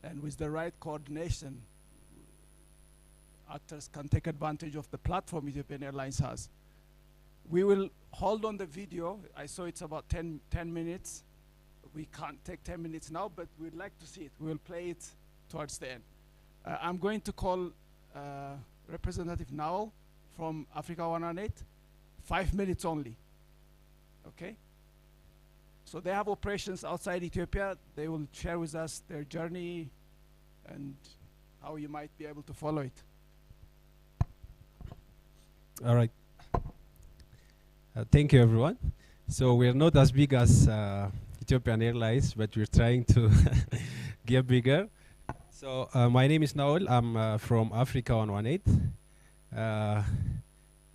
and with the right coordination, actors can take advantage of the platform Ethiopian Airlines has. We will hold on the video. I saw it's about 10 minutes. We can't take 10 minutes now, but we'd like to see it. We'll play it towards the end. I'm going to call Representative Nawal from Africa 118, 5 minutes only, okay? So they have operations outside Ethiopia. They will share with us their journey and how you might be able to follow it. All right. Thank you, everyone. So we're not as big as Ethiopian Airlines, but we're trying to get bigger. So my name is Nawal. I'm from Africa 118.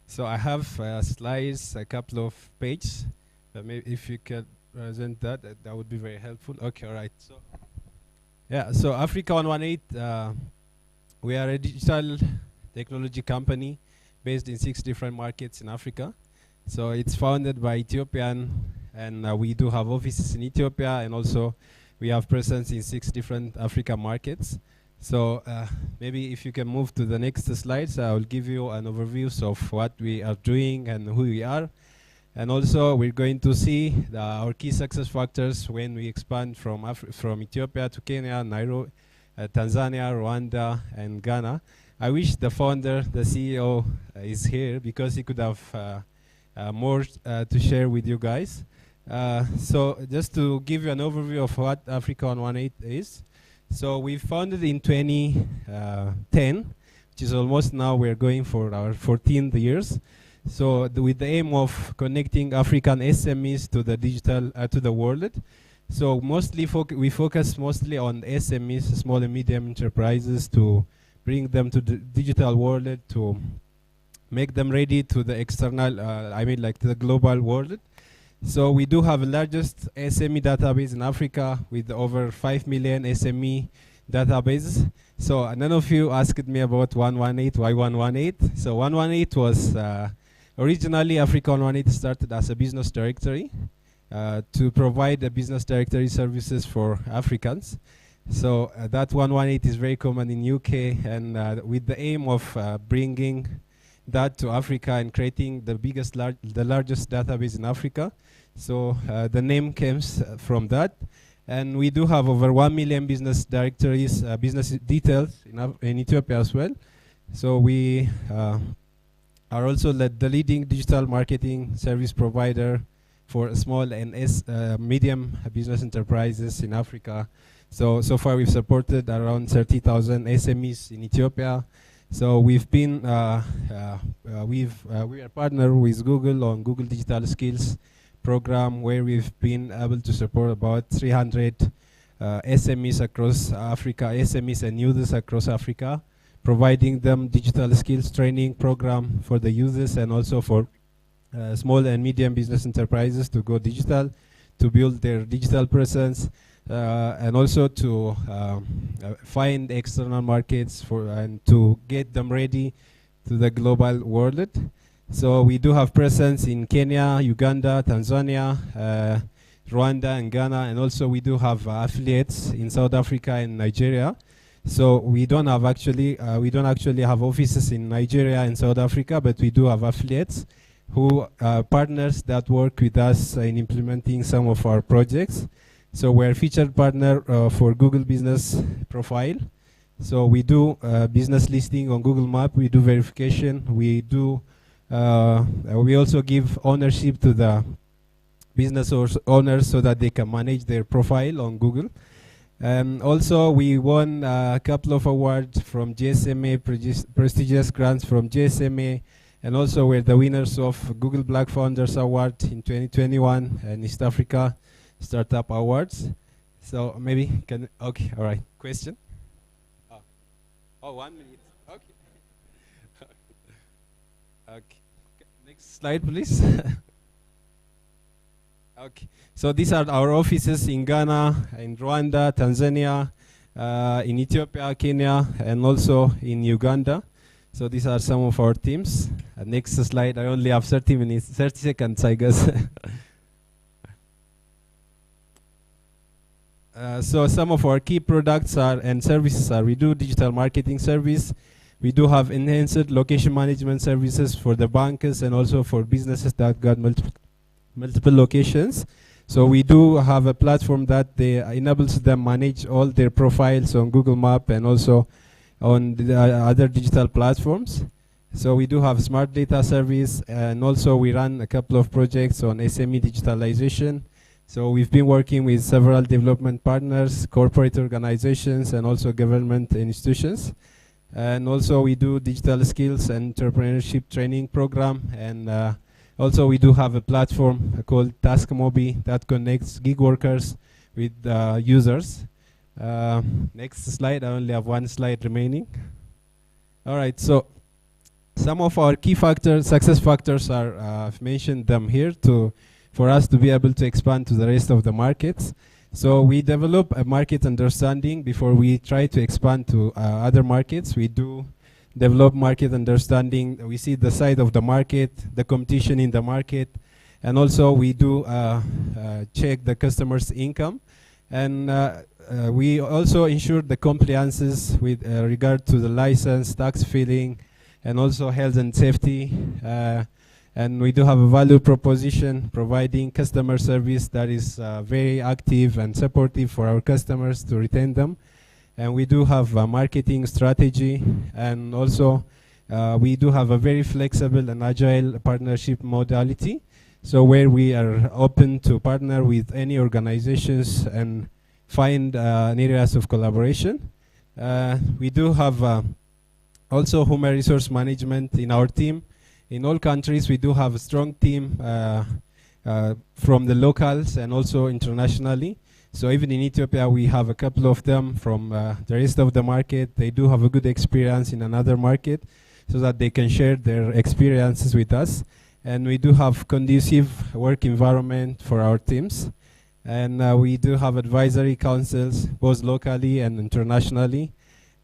So I have slides, a couple of pages. Maybe if you could present that, that would be very helpful. Okay, all right. So yeah, so Africa 118, we are a digital technology company based in 6 different markets in Africa. So it's founded by Ethiopian, and we do have offices in Ethiopia, and also we have presence in 6 different Africa markets. So maybe if you can move to the next slides, I will give you an overview of what we are doing and who we are. And also we're going to see our key success factors when we expand from Ethiopia to Kenya, Nairobi, Tanzania, Rwanda, and Ghana. I wish the founder, the CEO, is here, because he could have more to share with you guys. So just to give you an overview of what Africa 118 is. So we founded in 2010, which is almost now we're going for our 14th years. So with the aim of connecting African SMEs to the digital, to the world. So mostly we focus mostly on SMEs, small and medium enterprises, to bring them to the digital world, to make them ready to the external, to the global world. So we do have the largest SME database in Africa with over 5 million SME databases. So none of you asked me about 118, why 118? So 118 was originally Africa 118 started as a business directory to provide a business directory services for Africans. So that 118 is very common in UK, and with the aim of bringing that to Africa and creating the largest database in Africa. So the name comes from that. And we do have over 1 million business directories, business details in Ethiopia as well. So we are also the leading digital marketing service provider for small and medium business enterprises in Africa. So far we've supported around 30,000 SMEs in Ethiopia. So we've been, we are partnered with Google on Google Digital Skills program, where we've been able to support about 300 SMEs across Africa, SMEs and users across Africa, providing them digital skills training program for the users, and also for small and medium business enterprises to go digital, to build their digital presence, and also to find external markets and to get them ready to the global world. So we do have presence in Kenya, Uganda, Tanzania, Rwanda, and Ghana, and also we do have affiliates in South Africa and Nigeria. So we don't actually have offices in Nigeria and South Africa, but we do have affiliates who partners that work with us in implementing some of our projects. So we're featured partner for Google Business Profile. So we do business listing on Google Map. We do verification. We also give ownership to the business owners so that they can manage their profile on Google. Also, we won a couple of awards from GSMA, prestigious grants from GSMA, and also we're the winners of Google Black Founders Award in 2021 and East Africa Startup Awards. So maybe okay, all right. Question? Oh, 1 minute. Okay. Okay. Next slide, please. Okay. So these are our offices in Ghana, in Rwanda, Tanzania, in Ethiopia, Kenya, and also in Uganda. So these are some of our teams. Next slide. I only have 30 minutes, 30 seconds, I guess. So some of our key products and services are, we do digital marketing service. We do have enhanced location management services for the bankers and also for businesses that got multiple locations. So we do have a platform that enables them manage all their profiles on Google Map and also on the other digital platforms. So we do have smart data service, and also we run a couple of projects on SME digitalization. So we've been working with several development partners, corporate organizations, and also government institutions. And also we do digital skills and entrepreneurship training program. And also we do have a platform called TaskMobi that connects gig workers with users. Next slide, I only have one slide remaining. All right, so some of our key factors, success factors are, I've mentioned them here for us to be able to expand to the rest of the markets. So we develop a market understanding before we try to expand to other markets. We do develop market understanding. We see the side of the market, the competition in the market, and also we do check the customer's income. And we also ensure the compliances with regard to the license, tax filing, and also health and safety. And we do have a value proposition providing customer service that is very active and supportive for our customers to retain them. And we do have a marketing strategy, and also we do have a very flexible and agile partnership modality. So where we are open to partner with any organizations and find areas of collaboration. We do have also human resource management in our team. In all countries, we do have a strong team from the locals and also internationally. So even in Ethiopia, we have a couple of them from the rest of the market. They do have a good experience in another market so that they can share their experiences with us. And we do have conducive work environment for our teams. And we do have advisory councils, both locally and internationally.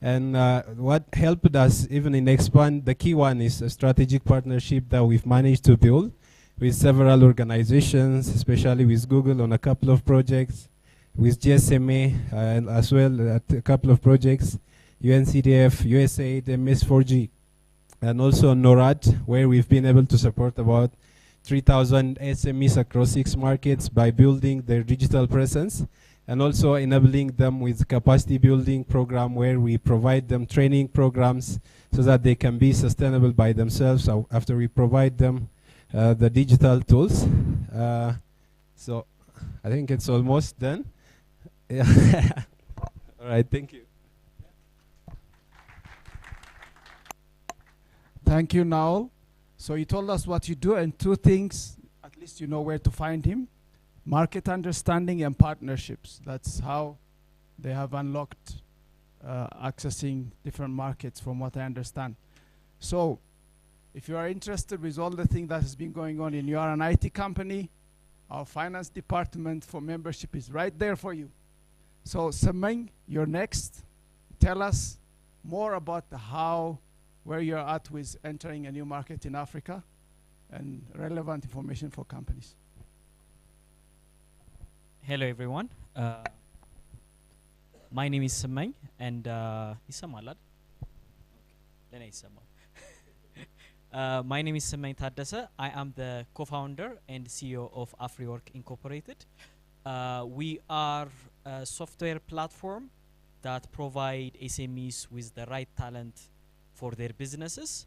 And what helped us even in expand, the key one is a strategic partnership that we've managed to build with several organizations, especially with Google on a couple of projects, with GSMA as well at a couple of projects, UNCDF, USAID, MS4G, and also NORAD, where we've been able to support about 3,000 SMEs across 6 markets by building their digital presence, and also enabling them with capacity building program where we provide them training programs so that they can be sustainable by themselves after we provide them the digital tools. So I think it's almost done. Yeah. All right, thank you. Thank you, Naul. So you told us what you do, and 2 things, at least you know where to find him. Market understanding and partnerships. That's how they have unlocked accessing different markets from what I understand. So if you are interested with all the things that has been going on, and you are an IT company, our finance department for membership is right there for you. So Semeng, you're next. Tell us more about where you're at with entering a new market in Africa and relevant information for companies. Hello everyone. My name is Semeng, and My name is Semay Taddasa. I am the co-founder and CEO of AfriWork Incorporated. We are a software platform that provide SMEs with the right talent for their businesses.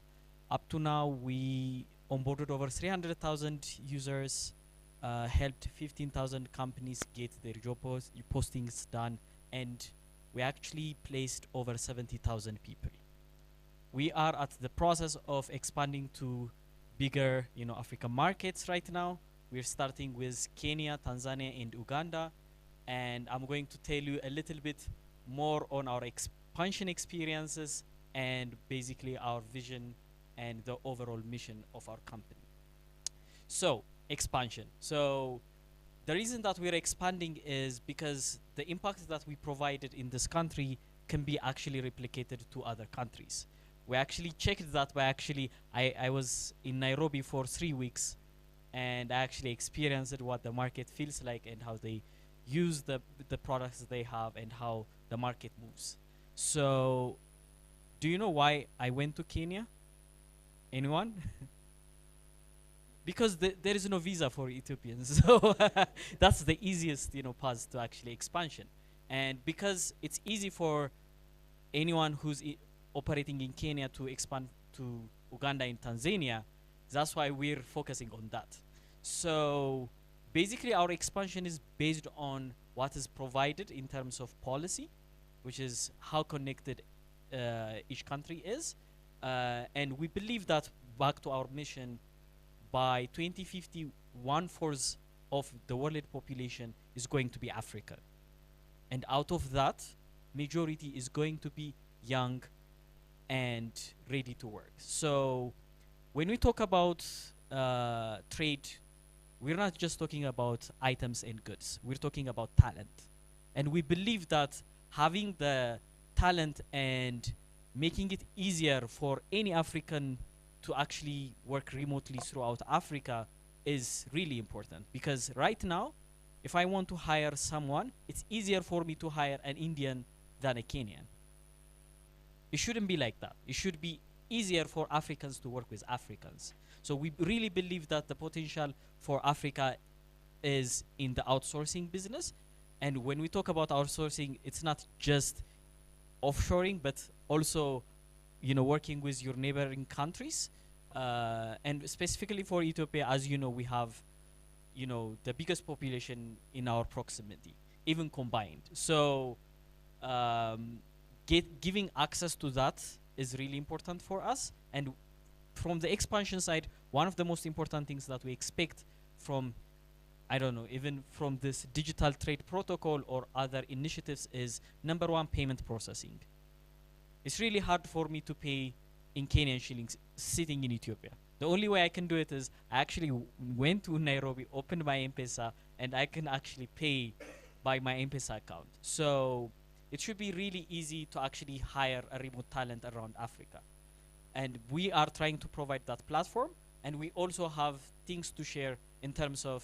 Up to now, we onboarded over 300,000 users, helped 15,000 companies get their job postings done, and we actually placed over 70,000 people. We are at the process of expanding to bigger, African markets right now. We're starting with Kenya, Tanzania, and Uganda, and I'm going to tell you a little bit more on our expansion experiences and basically our vision and the overall mission of our company. So, expansion. So, the reason that we're expanding is because the impact that we provided in this country can be actually replicated to other countries. We actually checked that by I was in Nairobi for 3 weeks, and I actually experienced what the market feels like and how they use the products they have and how the market moves. So, do you know why I went to Kenya? Anyone? Because there is no visa for Ethiopians, so that's the easiest, path to actually expansion. And because it's easy for anyone who's operating in Kenya to expand to Uganda and Tanzania, that's why we're focusing on that. So basically our expansion is based on what is provided in terms of policy, which is how connected each country is. And we believe that, back to our mission, by 2050, 1/4 of the world population is going to be African. And out of that, majority is going to be young and ready to work. So when we talk about trade, we're not just talking about items and goods. We're talking about talent. And we believe that having the talent and making it easier for any African to actually work remotely throughout Africa is really important. Because right now, if I want to hire someone, it's easier for me to hire an Indian than a Kenyan. It shouldn't be like that. It should be easier for Africans to work with Africans. So we really believe that the potential for Africa is in the outsourcing business. And when we talk about outsourcing, it's not just offshoring, but also, working with your neighboring countries. And specifically for Ethiopia, as you know, we have, the biggest population in our proximity, even combined. So giving access to that is really important for us. And from the expansion side, one of the most important things that we expect from, even from this digital trade protocol or other initiatives is, number one, payment processing. It's really hard for me to pay in Kenyan shillings sitting in Ethiopia. The only way I can do it is I actually went to Nairobi, opened my M-Pesa, and I can actually pay by my M-Pesa account. So it should be really easy to actually hire a remote talent around Africa. And we are trying to provide that platform, and we also have things to share in terms of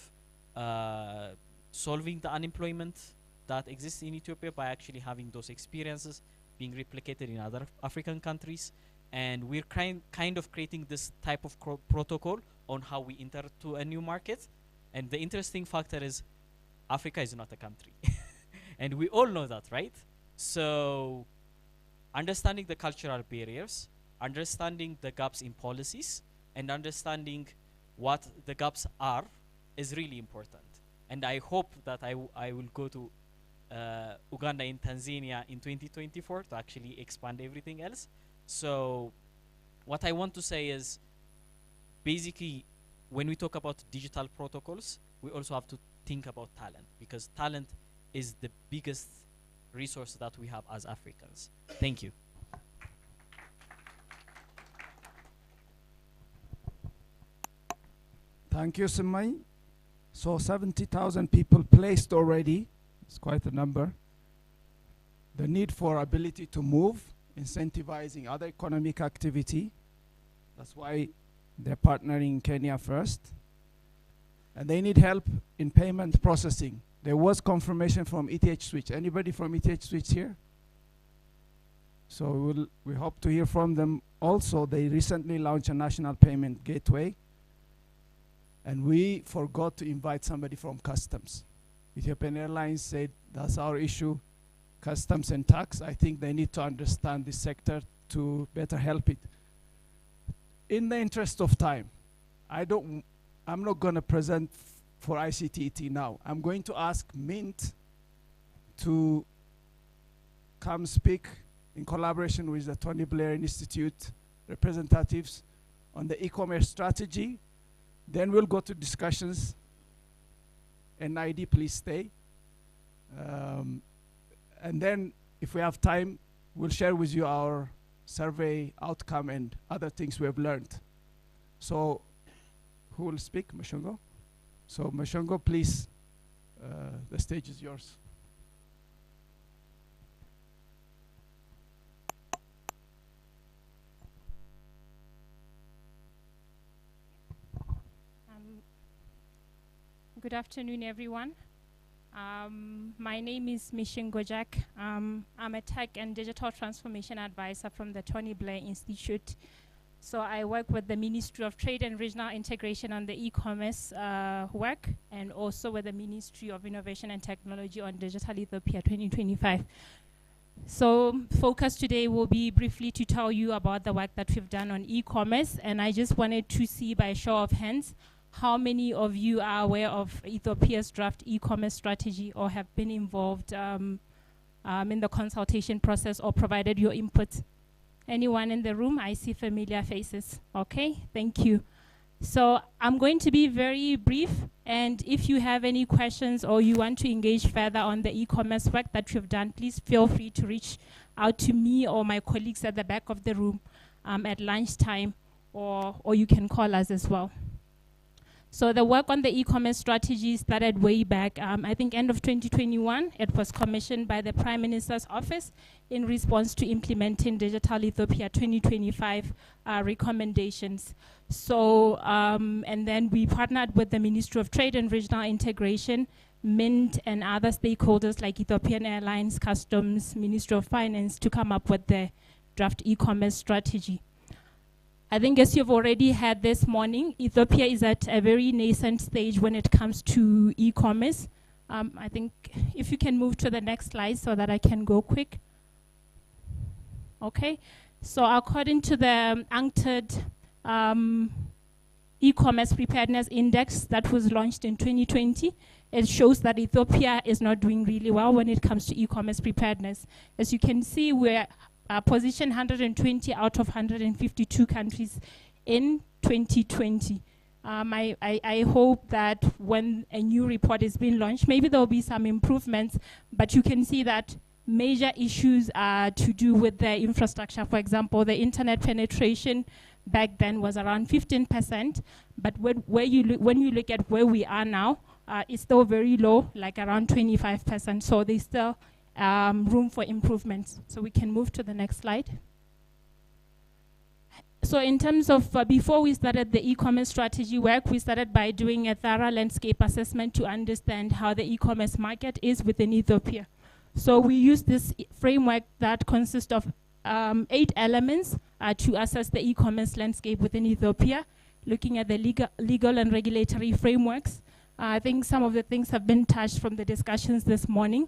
solving the unemployment that exists in Ethiopia by actually having those experiences being replicated in other African countries. And we're kind of creating this type of protocol on how we enter to a new market. And the interesting factor is Africa is not a country. And we all know that, right? So understanding the cultural barriers, understanding the gaps in policies, and understanding what the gaps are is really important. And I hope that I will go to Uganda and Tanzania in 2024 to actually expand everything else. So what I want to say is, basically, when we talk about digital protocols, we also have to think about talent, because talent is the biggest resource that we have as Africans. Thank you. Thank you, Semay. So 70,000 people placed already. It's quite a number. The need for ability to move, incentivizing other economic activity. That's why they're partnering in Kenya first. And they need help in payment processing. There was confirmation from ETH Switch. Anybody from ETH Switch here? So we hope to hear from them also, they recently launched a national payment gateway, and we forgot to invite somebody from customs. Ethiopian Airlines said, that's our issue, customs and tax. I think they need to understand this sector to better help it. In the interest of time, I'm not going to present for ICTET now. I'm going to ask Mint to come speak in collaboration with the Tony Blair Institute representatives on the e-commerce strategy. Then we'll go to discussions. NID, please stay. And then if we have time, we'll share with you our survey outcome and other things we have learned. So who will speak? Mashongo? So Mashongo, please, the stage is yours. Good afternoon, everyone. My name is Mishin Gojak. I'm a tech and digital transformation advisor from the Tony Blair Institute. So I work with the Ministry of Trade and Regional Integration on the e-commerce work, and also with the Ministry of Innovation and Technology on Digital Ethiopia 2025. So focus today will be briefly to tell you about the work that we've done on e-commerce, and I just wanted to see by show of hands how many of you are aware of Ethiopia's draft e-commerce strategy or have been involved in the consultation process or provided your input. Anyone in the room? I see familiar faces. Okay, thank you. So I'm going to be very brief, and if you have any questions or you want to engage further on the e-commerce work that you've done, please feel free to reach out to me or my colleagues at the back of the room at lunchtime, or you can call us as well. So the work on the e-commerce strategy started way back, I think end of 2021. It was commissioned by the Prime Minister's Office in response to implementing Digital Ethiopia 2025 recommendations. So, and then we partnered with the Ministry of Trade and Regional Integration, Mint, and other stakeholders like Ethiopian Airlines, Customs, Ministry of Finance to come up with the draft e-commerce strategy. I think as you've already heard this morning, Ethiopia is at a very nascent stage when it comes to e-commerce. I think if you can move to the next slide so that I can go quick. Okay, so according to the UNCTAD e-commerce preparedness index that was launched in 2020, it shows that Ethiopia is not doing really well when it comes to e-commerce preparedness. As you can see, we're positioned 120 out of 152 countries in 2020. I hope that when a new report is being launched, maybe there will be some improvements, but you can see that major issues are to do with the infrastructure. For example, the internet penetration back then was around 15%, but when you look at where we are now, it's still very low, like around 25%. So there's still room for improvements. So we can move to the next slide. So in terms of, before we started the e-commerce strategy work, we started by doing a thorough landscape assessment to understand how the e-commerce market is within Ethiopia. So we used this framework that consists of 8 elements to assess the e-commerce landscape within Ethiopia, looking at the legal and regulatory frameworks. I think some of the things have been touched from the discussions this morning,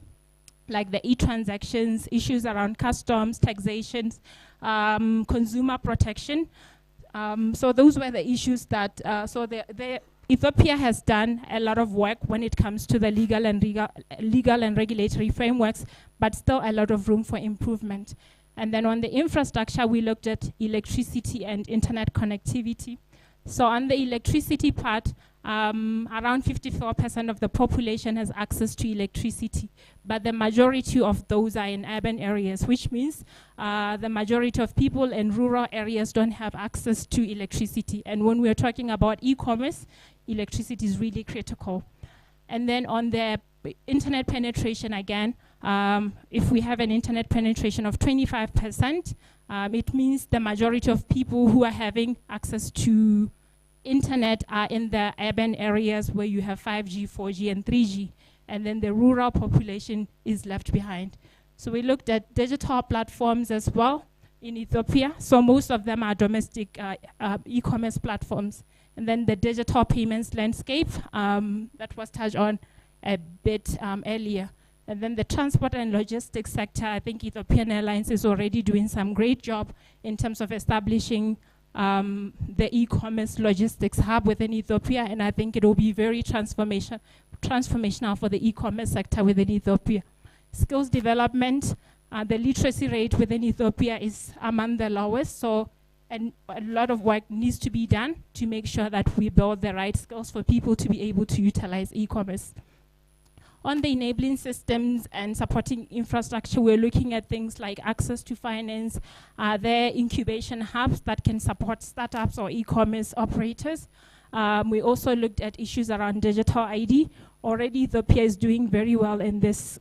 like the e-transactions, issues around customs, taxations, consumer protection. So those were the issues that, Ethiopia has done a lot of work when it comes to the legal and regulatory frameworks, but still a lot of room for improvement. And then on the infrastructure, we looked at electricity and internet connectivity. So on the electricity part, around 54% of the population has access to electricity, but the majority of those are in urban areas, which means the majority of people in rural areas don't have access to electricity. And when we're talking about e-commerce, electricity is really critical. And then on the internet penetration again, if we have an internet penetration of 25%, it means the majority of people who are having access to internet are in the urban areas where you have 5G, 4G, and 3G, and then the rural population is left behind. So we looked at digital platforms as well in Ethiopia. So most of them are domestic e-commerce platforms. And then the digital payments landscape that was touched on a bit earlier. And then the transport and logistics sector, I think Ethiopian Airlines is already doing some great job in terms of establishing the e-commerce logistics hub within Ethiopia, and I think it will be very transformational for the e-commerce sector within Ethiopia. Skills development, the literacy rate within Ethiopia is among the lowest, so a lot of work needs to be done to make sure that we build the right skills for people to be able to utilize e-commerce. On the enabling systems and supporting infrastructure, we're looking at things like access to finance, their incubation hubs that can support startups or e-commerce operators. We also looked at issues around digital ID. Already Ethiopia is doing very well in this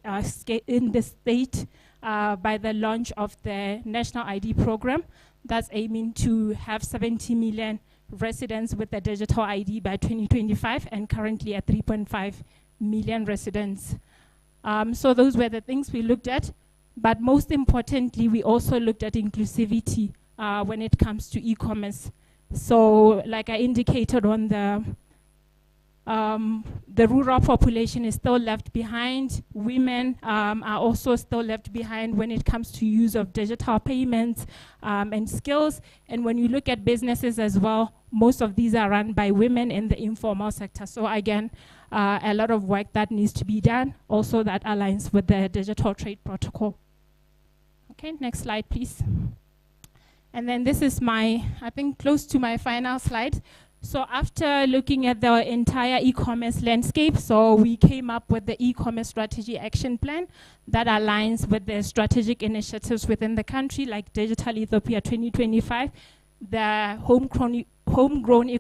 state by the launch of the National ID program that's aiming to have 70 million residents with a digital ID by 2025 and currently at 3.5 million residents. So those were the things we looked at, but most importantly, we also looked at inclusivity when it comes to e-commerce. So like I indicated on the rural population is still left behind. Women are also still left behind when it comes to use of digital payments and skills. And when you look at businesses as well, most of these are run by women in the informal sector. So again, a lot of work that needs to be done, also that aligns with the digital trade protocol. Okay, next slide, please. And then this is my, I think, close to my final slide. So after looking at the entire e-commerce landscape, so we came up with the e-commerce strategy action plan that aligns with the strategic initiatives within the country, like Digital Ethiopia 2025, the homegrown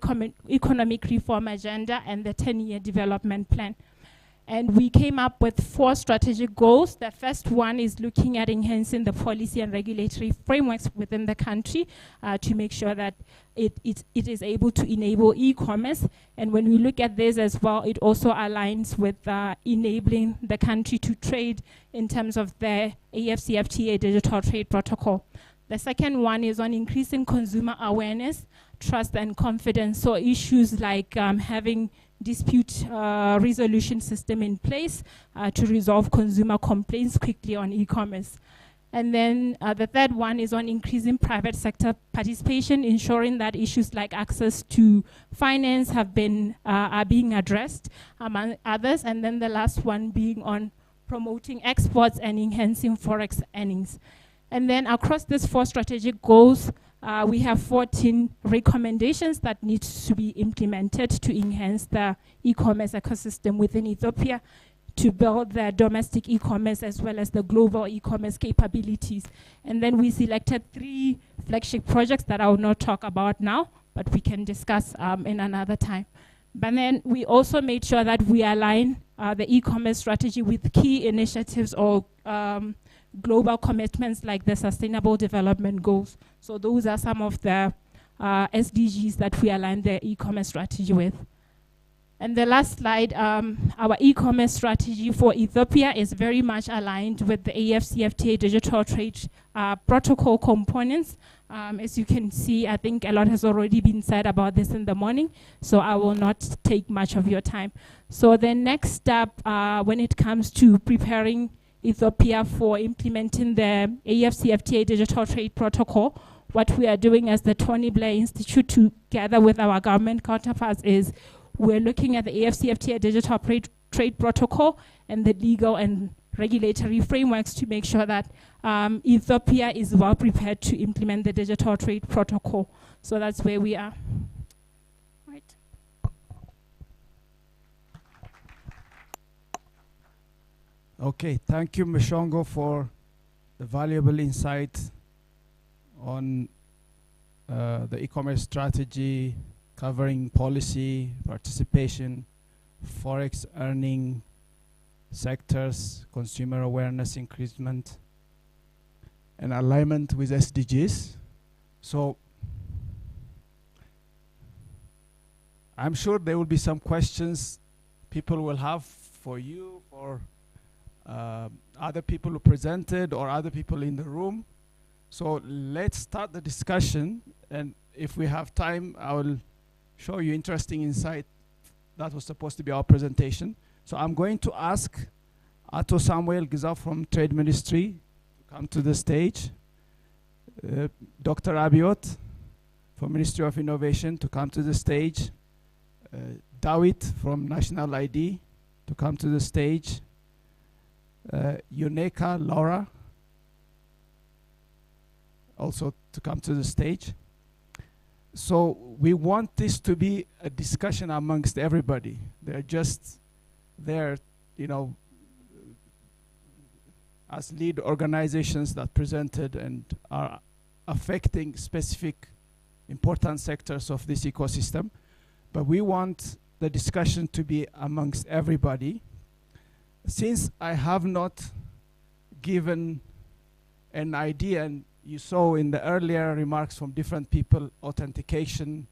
economic reform agenda, and the 10-year development plan. And we came up with 4 strategic goals. The first one is looking at enhancing the policy and regulatory frameworks within the country to make sure that it is able to enable e-commerce. And when we look at this as well, it also aligns with enabling the country to trade in terms of the AfCFTA digital trade protocol. The second one is on increasing consumer awareness, trust and confidence. So issues like having dispute resolution system in place to resolve consumer complaints quickly on e-commerce. And then the third one is on increasing private sector participation, ensuring that issues like access to finance are being addressed, among others. And then the last one being on promoting exports and enhancing forex earnings. And then across these 4 strategic goals, we have 14 recommendations that need to be implemented to enhance the e-commerce ecosystem within Ethiopia, to build the domestic e-commerce as well as the global e-commerce capabilities. And then we selected 3 flagship projects that I will not talk about now, but we can discuss in another time. But then we also made sure that we align the e-commerce strategy with key initiatives or global commitments like the Sustainable Development Goals. So those are some of the SDGs that we align the e-commerce strategy with. And the last slide, our e-commerce strategy for Ethiopia is very much aligned with the AfCFTA digital trade protocol components. As you can see, I think a lot has already been said about this in the morning, so I will not take much of your time. So the next step when it comes to preparing Ethiopia for implementing the AfCFTA digital trade protocol, what we are doing as the Tony Blair Institute together with our government counterparts is we're looking at the AfCFTA digital trade protocol and the legal and regulatory frameworks to make sure that Ethiopia is well prepared to implement the digital trade protocol. So that's where we are. Right. Okay, thank you, Mshongo, for the valuable insight on the e-commerce strategy, covering policy, participation, forex earning sectors, consumer awareness increasement, and alignment with SDGs. So I'm sure there will be some questions people will have for you, for other people who presented or other people in the room. So let's start the discussion, and if we have time, I will show you interesting insight. That was supposed to be our presentation. So I'm going to ask Ato Samuel Giza from Trade Ministry to come to the stage. Dr. Abiot from Ministry of Innovation to come to the stage. Dawit from National ID to come to the stage. Yuneka Laura also to come to the stage. So we want this to be a discussion amongst everybody. They're just there, you know, as lead organizations that presented and are affecting specific important sectors of this ecosystem. But we want the discussion to be amongst everybody. Since I have not given an idea, and you saw in the earlier remarks from different people, authentication,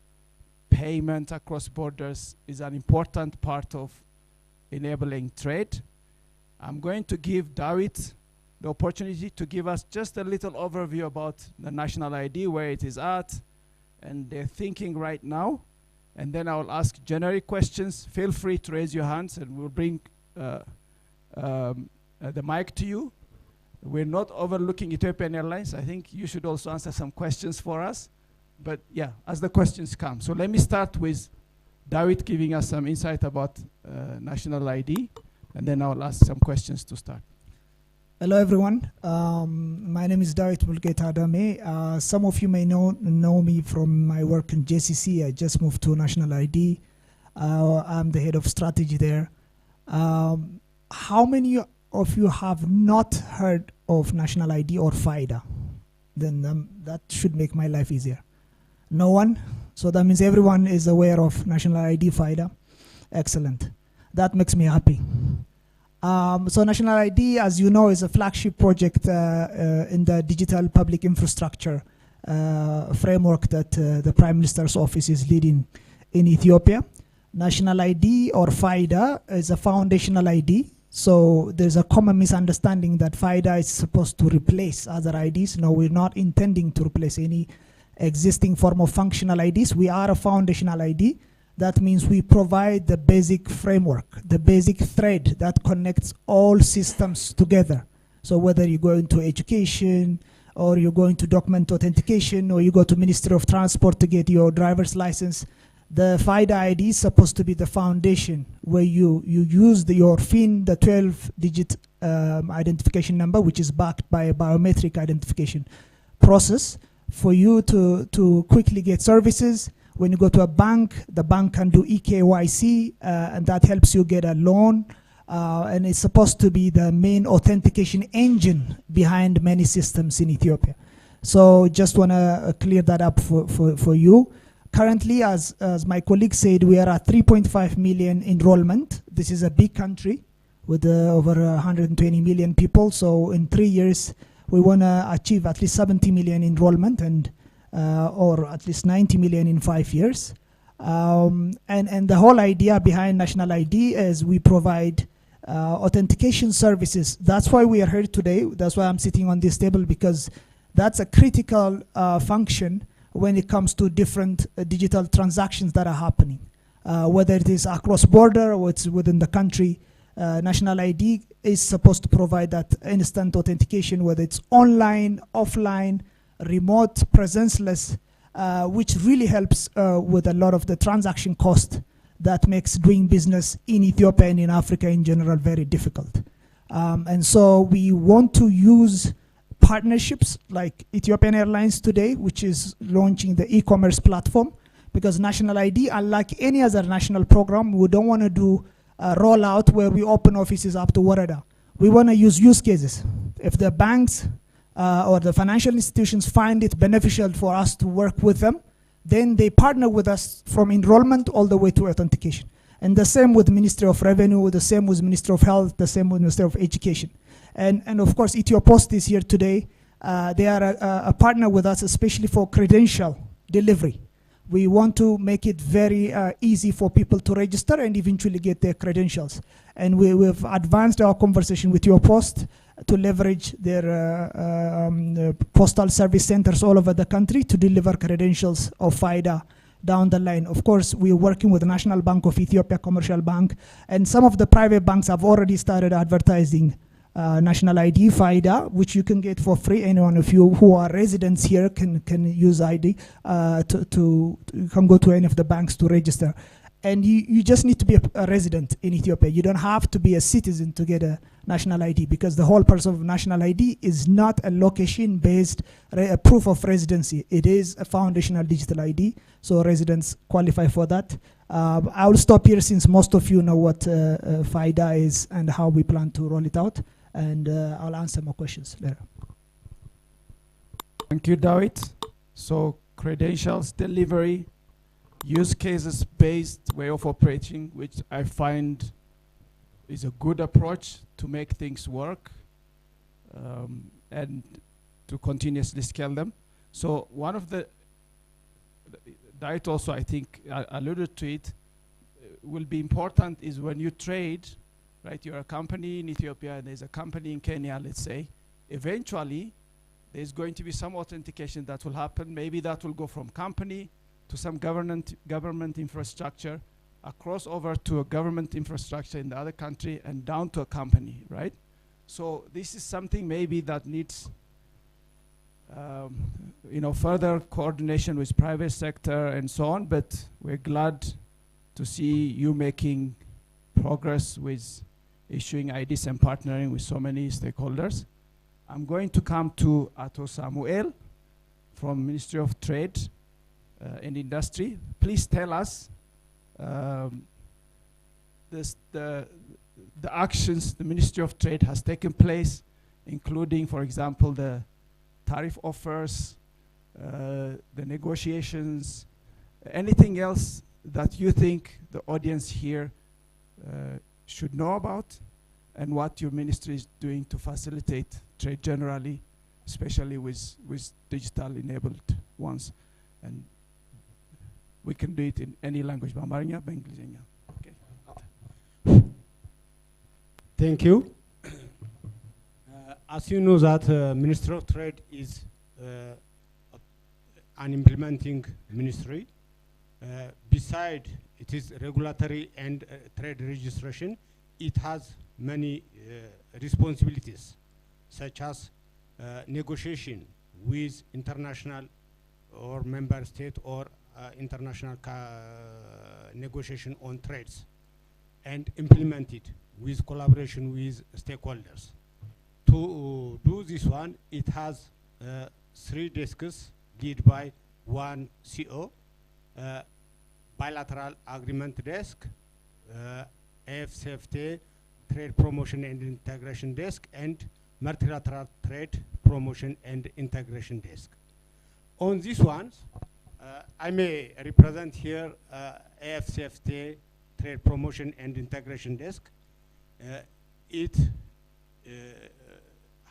payment across borders is an important part of enabling trade. I'm going to give Dawit the opportunity to give us just a little overview about the national ID, where it is at, and their thinking right now. And then I will ask generic questions. Feel free to raise your hands, and we'll bring the mic to you. We're not overlooking Ethiopian Airlines. I think you should also answer some questions for us. But yeah, as the questions come. So let me start with Dawit giving us some insight about national ID, and then I'll ask some questions to start. Hello everyone, my name is Dawit Mulgeta Adame. Some of you may know me from my work in JCC. I just moved to National ID. I'm the head of strategy there. How many of you have not heard of National ID or FIDA? Then that should make my life easier. No one? So that means everyone is aware of National ID, FIDA. Excellent. That makes me happy. So National ID, as you know, is a flagship project in the digital public infrastructure framework that the Prime Minister's office is leading in Ethiopia. National ID or FIDA is a foundational ID. So there's a common misunderstanding that FIDA is supposed to replace other IDs. No, we're not intending to replace any existing form of functional IDs. We are a foundational ID. That means we provide the basic framework, the basic thread that connects all systems together. So whether you go into education, or you go into document authentication, or you go to Ministry of Transport to get your driver's license, the FIDA ID is supposed to be the foundation where you use your FIN, the 12-digit identification number, which is backed by a biometric identification process, for you to quickly get services. When you go to a bank, the bank can do eKYC, and that helps you get a loan. And it's supposed to be the main authentication engine behind many systems in Ethiopia. So just want to clear that up for you. Currently, as my colleague said, we are at 3.5 million enrollment. This is a big country with over 120 million people. So in 3 years, we want to achieve at least 70 million enrollment, and or at least 90 million in 5 years. And the whole idea behind National ID is we provide authentication services. That's why we are here today. That's why I'm sitting on this table, because that's a critical function when it comes to different digital transactions that are happening. Whether it is across border or it's within the country, National ID is supposed to provide that instant authentication, whether it's online, offline, remote, presenceless, which really helps with a lot of the transaction cost that makes doing business in Ethiopia and in Africa in general very difficult. And so we want to use partnerships like Ethiopian Airlines today, which is launching the e-commerce platform, because National ID, unlike any other national program, we don't want to do a rollout where we open offices up to Warada. We want to use cases. If the banks or the financial institutions find it beneficial for us to work with them, then they partner with us from enrollment all the way to authentication. And the same with Ministry of Revenue, the same with Ministry of Health, the same with Ministry of Education. And of course, Ethiopost is here today. They are a partner with us, especially for credential delivery. We want to make it very easy for people to register and eventually get their credentials. And we've advanced our conversation with your post to leverage their postal service centers all over the country to deliver credentials of FIDA down the line. Of course, we're working with the National Bank of Ethiopia, Commercial Bank, and some of the private banks have already started advertising National ID, FIDA, which you can get for free. Anyone of you who are residents here can use ID you can go to any of the banks to register. And you just need to be a resident in Ethiopia. You don't have to be a citizen to get a national ID, because the whole purpose of national ID is not a location-based proof of residency. It is a foundational digital ID, so residents qualify for that. I will stop here since most of you know what FIDA is and how we plan to roll it out, and I'll answer more questions later. Thank you, David. So credentials delivery, use cases based way of operating, which I find is a good approach to make things work and to continuously scale them. So one of the David also, I think, alluded to it, will be important is when you trade, right? You're a company in Ethiopia and there's a company in Kenya, let's say. Eventually, there's going to be some authentication that will happen. Maybe that will go from company to some government infrastructure, across over to a government infrastructure in the other country, and down to a company, right? So this is something maybe that needs further coordination with private sector and so on, but we're glad to see you making progress with issuing IDs and partnering with so many stakeholders. I'm going to come to Ato Samuel from Ministry of Trade and Industry. Please tell us the actions the Ministry of Trade has taken place, including, for example, the tariff offers, the negotiations, anything else that you think the audience here should know about, and what your ministry is doing to facilitate trade generally, especially with digital enabled ones. And we can do it in any language, በአማርኛ በእንግሊዝኛ. Okay. Thank you. As you know that Ministry of Trade is an implementing ministry. Beside it is regulatory and trade registration, it has many responsibilities, such as negotiation with international or member state or international negotiation on trades, and implement it with collaboration with stakeholders. To do this one, it has 3 desks led by 1 CO, bilateral agreement desk, AfCFTA trade promotion and integration desk, and multilateral trade promotion and integration desk. On these ones, I may represent here AfCFTA trade promotion and integration desk. It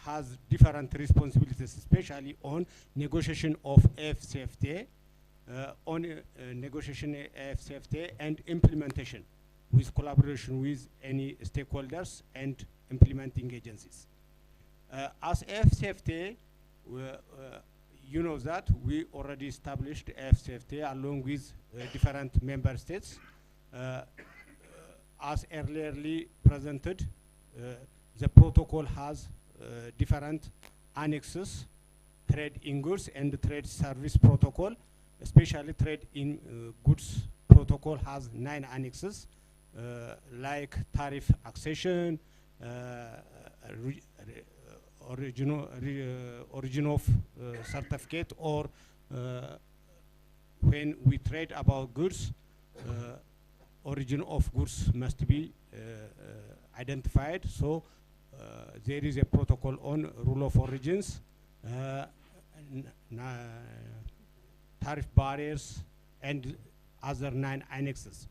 has different responsibilities, especially on negotiation of AfCFTA, on negotiation AfCFTA and implementation with collaboration with any stakeholders and implementing agencies. As AfCFTA, you know that we already established AfCFTA along with different member states. As earlierly presented, the protocol has different annexes, trade in goods and trade service protocol. Especially trade in goods protocol has 9 annexes, like tariff accession, origin of certificate, or when we trade about goods, origin of goods must be identified. So there is a protocol on rule of origins, tariff barriers, and other 9 annexes.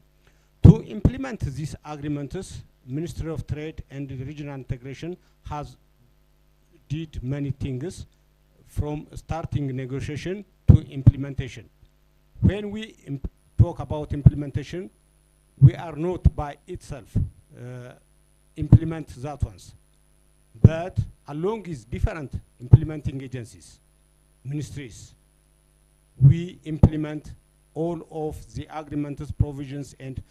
To implement these agreements, Ministry of Trade and Regional Integration has did many things, from starting negotiation to implementation. when we talk about implementation, we are not by itself implement that ones, but along with different implementing agencies, ministries, we implement all of the agreements, provisions, and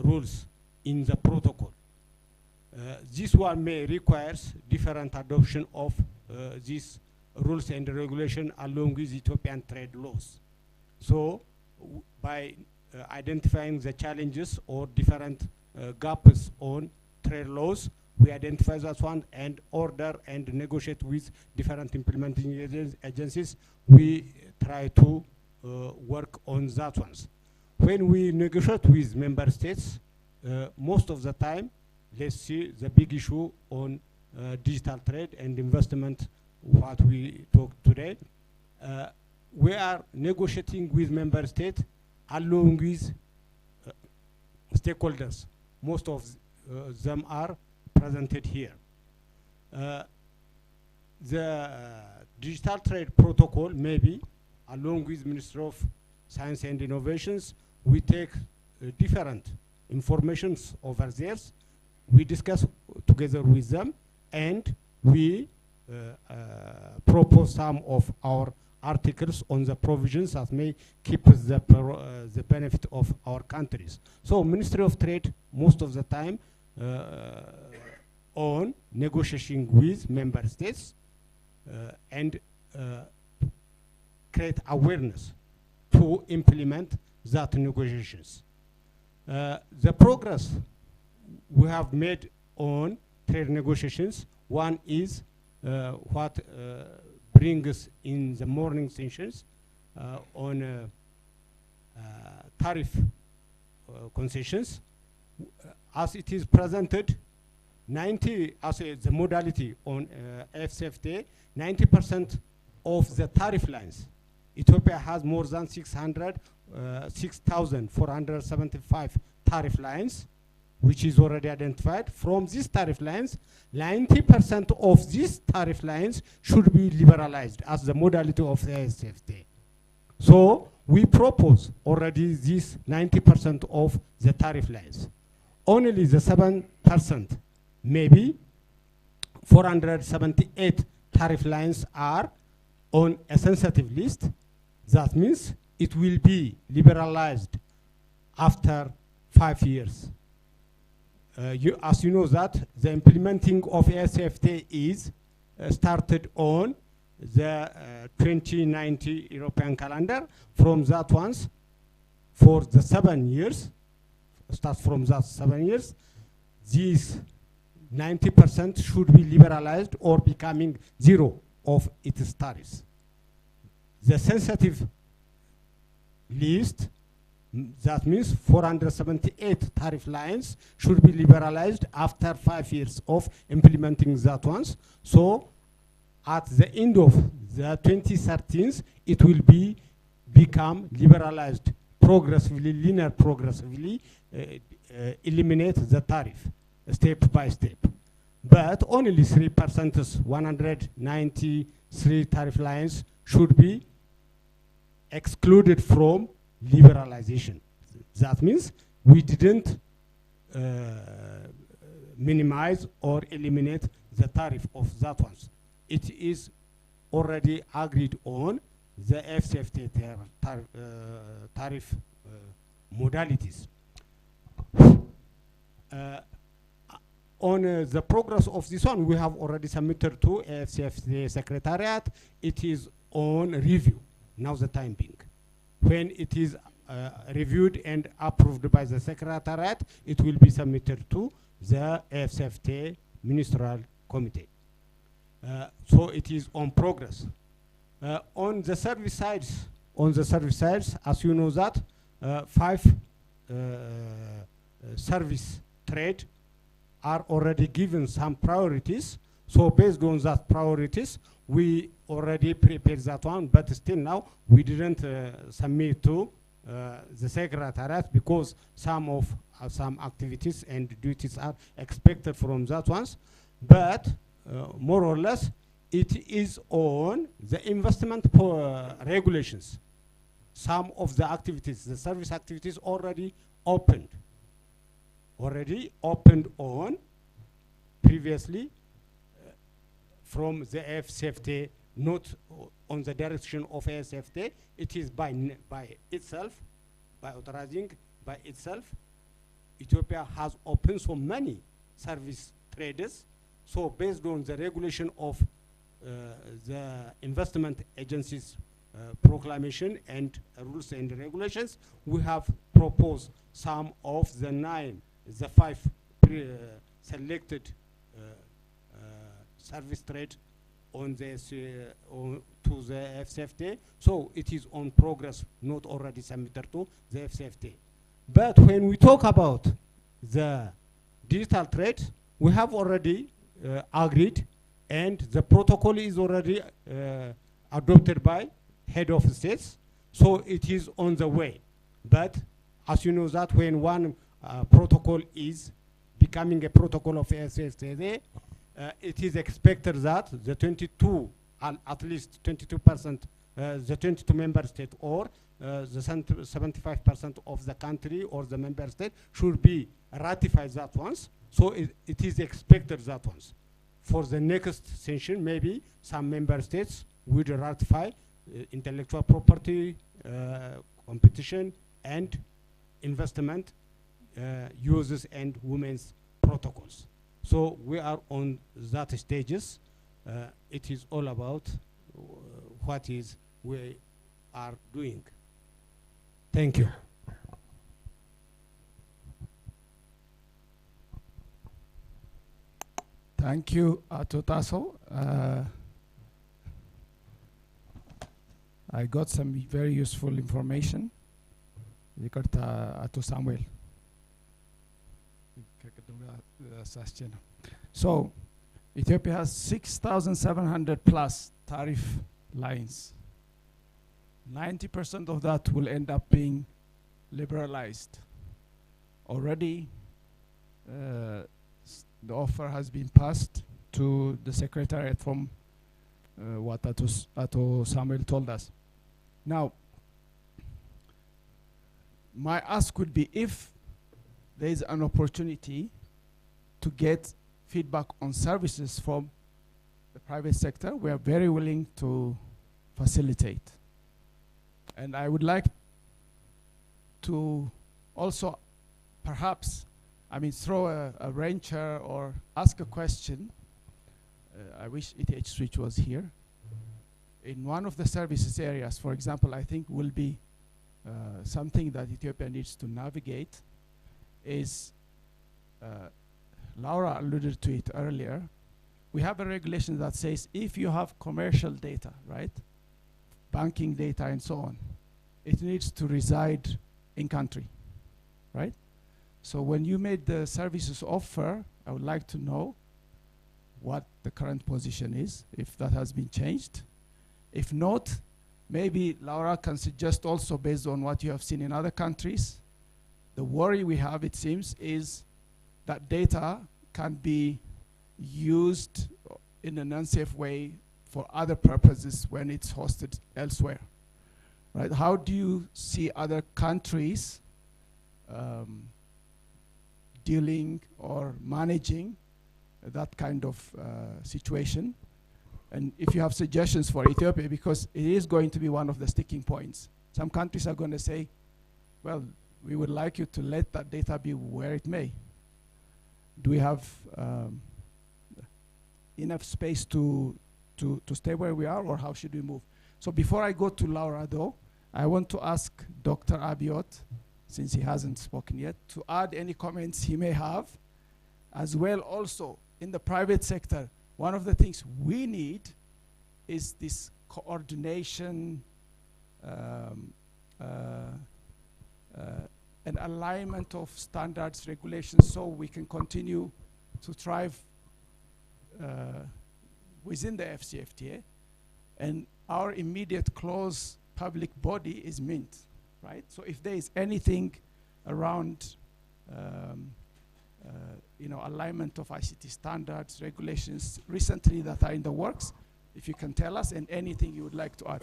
rules in the protocol. This one may requires different adoption of these rules and regulation along with Ethiopian trade laws. So by identifying the challenges or different gaps on trade laws, we identify that one and order and negotiate with different implementing agencies. We try to work on that ones. When we negotiate with member states, most of the time, let's see the big issue on digital trade and investment, what we talked today. We are negotiating with member states along with stakeholders. Most of them are presented here. The digital trade protocol, maybe, along with Ministry of Science and Innovations, we take different informations over there. We discuss together with them, and we propose some of our articles on the provisions that may keep the benefit of our countries. So Ministry of Trade, most of the time, on negotiating with member states and create awareness to implement that negotiations. The progress we have made on trade negotiations, one is what brings us in the morning sessions on tariff concessions. As it is presented, 90, as the modality on AfCFTA, 90% of the tariff lines, Ethiopia has more than 6,475 tariff lines, which is already identified. From these tariff lines, 90% of these tariff lines should be liberalized as the modality of the AfCFTA. So we propose already this 90% of the tariff lines. Only the 7%, maybe 478 tariff lines are on a sensitive list. That means it will be liberalized after 5 years. As you know that the implementing of AfCFTA is started on the 2090 European calendar. From that ones, for the 7 years, start from that 7 years, these 90% should be liberalized or becoming zero of its tariffs. The sensitive list, that means 478 tariff lines should be liberalized after 5 years of implementing that ones. So at the end of the 2013, it will become liberalized progressively, linear progressively, eliminate the tariff step by step. But only 3%, 193 tariff lines should be excluded from liberalization. That means we didn't minimize or eliminate the tariff of that ones. It is already agreed on the AfCFTA tariff modalities. On the progress of this one, we have already submitted to AfCFTA Secretariat. It is on review, now the time being. When it is reviewed and approved by the Secretariat, it will be submitted to the AfCFTA Ministerial Committee. So it is on progress. On the service sides, as you know that, 5 service trade are already given some priorities. So based on that priorities, we already prepared that one, but still now we didn't submit to the Secretariat because some activities and duties are expected from that ones. But more or less, it is on the investment regulations. some of the activities, the service activities already opened on previously from the AfCFTA, not on the direction of AfCFTA. It is by itself, by authorizing by itself. Ethiopia has opened so many service traders. So based on the regulation of the investment agencies proclamation and rules and regulations, we have proposed some of the five selected service trade on this to the AfCFTA. So it is on progress, not already submitted to the AfCFTA. But when we talk about the digital trade, we have already agreed, and the protocol is already adopted by head of states. So it is on the way. But as you know that when one protocol is becoming a protocol of AfCFTA, it is expected that the 22, at least 22%, the 22 member states or the 75% of the country or the member state should be ratified that once. So it is expected that once. For the next session, maybe some member states would ratify intellectual property, competition, and investment uses and women's protocols. So we are on that stages. It is all about what is we are doing. Thank you. Thank you, Ato Tasso. I got some very useful information. Ato Samuel. So, Ethiopia has 6,700 plus tariff lines. 90% of that will end up being liberalized. Already, the offer has been passed to the Secretariat from what Ato Samuel told us. Now, my ask would be if there is an opportunity to get feedback on services from the private sector, we are very willing to facilitate. And I would like to also perhaps, throw a wrencher or ask a question. I wish ETH Switch was here. In one of the services areas, for example, I think will be something that Ethiopia needs to navigate is, Laura alluded to it earlier, we have a regulation that says if you have commercial data, right, banking data and so on, it needs to reside in country, right? So when you made the services offer, I would like to know what the current position is, if that has been changed. If not, maybe Laura can suggest also based on what you have seen in other countries. The worry we have, it seems, is that data can be used in an unsafe way for other purposes when it's hosted elsewhere, right? How do you see other countries dealing or managing that kind of situation? And if you have suggestions for Ethiopia, because it is going to be one of the sticking points. Some countries are going to say, well, we would like you to let that data be where it may. Do we have enough space to stay where we are, or how should we move? So before I go to Laura, though, I want to ask Dr. Abiot, since he hasn't spoken yet, to add any comments he may have. As well, also, in the private sector, one of the things we need is this coordination and alignment of standards, regulations, so we can continue to thrive within the AfCFTA. And our immediate close public body is Mint, right? So if there is anything around alignment of ICT standards, regulations recently that are in the works, if you can tell us, and anything you would like to add.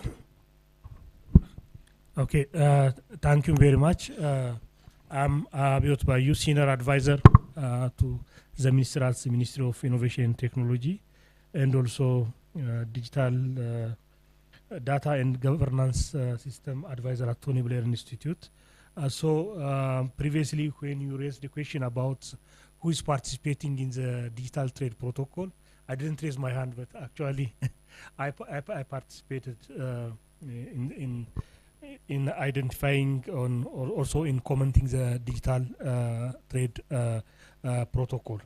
Okay, thank you very much. I'm Abiot Bayu, Senior Advisor to the Ministry of Innovation and Technology, and also Digital Data and Governance System Advisor at Tony Blair Institute. Previously, when you raised the question about who is participating in the digital trade protocol, I didn't raise my hand, but actually I participated in identifying on or also in commenting the digital trade protocol.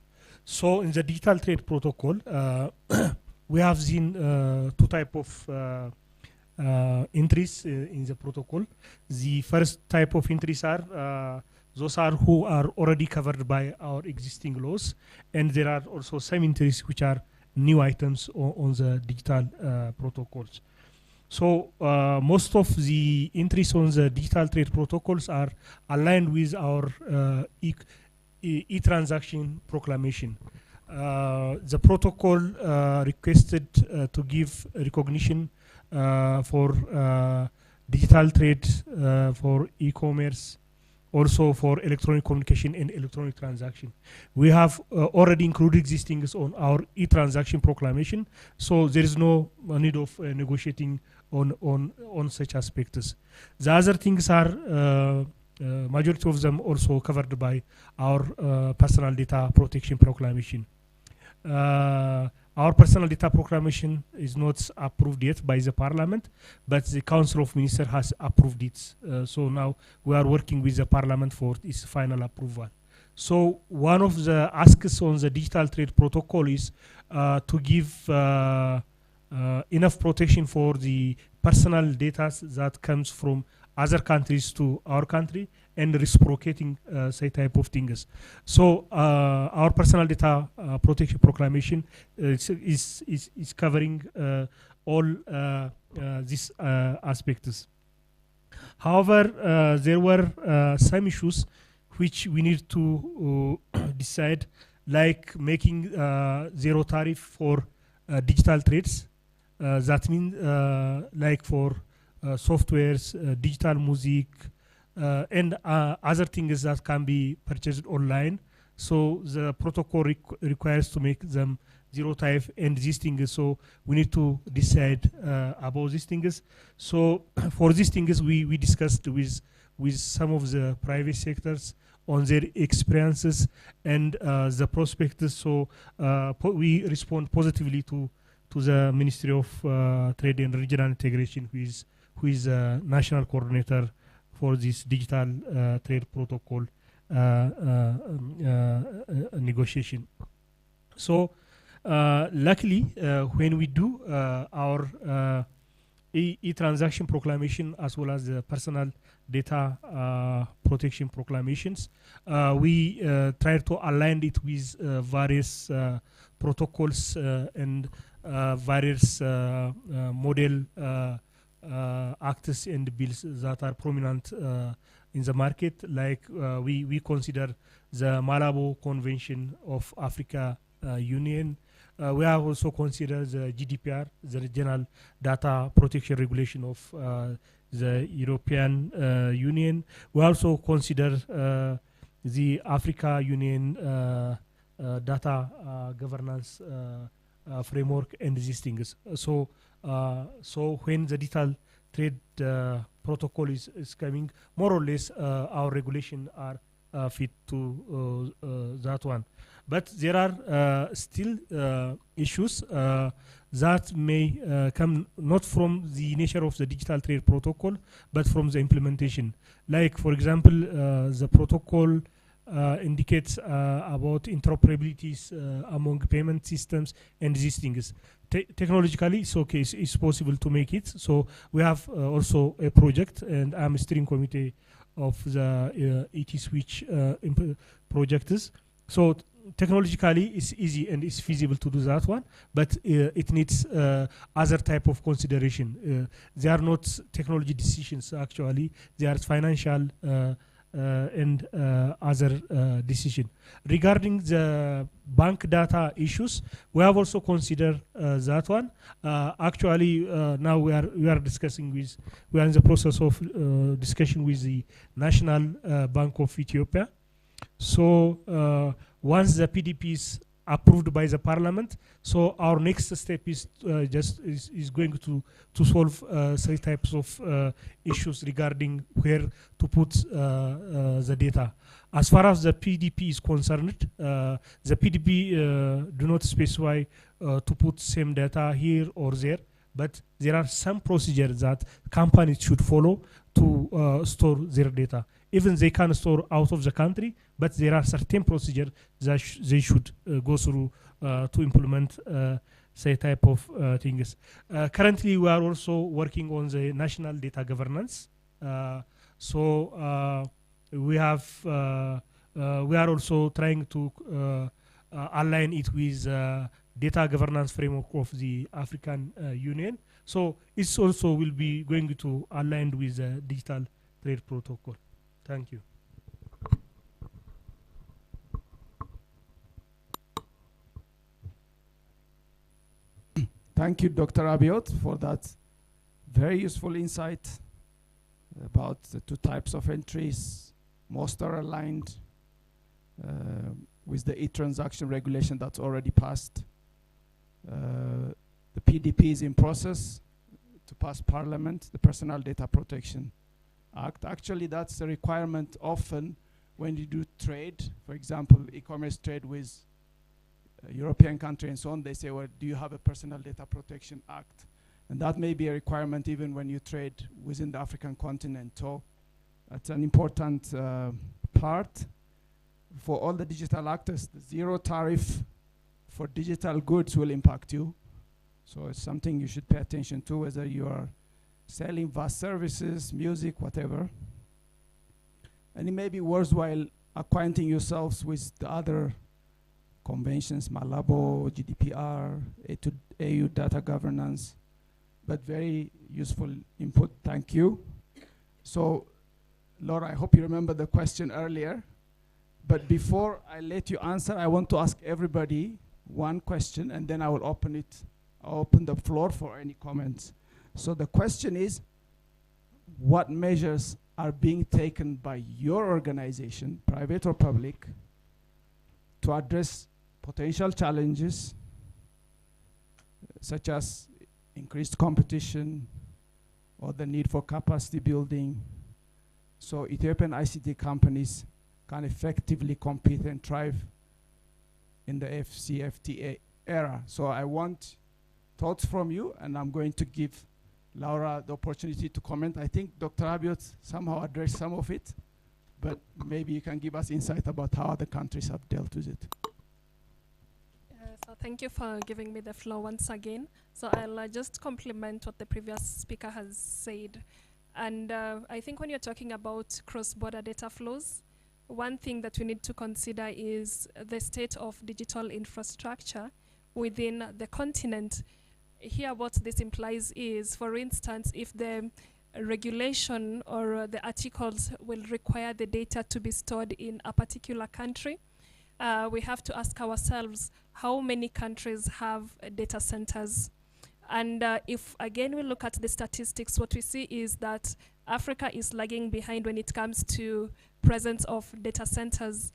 So in the digital trade protocol, we have seen two type of entries in the protocol. The first type of entries are those are who are already covered by our existing laws, and there are also some entries which are new items on the digital protocols. So most of the entries on the digital trade protocols are aligned with our e-transaction proclamation. The protocol requested to give recognition for digital trade, for e-commerce, also for electronic communication and electronic transaction. We have already included existing on our e-transaction proclamation, so there is no need of negotiating on such aspects. The other things are majority of them also covered by our personal data protection proclamation. Our personal data proclamation is not approved yet by the parliament, but the Council of Ministers has approved it. So now we are working with the parliament for its final approval. So one of the asks on the digital trade protocol is to give enough protection for the personal data that comes from other countries to our country and reciprocating say type of things. So our personal data protection proclamation is covering all these aspects. However, there were some issues which we need to decide, like making zero tariff for digital trades. That means like for softwares, digital music, and other things that can be purchased online. So the protocol requires to make them zero tariff and these things. So we need to decide about these things. So for these things, we discussed with some of the private sectors on their experiences and the prospectus. So we respond positively to the Ministry of Trade and Regional Integration, who is a national coordinator for this digital trade protocol negotiation. So luckily, when we do our e-transaction proclamation as well as the personal data protection proclamations, we try to align it with various protocols and various model acts and bills that are prominent in the market. Like we consider the Malabo Convention of Africa Union. We have also considered the GDPR, the General Data Protection Regulation of the European Union. We also consider the Africa Union data governance framework and these things. So when the digital trade protocol is coming, more or less our regulation are fit to that one. But there are still issues that may come not from the nature of the digital trade protocol, but from the implementation. Like, for example, the protocol indicates about interoperabilities among payment systems and these things. Technologically, it's okay, it's possible to make it. So we have also a project, and I'm a steering committee of the ET Switch projects. So technologically, it's easy and it's feasible to do that one, but it needs other type of consideration. They are not technology decisions, actually. They are financial and other decision. Regarding the bank data issues, we have also considered that one. Actually, now we are discussing with, we are in the process of discussion with the National Bank of Ethiopia. So once the PDP is approved by the parliament, so our next step is is going to solve three types of issues regarding where to put the data. As far as the PDP is concerned, the PDP do not specify to put same data here or there, but there are some procedures that companies should follow to store their data. Even they can store out of the country, but there are certain procedures that they should go through to implement say type of things. Currently, we are also working on the national data governance. So we have we are also trying to align it with data governance framework of the African Union. So it's also will be going to align with the digital trade protocol. Thank you. Thank you, Dr. Abiot, for that very useful insight about the two types of entries. Most are aligned with the e-transaction regulation that's already passed. The PDP is in process to pass Parliament, the Personal Data Protection Act. Actually, that's a requirement often when you do trade, for example, e-commerce trade with a European country and so on. They say, well, do you have a Personal Data Protection Act? And that may be a requirement even when you trade within the African continent. So that's an important part for all the digital actors. The zero tariff for digital goods will impact you. So it's something you should pay attention to, whether you are selling vast services, music, whatever. And it may be worthwhile acquainting yourselves with the other conventions, Malabo, GDPR, AU data governance, but very useful input. Thank you. So, Laura, I hope you remember the question earlier. But before I let you answer, I want to ask everybody one question, and then I will open the floor for any comments. So the question is, what measures are being taken by your organization, private or public, to address potential challenges such as increased competition or the need for capacity building, so Ethiopian ICT companies can effectively compete and thrive in the AfCFTA era? So I want thoughts from you, and I'm going to give Laura the opportunity to comment. I think Dr. Abiot somehow addressed some of it, but maybe you can give us insight about how other countries have dealt with it. So thank you for giving me the floor once again. So I'll just complement what the previous speaker has said. And I think when you're talking about cross-border data flows, one thing that we need to consider is the state of digital infrastructure within the continent. Here what this implies is, for instance, if the regulation or the articles will require the data to be stored in a particular country, we have to ask ourselves how many countries have data centers. And if again we look at the statistics, what we see is that Africa is lagging behind when it comes to presence of data centers.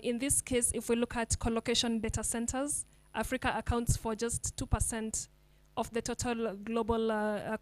In this case, if we look at colocation data centers, Africa accounts for just 2% of the total global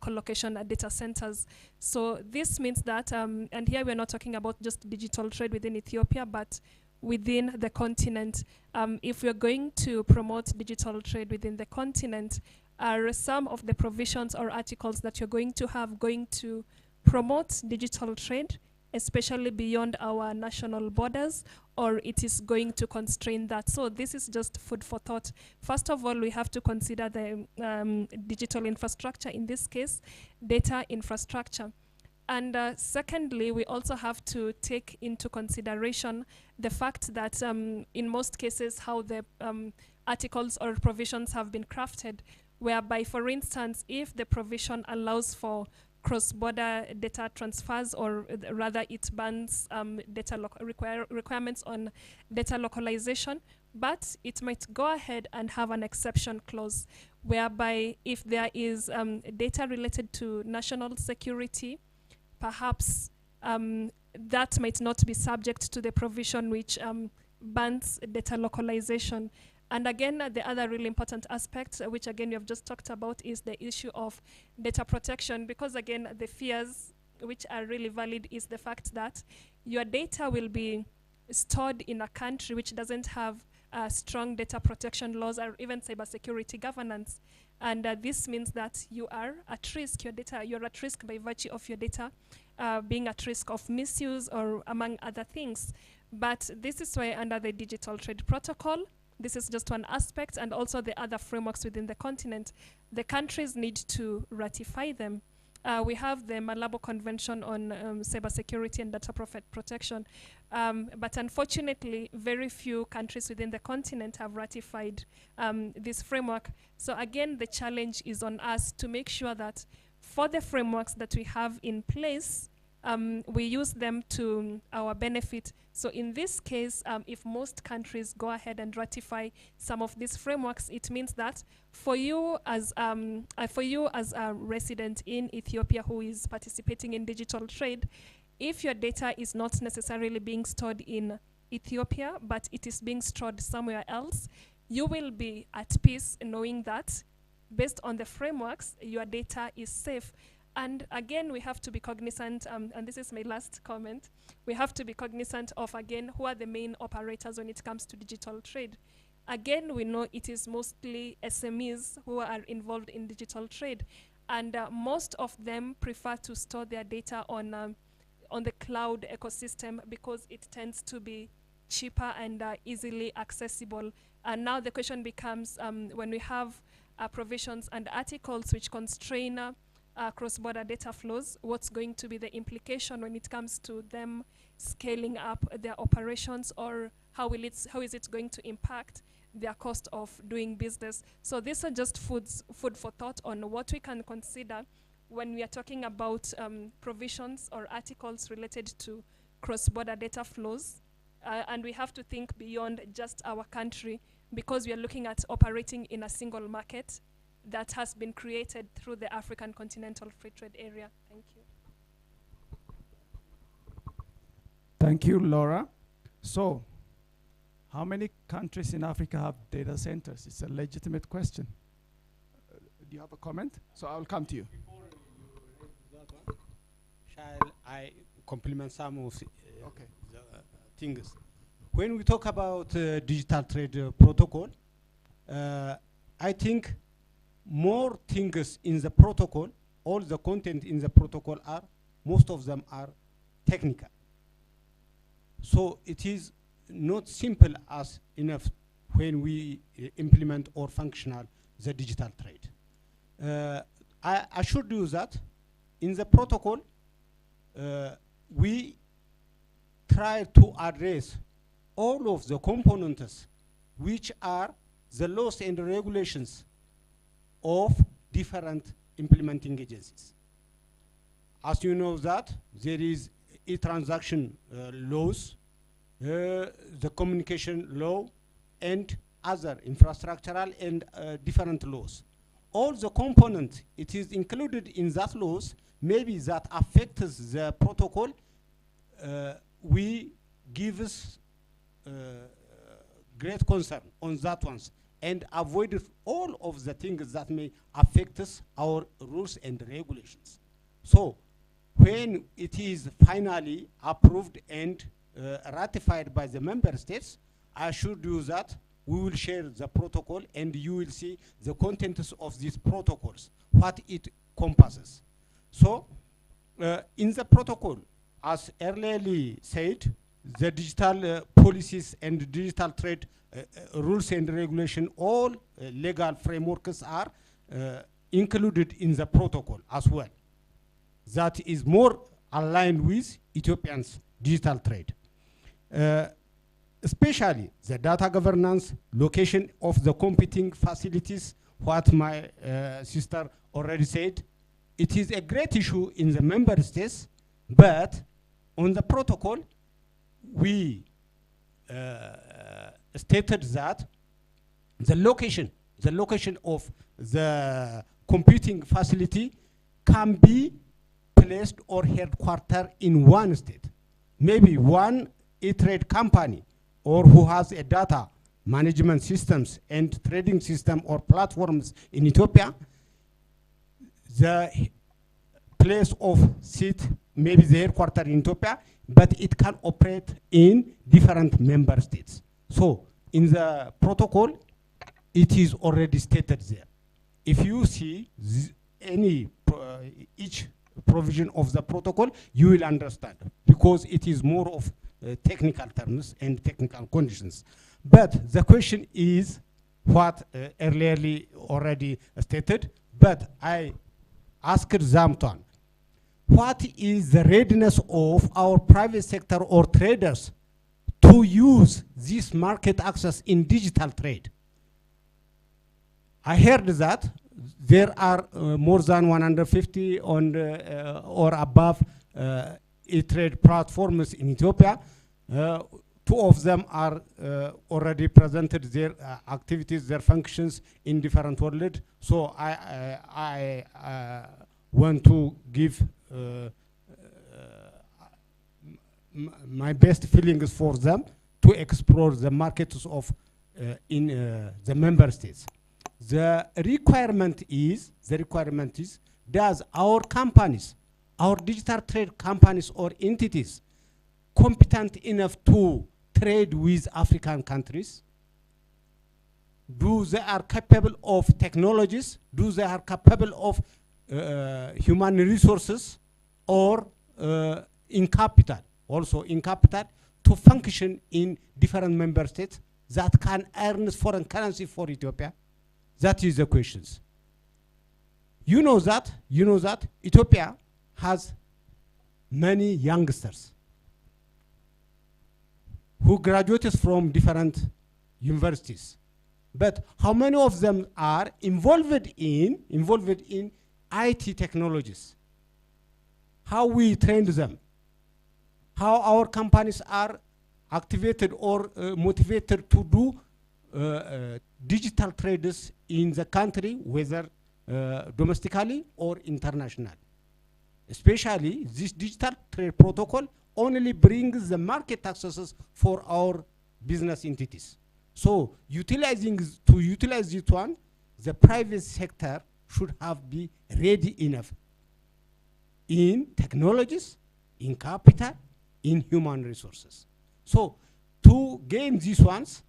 colocation data centers. So this means that, and here we're not talking about just digital trade within Ethiopia, but within the continent. If we're going to promote digital trade within the continent, are some of the provisions or articles that you're going to have going to promote digital trade, especially beyond our national borders, or it is going to constrain that? So this is just food for thought. First of all, we have to consider the digital infrastructure, in this case, data infrastructure. And secondly, we also have to take into consideration the fact that in most cases how the articles or provisions have been crafted, whereby, for instance, if the provision allows for cross-border data transfers, or rather it bans data requirements on data localization, but it might go ahead and have an exception clause whereby if there is data related to national security, perhaps that might not be subject to the provision which bans data localization. And again, the other really important aspect, which again we have just talked about, is the issue of data protection, because again, the fears which are really valid is the fact that your data will be stored in a country which doesn't have strong data protection laws or even cybersecurity governance. And this means that you are at risk, you're at risk by virtue of your data being at risk of misuse or among other things. But this is why under the Digital Trade Protocol, this is just one aspect, and also the other frameworks within the continent, the countries need to ratify them. We have the Malabo Convention on Cybersecurity and Data Protection, but unfortunately, very few countries within the continent have ratified this framework. So again, the challenge is on us to make sure that for the frameworks that we have in place, we use them to our benefit. So in this case, if most countries go ahead and ratify some of these frameworks, it means that for you as a resident in Ethiopia who is participating in digital trade, if your data is not necessarily being stored in Ethiopia, but it is being stored somewhere else, you will be at peace knowing that based on the frameworks, your data is safe. And again, we have to be cognizant, and this is my last comment, we have to be cognizant of, again, who are the main operators when it comes to digital trade. Again, we know it is mostly SMEs who are involved in digital trade, and most of them prefer to store their data on the cloud ecosystem because it tends to be cheaper and easily accessible. And now the question becomes, when we have provisions and articles which constrain cross-border data flows, what's going to be the implication when it comes to them scaling up their operations, or how is it going to impact their cost of doing business? So these are just food for thought on what we can consider when we are talking about provisions or articles related to cross-border data flows. And we have to think beyond just our country, because we are looking at operating in a single market that has been created through the African Continental Free Trade Area. Thank you. Thank you, Laura. So, how many countries in Africa have data centers? It's a legitimate question. Do you have a comment? So I'll come to you. Shall I complement some of the things? When we talk about digital trade protocol, I think more things in the protocol, all the content in the protocol most of them are technical. So it is not simple as enough when we implement or functional the digital trade. I assure you that in the protocol, we try to address all of the components which are the laws and regulations of different implementing agencies. As you know that there is e-transaction laws, the communication law, and other infrastructural and different laws. All the components, it is included in that laws, maybe that affects the protocol, we give us great concern on that ones, and avoid all of the things that may affect us, our rules and regulations. So when it is finally approved and ratified by the member states, I assure you that we will share the protocol and you will see the contents of these protocols, what it encompasses. So in the protocol, as earlier said, the digital policies and digital trade rules and regulation, all legal frameworks are included in the protocol as well. That is more aligned with Ethiopians' digital trade. Especially the data governance, location of the competing facilities, what my sister already said, it is a great issue in the member states, but on the protocol, we stated that the location of the computing facility can be placed or headquartered in one state. Maybe one e-trade company or who has a data management systems and trading system or platforms in Ethiopia, the place of seat, maybe the headquarter in Ethiopia, but it can operate in different member states. So in the protocol, it is already stated there. If you see each provision of the protocol, you will understand, because it is more of technical terms and technical conditions. But the question is what earlier already stated, but I asked Zamton, what is the readiness of our private sector or traders to use this market access in digital trade? I heard that there are more than 150 on or above e-trade platforms in Ethiopia. Two of them are already presented their activities, their functions in different world. So I want to give my best feelings for them to explore the markets of in the member states. The requirement is, does our companies, our digital trade companies or entities competent enough to trade with African countries? Do they are capable of technologies? Do they are capable of human resources or in capital, also in capital, to function in different member states that can earn foreign currency for Ethiopia? That is the questions. You know that Ethiopia has many youngsters who graduated from different universities. But how many of them are involved in IT technologies? How we trained them? How our companies are activated or motivated to do digital trades in the country, whether domestically or international? Especially this digital trade protocol only brings the market accesses for our business entities. So to utilize this one, the private sector should have be ready enough in technologies, in capital, in human resources. So to gain these ones,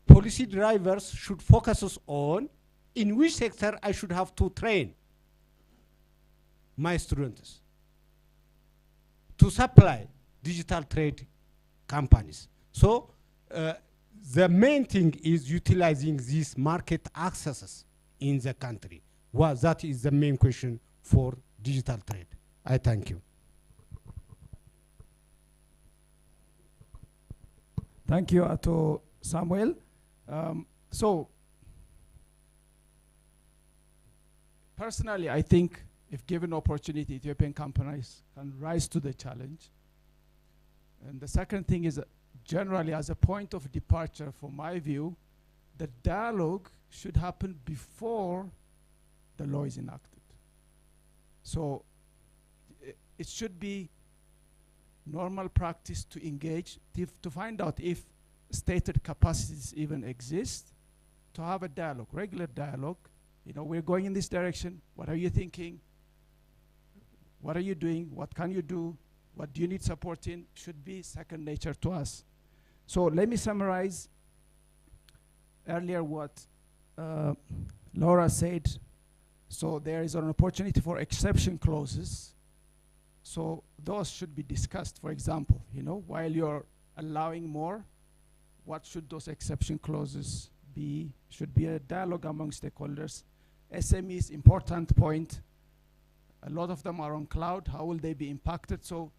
policy drivers should focus us on in which sector I should have to train my students to supply digital trade companies. So the main thing is utilizing these market accesses in the country. Well, that is the main question for digital trade. I thank you. Thank you, Ato Samuel. So, personally, I think if given opportunity, Ethiopian companies can rise to the challenge. And the second thing is generally as a point of departure, from my view, the dialogue should happen before the law is enacted. So it should be normal practice to engage, to find out if stated capacities even exist, to have a dialogue, regular dialogue. You know, we're going in this direction. What are you thinking? What are you doing? What can you do? What do you need support in? Should be second nature to us. So let me summarize earlier what Laura said. So there is an opportunity for exception clauses. So those should be discussed. For example, you know, while you're allowing more, what should those exception clauses be? Should be a dialogue among stakeholders. SMEs, important point. A lot of them are on cloud. How will they be impacted? So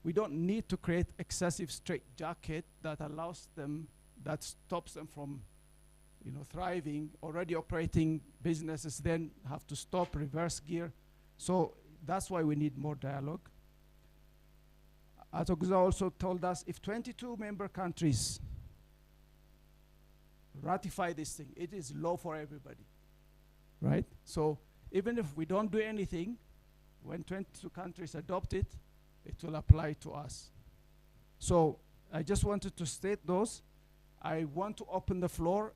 we don't need to create excessive straitjacket that allows them, that stops them from, you know, thriving. Already operating businesses then have to stop, reverse gear. So that's why we need more dialogue. Ato Guza also told us if 22 member countries ratify this thing, it is law for everybody, right? So even if we don't do anything, when 22 countries adopt it, it will apply to us. So I just wanted to state those. I want to open the floor,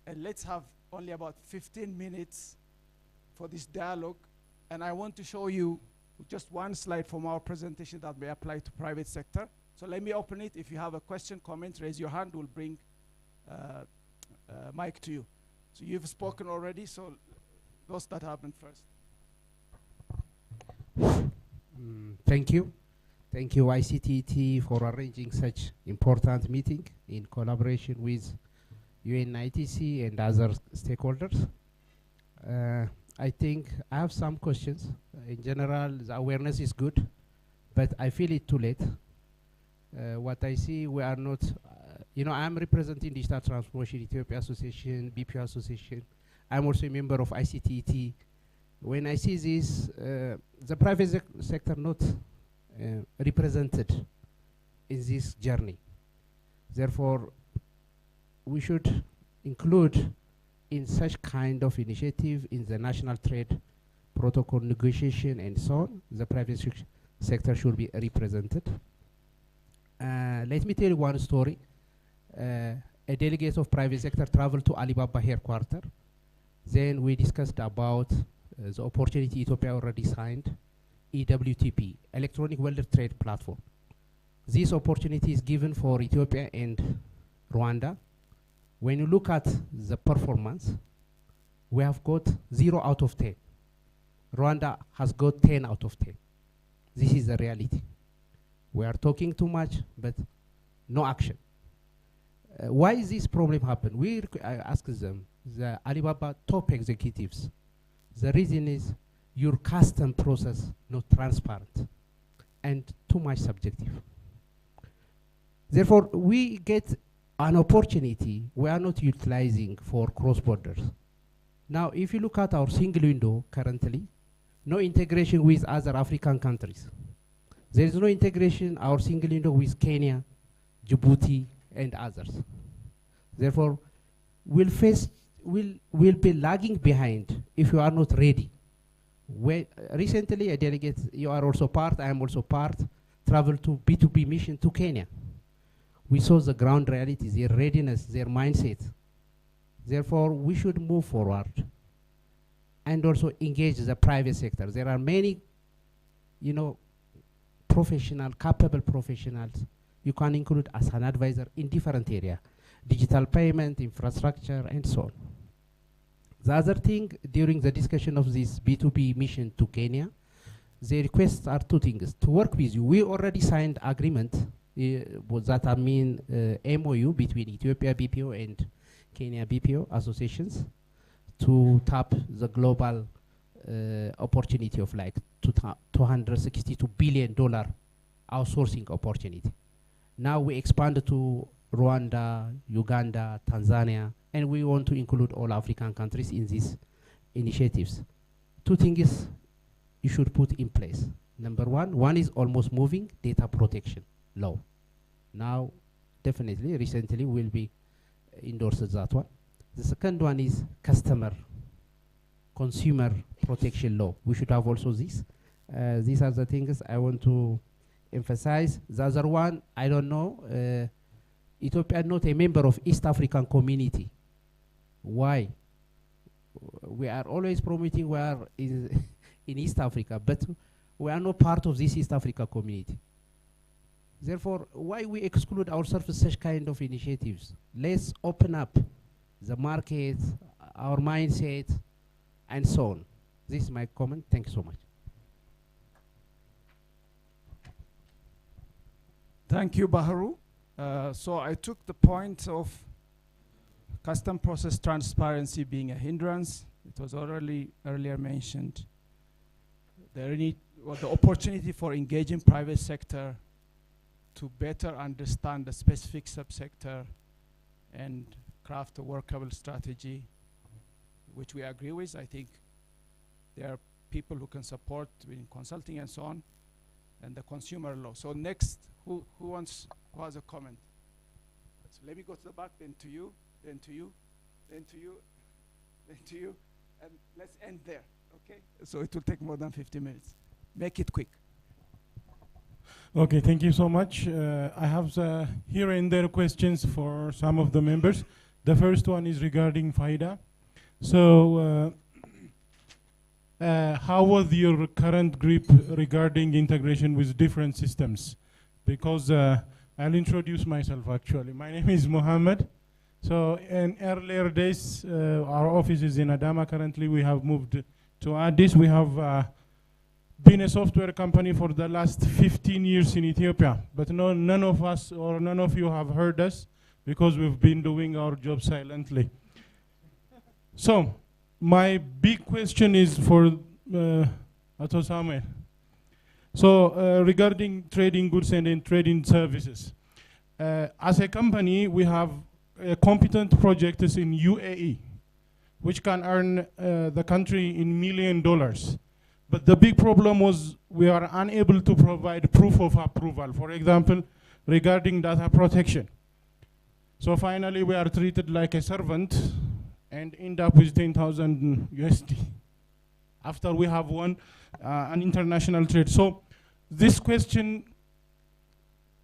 and let's have only about 15 minutes for this dialogue. And I want to show you just one slide from our presentation that may apply to private sector. So let me open it. If you have a question, comment, raise your hand. We'll bring mic to you. So you've spoken already, so those that happened first. Thank you. Thank you, ICTET, for arranging such important meeting in collaboration with UNITC and other stakeholders. I think I have some questions. In general, the awareness is good, but I feel it too late. What I see, we are not, I'm representing Digital Transformation Ethiopia Association, BPO Association. I'm also a member of ICTET. When I see this, the private sector not represented in this journey. Therefore, we should include in such kind of initiative in the national trade protocol negotiation and so on, the private sector should be represented. Let me tell you one story. A delegate of private sector traveled to Alibaba headquarters. Then we discussed about the opportunity Ethiopia already signed, EWTP, Electronic World Trade Platform. This opportunity is given for Ethiopia and Rwanda. When you look at the performance, we have got 0 out of 10. Rwanda has got 10 out of 10. This is the reality. We are talking too much, but no action. Why is this problem happen? I asked them, the Alibaba top executives, the reason is your custom process not transparent and too much subjective. Therefore, we get an opportunity we are not utilizing for cross borders. Now, if you look at our single window currently, no integration with other African countries. There is no integration our single window with Kenya, Djibouti, and others. Therefore, we'll be lagging behind if you are not ready. Recently, a delegate, you are also part, I am also part, traveled to B2B mission to Kenya. We saw the ground realities, their readiness, their mindset. Therefore, we should move forward and also engage the private sector. There are many, capable professionals you can include as an advisor in different areas, digital payment, infrastructure, and so on. The other thing, during the discussion of this B2B mission to Kenya, the requests are 2 things. To work with you, we already signed agreement, MOU between Ethiopia BPO and Kenya BPO associations to tap the global opportunity of like $262 billion outsourcing opportunity. Now we expand to Rwanda, Uganda, Tanzania, and we want to include all African countries in these initiatives. 2 things you should put in place. Number one is almost moving data protection law. Now, definitely, recently will be endorsed that one. The second one is consumer protection law. We should have also this. These are the things I want to emphasize. The other one, I don't know, Ethiopia is not a member of East African community. Why? We are always promoting we are in East Africa, but we are not part of this East Africa community. Therefore, why we exclude ourselves from such kind of initiatives? Let's open up the market, our mindset, and so on. This is my comment. Thank you so much. Thank you, Baharu. So I took the point of custom process transparency being a hindrance. It was already earlier mentioned. The opportunity for engaging private sector to better understand the specific subsector and craft a workable strategy, which we agree with. I think there are people who can support in consulting and so on, and the consumer law. So next, who has a comment? So let me go to the back, then to you, then to you, then to you, then to you, and let's end there, okay? So it will take more than 50 minutes. Make it quick. Okay, thank you so much. I have here and there questions for some of the members. The first one is regarding FIDA. So how was your current grip regarding integration with different systems? Because I'll introduce myself actually. My name is Mohammed. So in earlier days, our office is in Adama. Currently we have moved to Addis. We have been a software company for the last 15 years in Ethiopia, but none of us or none of you have heard us because we've been doing our job silently. So my big question is for Ato Samuel. So regarding trading goods and trading services, as a company, we have competent projects in UAE, which can earn the country in $1 million. But the big problem was we are unable to provide proof of approval, for example, regarding data protection. So finally, we are treated like a servant and end up with 10,000 USD after we have won an international trade. So this question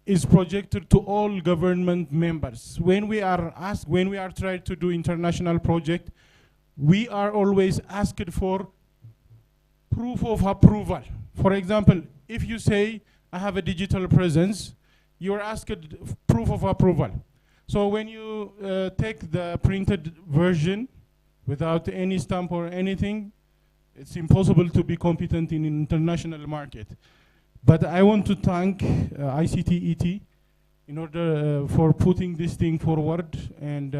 is projected to all government members. When we are asked, when we are trying to do international project, we are always asked for proof of approval. For example, if you say, I have a digital presence, you're asked proof of approval. So when you take the printed version without any stamp or anything, it's impossible to be competent in international market. But I want to thank ICTET in order for putting this thing forward. And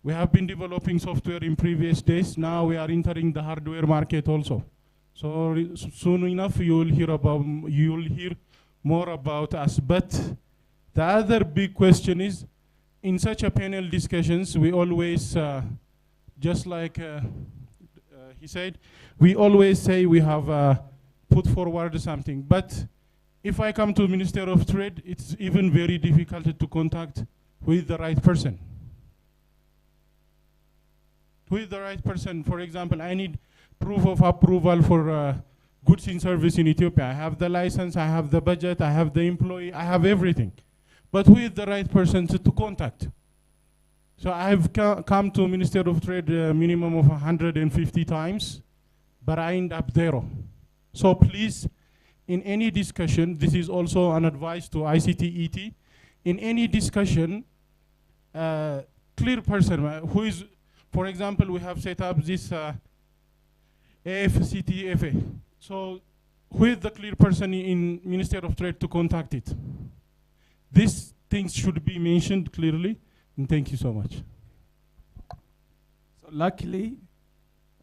we have been developing software in previous days. Now we are entering the hardware market also. So soon enough you will hear more about us. But the other big question is, in such a panel discussions, we always, just like he said, we always say we have put forward something. But if I come to Minister of Trade, it's even very difficult to contact with the right person. With the right person, for example, I need proof of approval for goods and service in Ethiopia. I have the license, I have the budget, I have the employee, I have everything. But who is the right person to contact? So I've come to Minister of Trade a minimum of 150 times, but I end up zero. So please, in any discussion, this is also an advice to ICTET, in any discussion, clear person who is, for example, we have set up this AfCFTA. So who is the clear person in Minister of Trade to contact it? These things should be mentioned clearly, and thank you so much. So luckily,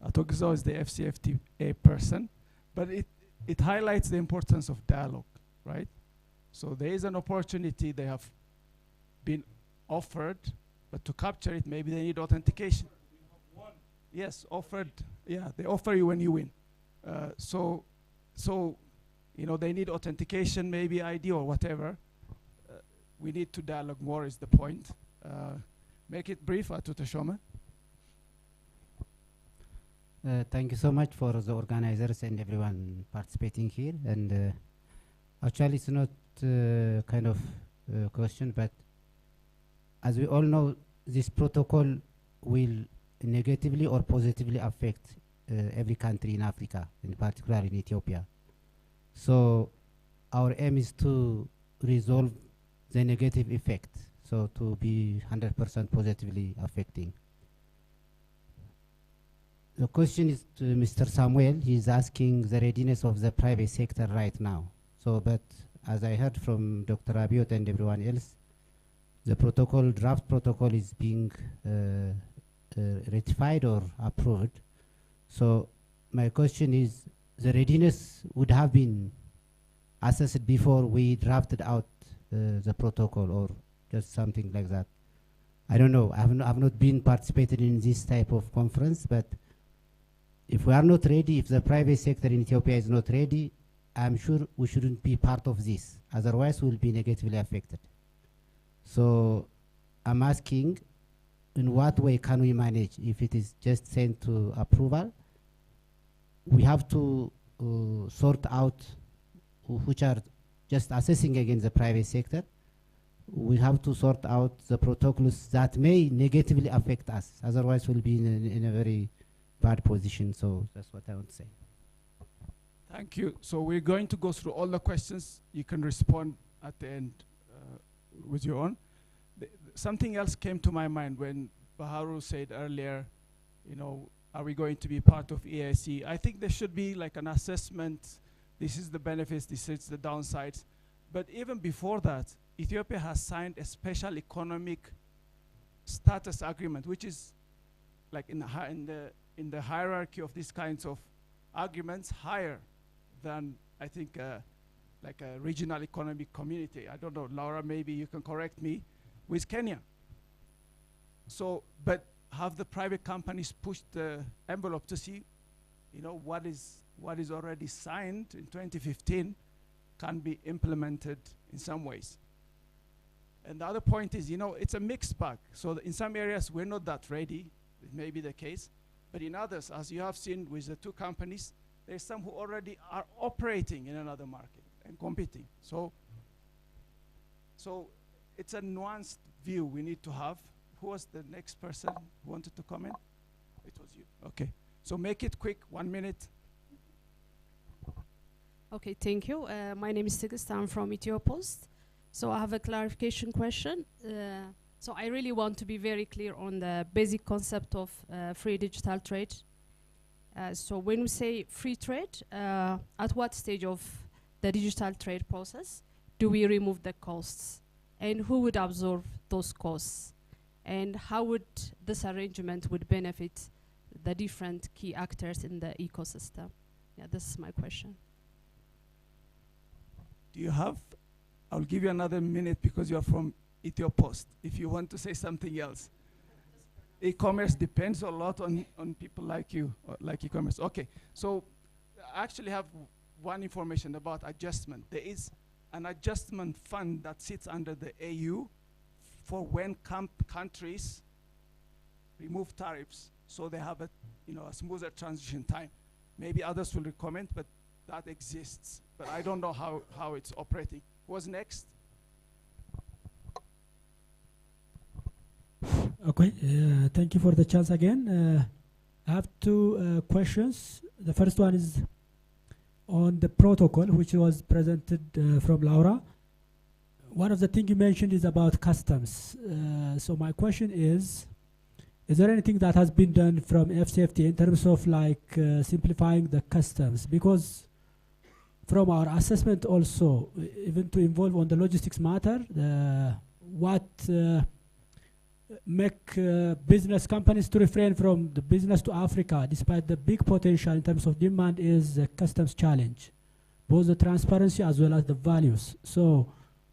Ato Gizao is the AfCFTA person, but it highlights the importance of dialogue, right? So there is an opportunity they have been offered, but to capture it, maybe they need authentication. Yes, offered. Yeah, they offer you when you win. So you know, they need authentication, maybe ID or whatever. We need to dialogue more is the point. Make it brief, Ato Tashoma. Thank you so much for the organizers and everyone participating here. And actually, it's not kind of question, but as we all know, this protocol will negatively or positively affect every country in Africa, in particular in Ethiopia. So our aim is to resolve the negative effect, so to be 100% positively affecting. The question is to Mr. Samuel. He's asking the readiness of the private sector right now. So, but as I heard from Dr. Abiot and everyone else, the protocol, draft protocol is being ratified or approved. So my question is, the readiness would have been assessed before we drafted out the protocol, or just something like that? I don't know. I've not been participating in this type of conference, but If we are not ready, if the private sector in Ethiopia is not ready, I'm sure we shouldn't be part of this. Otherwise, we'll be negatively affected. So I'm asking, in what way can we manage if it is just sent to approval? We have to sort out which are just assessing against the private sector. We have to sort out the protocols that may negatively affect us. Otherwise, we'll be in a very bad position. So that's what I want to say. Thank you. So we're going to go through all the questions. You can respond at the end with your own. Something else came to my mind when Baharu said earlier, you know, are we going to be part of EAC? I think there should be like an assessment. This is the benefits, this is the downsides. But even before that, Ethiopia has signed a special economic status agreement, which is like in the hierarchy of these kinds of agreements higher than, I think, like a regional economic community. I don't know, Laura, maybe you can correct me, with Kenya. So, but have the private companies pushed the envelope to see, you know, what is already signed in 2015 can be implemented in some ways. And the other point is, you know, it's a mixed bag. So in some areas, we're not that ready. It may be the case. But in others, as you have seen with the two companies, there's some who already are operating in another market and competing. So it's a nuanced view we need to have. Who was the next person who wanted to comment? It was you. Okay. So make it quick, 1 minute. Okay, thank you. My name is Sigist. I'm from Ethiopost. So I have a clarification question. So I really want to be very clear on the basic concept of free digital trade. So when we say free trade, at what stage of the digital trade process do we remove the costs? And who would absorb those costs? And how would this arrangement would benefit the different key actors in the ecosystem? Yeah, this is my question. Do you have? I'll give you another minute because you're from Ethiopost. If you want to say something else. E-commerce depends a lot on people like you, like e-commerce. Okay, so I actually have one information about adjustment. There is an adjustment fund that sits under the AU for when countries remove tariffs, so they have a smoother transition time. Maybe others will recommend, but that exists. But I don't know how it's operating. What's next? Okay, thank you for the chance again. I have two questions. The first one is on the protocol, which was presented from Laura. One of the things you mentioned is about customs. So my question is there anything that has been done from AfCFTA in terms of like simplifying the customs? Because from our assessment also, even to involve on the logistics matter, what make business companies to refrain from the business to Africa, despite the big potential in terms of demand, is the customs challenge, both the transparency as well as the values. So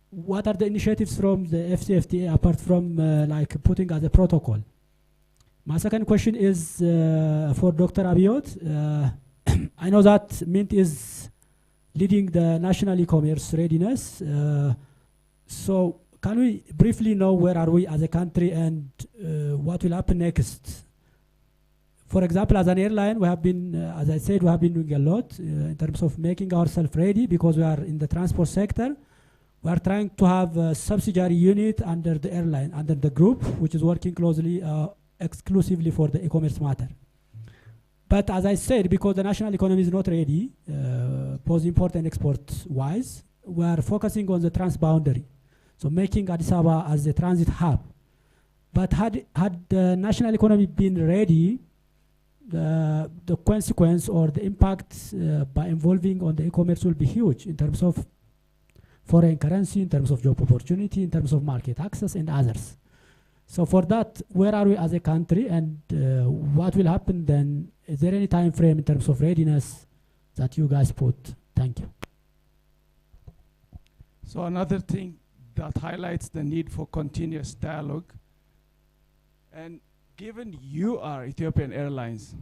what are the initiatives from the AfCFTA apart from like putting as a protocol? My second question is for Dr. Abiot. I know that Mint is leading the national e-commerce readiness. So can we briefly know where are we as a country and what will happen next? For example, as an airline, we have been, as I said, we have been doing a lot in terms of making ourselves ready because we are in the transport sector. We are trying to have a subsidiary unit under the airline, under the group, which is working closely, exclusively for the e-commerce matter. But as I said, because the national economy is not ready, both import and export-wise, we are focusing on the transboundary. So making Addis Ababa as a transit hub. But had the national economy been ready, the consequence or the impact by involving on the e-commerce will be huge in terms of foreign currency, in terms of job opportunity, in terms of market access and others. So for that, where are we as a country and what will happen then? Is there any time frame in terms of readiness that you guys put? Thank you. So another thing that highlights the need for continuous dialogue, and given you are Ethiopian Airlines,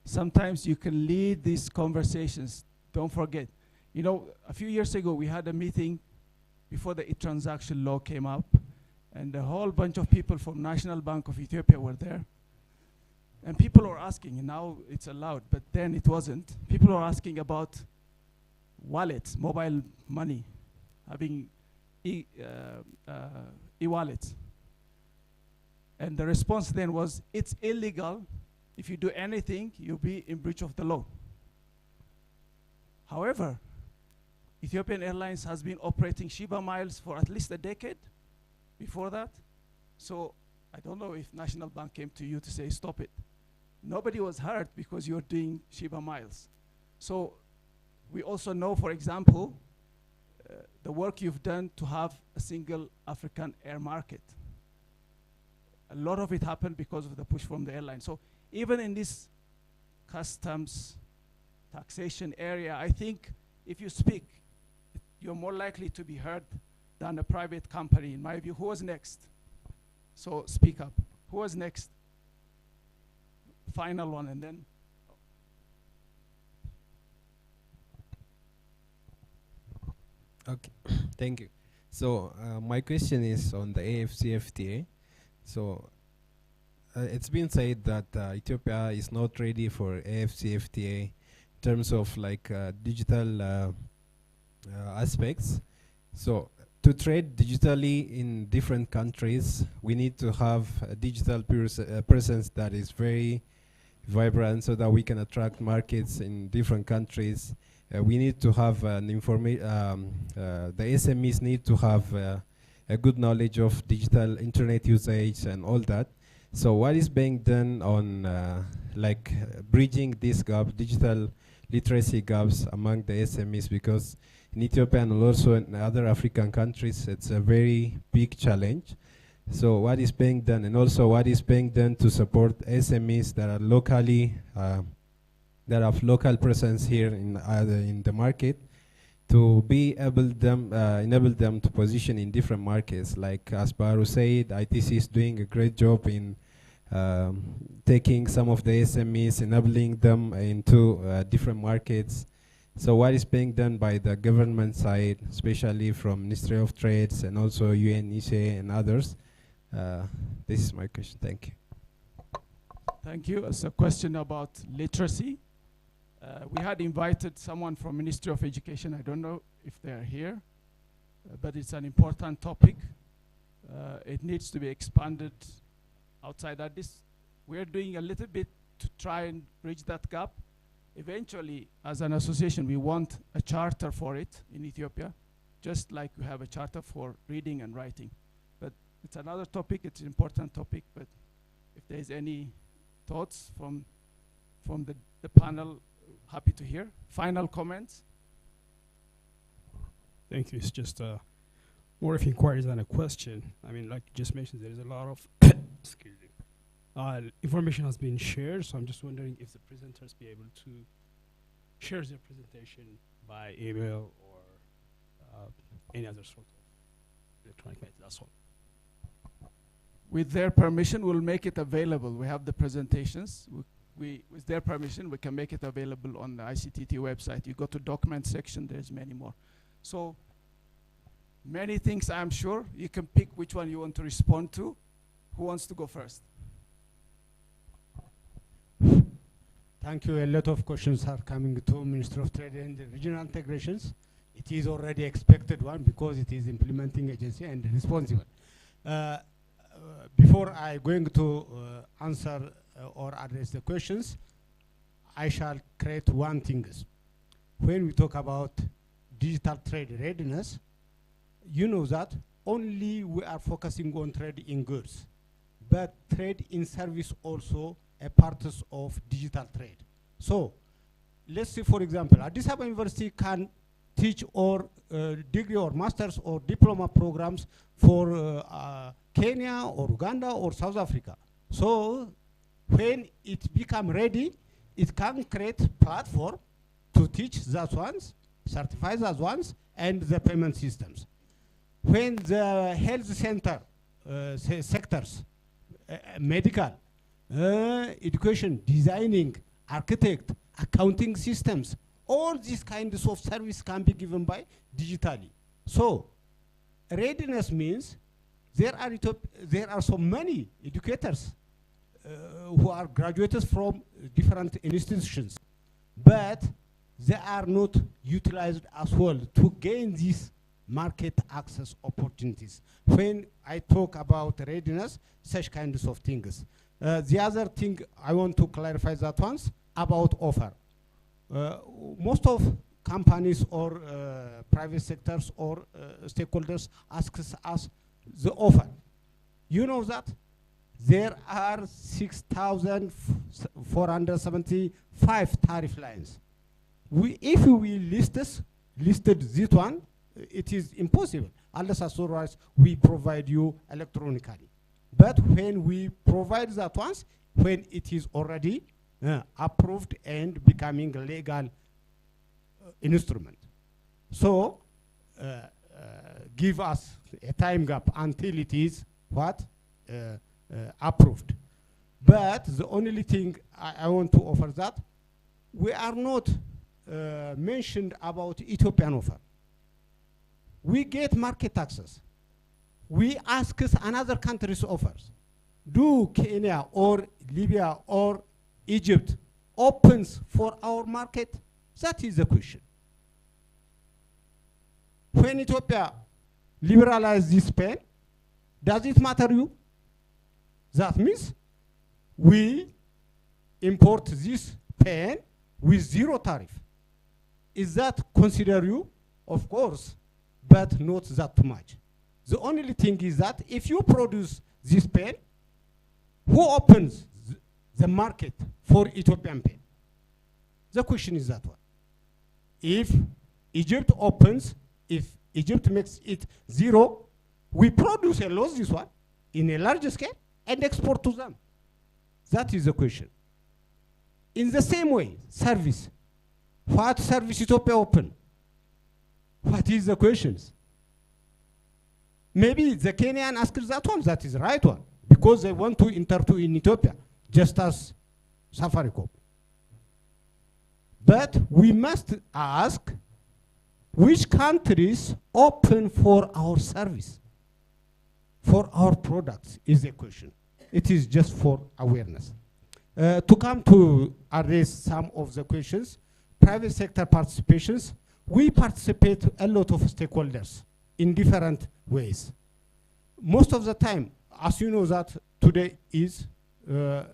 sometimes you can lead these conversations. Don't forget. You know, a few years ago, we had a meeting before the e-transaction law came up, and a whole bunch of people from National Bank of Ethiopia were there. And people were asking, and now it's allowed, but then it wasn't. People were asking about wallets, mobile money, having e-wallets. And the response then was, it's illegal. If you do anything, you'll be in breach of the law. However, Ethiopian Airlines has been operating Sheba Miles for at least a decade before that. So I don't know if National Bank came to you to say, stop it. Nobody was hurt because you're doing Sheba Miles. So we also know, for example, the work you've done to have a single African air market. A lot of it happened because of the push from the airline. So even in this customs taxation area, I think if you speak, you're more likely to be heard than a private company, in my view. Who was next? So speak up. Who was next? Final one, and then. Okay, thank you. So my question is on the AfCFTA. So it's been said that Ethiopia is not ready for AfCFTA in terms of like digital aspects. So to trade digitally in different countries, we need to have a digital presence that is very vibrant so that we can attract markets in different countries. We need to have an the SMEs need to have a good knowledge of digital internet usage and all that. So what is being done on bridging this gap, digital literacy gaps among the SMEs? Because in Ethiopia and also in other African countries, it's a very big challenge. So what is being done, and also what is being done to support SMEs that are locally, that have local presence here in the market, to be enable them to position in different markets. Like as Baru said, ITC is doing a great job in taking some of the SMEs, enabling them into different markets. So what is being done by the government side, especially from Ministry of Trades and also UNECE and others? This is my question. Thank you. Thank you. It's a question about literacy. We had invited someone from Ministry of Education. I don't know if they're here, but it's an important topic. It needs to be expanded outside Addis. We're doing a little bit to try and bridge that gap. Eventually, as an association, we want a charter for it in Ethiopia, just like we have a charter for reading and writing. But it's another topic, it's an important topic, but if there's any thoughts from the panel, happy to hear. Final comments? Thank you. It's just more of inquiries than a question. I mean, like you just mentioned, there is a lot of excuse me, information has been shared, so I'm just wondering if the presenters be able to share their presentation by email or any other sort of electronic method. That's all. With their permission, we'll make it available. We have the presentations. With their permission, we can make it available on the ICTET website. You go to document section, there's many more. So many things, I'm sure. You can pick which one you want to respond to. Who wants to go first? Thank you. A lot of questions are coming to Ministry of Trade and Regional Integrations. It is already expected one because it is implementing agency and responsible. Before I going to answer or address the questions, I shall create one thing. When we talk about digital trade readiness, you know that only we are focusing on trade in goods, but trade in service also a part of digital trade. So let's say, for example, Addis Ababa University can teach or degree or master's or diploma programs for Kenya or Uganda or South Africa. So when it become ready, it can create platform to teach those ones, certify those ones, and the payment systems. When the health center sectors, medical, education, designing, architect, accounting systems. All these kinds of service can be given by digitally. So readiness means there are so many educators who are graduates from different institutions, but they are not utilized as well to gain these market access opportunities. When I talk about readiness, such kinds of things. The other thing I want to clarify that once about offer. Most of companies or private sectors or stakeholders ask us the offer. You know that there are 6,475 tariff lines. If we listed this one, it is impossible unless otherwise we provide you electronically. But when we provide that once, when it is already approved and becoming a legal instrument. So give us a time gap until it is what? Approved. But the only thing I want to offer that, we are not mentioned about Ethiopian offer. We get market access. We ask another country's offers. Do Kenya or Libya or Egypt opens for our market? That is the question. When Ethiopia liberalizes this pen, does it matter you? That means we import this pen with zero tariff. Is that consider you? Of course, but not that much. The only thing is that if you produce this pen, who opens the market for Ethiopian pen? The question is that one. If Egypt opens, if Egypt makes it zero, we produce and lose this one in a large scale and export to them. That is the question. In the same way, service. What service Ethiopia open? What is the questions? Maybe the Kenyan asks that one, that is the right one, because they want to enter to in Ethiopia, just as Safaricom. But we must ask which countries open for our service, for our products is the question. It is just for awareness. To come to address some of the questions, private sector participations, we participate a lot of stakeholders in different ways. Most of the time, as you know that today is a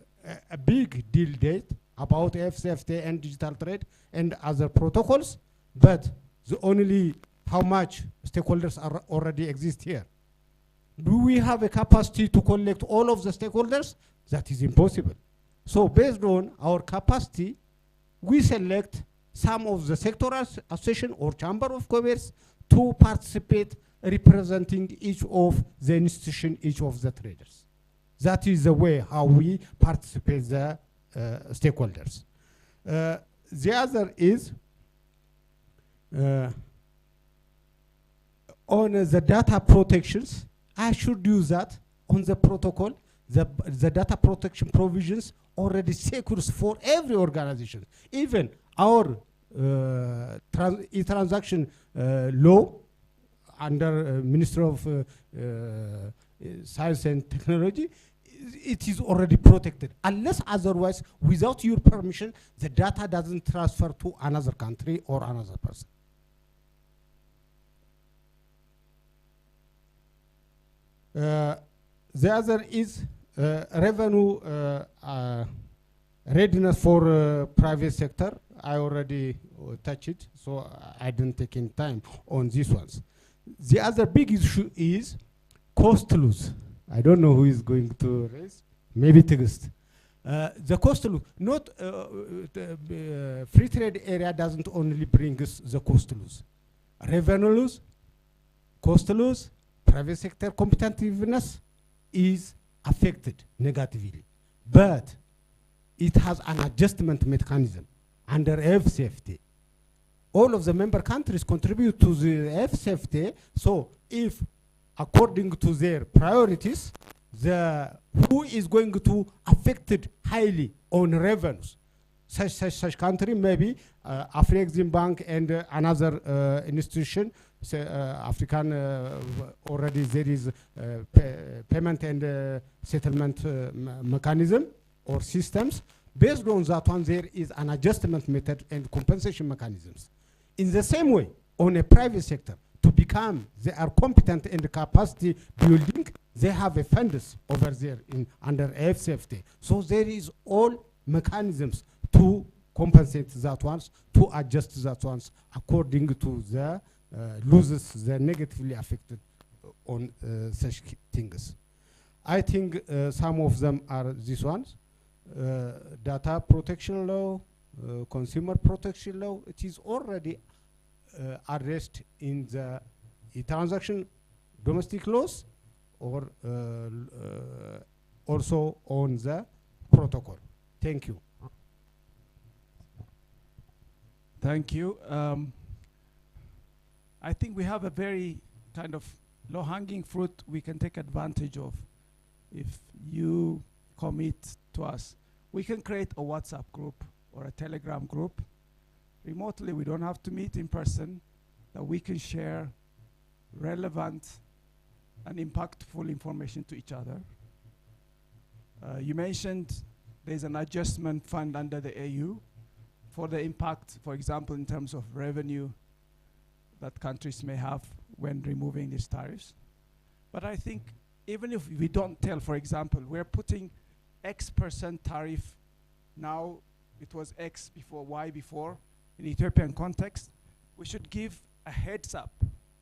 big deal date about AfCFTA and digital trade and other protocols, but the only how much stakeholders are already exist here. Do we have a capacity to collect all of the stakeholders? That is impossible. So based on our capacity, we select some of the sectoral association or chamber of commerce to participate, representing each of the institution, each of the traders. That is the way how we participate the stakeholders. The other is on the data protections. I should use that on the protocol. The data protection provisions already secures for every organization. Even our e-transaction law under Ministry of Science and Technology, it is already protected. Unless otherwise, without your permission, the data doesn't transfer to another country or another person. The other is revenue readiness for private sector. I already touched it, so I didn't take any time on these ones. The other big issue is cost loss. I don't know who is going to raise. Maybe Tigist. The cost loss, not free trade area doesn't only bring us the cost loss. Revenue loss, cost loss, private sector competitiveness is affected negatively. But it has an adjustment mechanism under AfCFTA. All of the member countries contribute to the AfCFTA, so if according to their priorities, who is going to affected highly on revenues. such country, maybe Afrexim Bank and another institution, African already there is payment and settlement mechanism or systems. Based on that one, there is an adjustment method and compensation mechanisms. In the same way, on a private sector, to become, they are competent in the capacity building, they have a funders over there under AfCFTA. So there is all mechanisms to compensate that ones, to adjust that ones according to the losses, the negatively affected on such things. I think some of them are these ones. Data protection law, consumer protection law, it is already addressed in the transaction domestic laws or also on the protocol. Thank you. Thank you. I think we have a very kind of low-hanging fruit we can take advantage of if you commit to us. We can create a WhatsApp group or a Telegram group. Remotely, we don't have to meet in person, that we can share relevant and impactful information to each other. You mentioned there's an adjustment fund under the AU for the impact, for example, in terms of revenue that countries may have when removing these tariffs. But I think even if we don't tell, for example, we're putting X% tariff now, it was X before, Y before, in Ethiopian context, we should give a heads up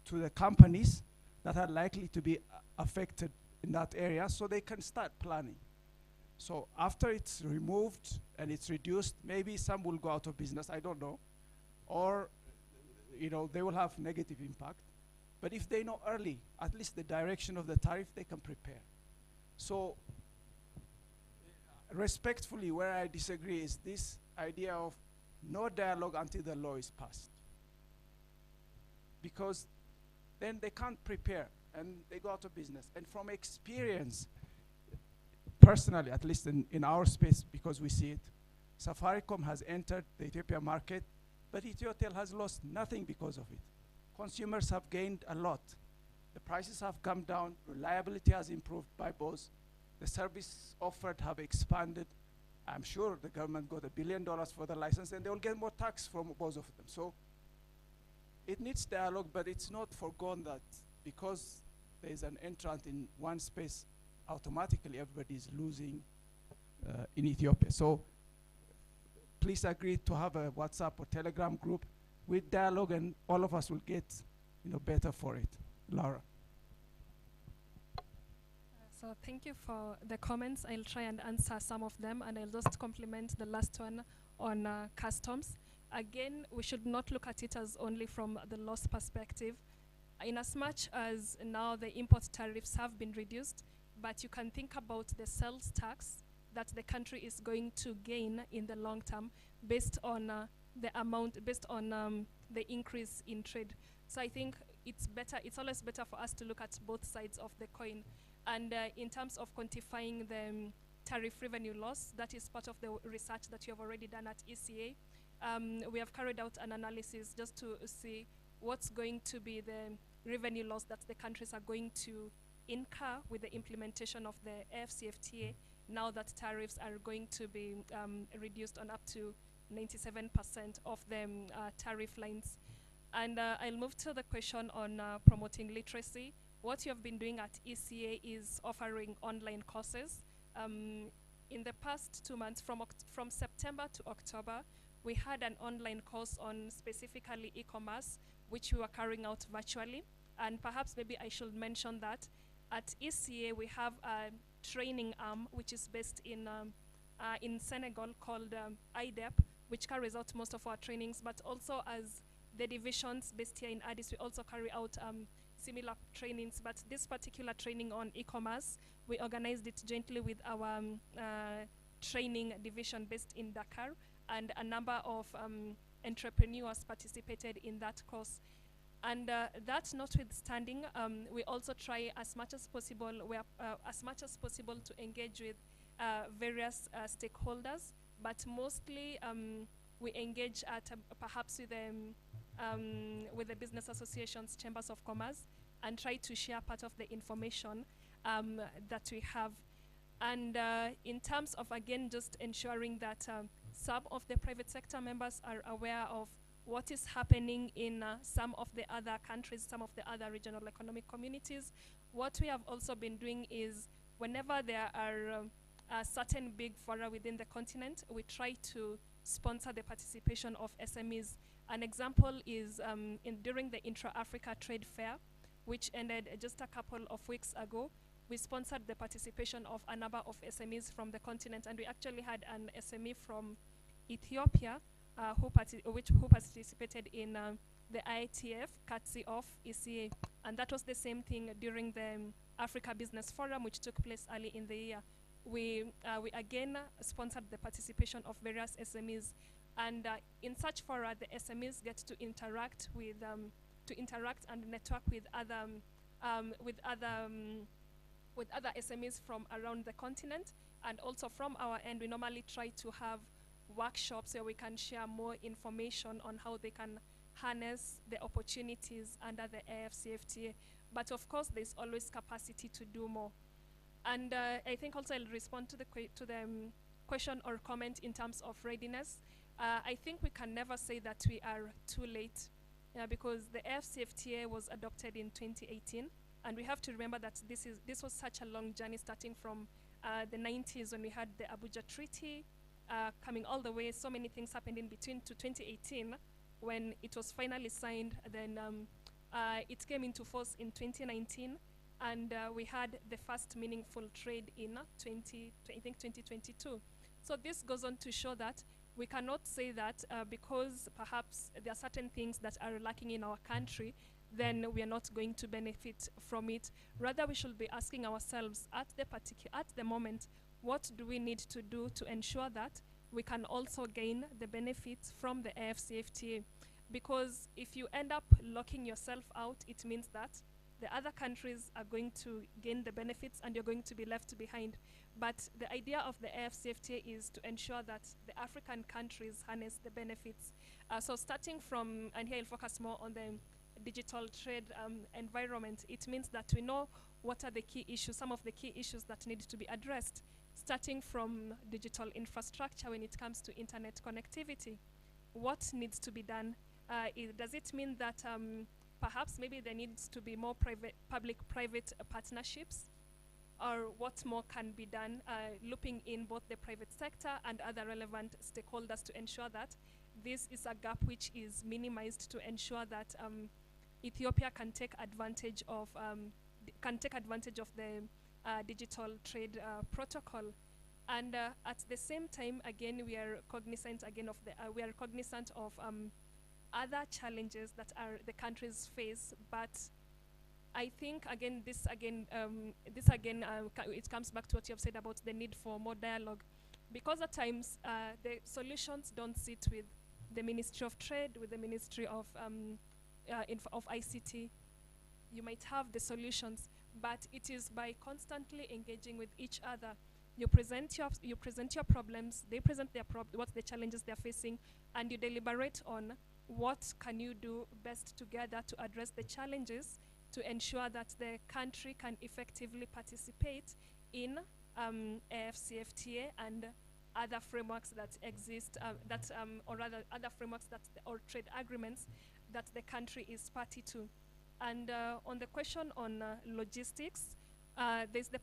to the companies that are likely to be affected in that area so they can start planning. So after it's removed and it's reduced, maybe some will go out of business, I don't know. Or they will have negative impact. But if they know early, at least the direction of the tariff, they can prepare. So respectfully, where I disagree is this idea of no dialogue until the law is passed. Because then they can't prepare and they go out of business. And from experience, personally, at least in our space, because we see it, Safaricom has entered the Ethiopia market, but Ethiotel has lost nothing because of it. Consumers have gained a lot. The prices have come down, reliability has improved by both. The service offered have expanded. I'm sure the government got $1 billion for the license and they will get more tax from both of them. So it needs dialogue, but it's not forgone that because there is an entrant in one space, automatically everybody is losing in Ethiopia. So please agree to have a WhatsApp or Telegram group with dialogue, and all of us will get better for it. Laura. So thank you for the comments. I'll try and answer some of them, and I'll just complement the last one on customs. Again, we should not look at it as only from the loss perspective. In as much as now the import tariffs have been reduced, but you can think about the sales tax that the country is going to gain in the long term based on the amount, based on the increase in trade. So I think it's always better for us to look at both sides of the coin. And in terms of quantifying the tariff revenue loss, that is part of the research that you have already done at ECA. We have carried out an analysis just to see what's going to be the revenue loss that the countries are going to incur with the implementation of the AfCFTA, now that tariffs are going to be reduced on up to 97% of the tariff lines. And I'll move to the question on promoting literacy. What you have been doing at ECA is offering online courses. In the past 2 months, from September to October, we had an online course on specifically e-commerce, which we were carrying out virtually. And perhaps maybe I should mention that at ECA, we have a training arm, which is based in Senegal called IDEP, which carries out most of our trainings, but also as the divisions based here in Addis, we also carry out similar trainings. But this particular training on e-commerce, we organized it jointly with our training division based in Dakar, and a number of entrepreneurs participated in that course. And that notwithstanding, we also try as much as possible to engage with various stakeholders, but mostly we engage at perhaps with the business associations, chambers of commerce, and try to share part of the information that we have. And in terms of, again, just ensuring that some of the private sector members are aware of what is happening in some of the other countries, some of the other regional economic communities. What we have also been doing is whenever there are certain big fora within the continent, we try to sponsor the participation of SMEs. An example is during the Intra-Africa Trade Fair, which ended just a couple of weeks ago. We sponsored the participation of a number of SMEs from the continent, and we actually had an SME from Ethiopia who participated in the ITF, courtesy of ECA. And that was the same thing during the Africa Business Forum, which took place early in the year. We again sponsored the participation of various SMEs. And in such fora, the SMEs get to interact and network with other SMEs from around the continent. And also from our end, we normally try to have workshops where we can share more information on how they can harness the opportunities under the AfCFTA. But of course, there's always capacity to do more. And I think also I'll respond to the question or comment in terms of readiness. I think we can never say that we are too late because the AfCFTA was adopted in 2018. And we have to remember that this was such a long journey, starting from the 90s when we had the Abuja Treaty, coming all the way. So many things happened in between to 2018 when it was finally signed. Then it came into force in 2019, and we had the first meaningful trade in 2022. So this goes on to show that we cannot say that because perhaps there are certain things that are lacking in our country, then we are not going to benefit from it. Rather, we should be asking ourselves at the moment, what do we need to do to ensure that we can also gain the benefits from the AfCFTA? Because if you end up locking yourself out, it means that the other countries are going to gain the benefits and you're going to be left behind. But the idea of the AfCFTA is to ensure that the African countries harness the benefits. So starting from, and here I'll focus more on the digital trade environment, it means that we know what are the key issues, some of the key issues that need to be addressed, starting from digital infrastructure when it comes to internet connectivity. What needs to be done? Does it mean that perhaps maybe there needs to be more public-private partnerships? Or what more can be done, looping in both the private sector and other relevant stakeholders to ensure that this is a gap which is minimized, to ensure that Ethiopia can take advantage of the digital trade protocol. And at the same time, again, we are cognizant of other challenges that the countries face. But I think again, it comes back to what you have said about the need for more dialogue, because at times the solutions don't sit with the Ministry of Trade, with the Ministry of ICT. You might have the solutions, but it is by constantly engaging with each other. You present your problems, they present what the challenges they're facing, and you deliberate on what can you do best together to address the challenges, to ensure that the country can effectively participate in AfCFTA and other frameworks that exist, other frameworks or trade agreements that the country is party to. And on the question on logistics, there's the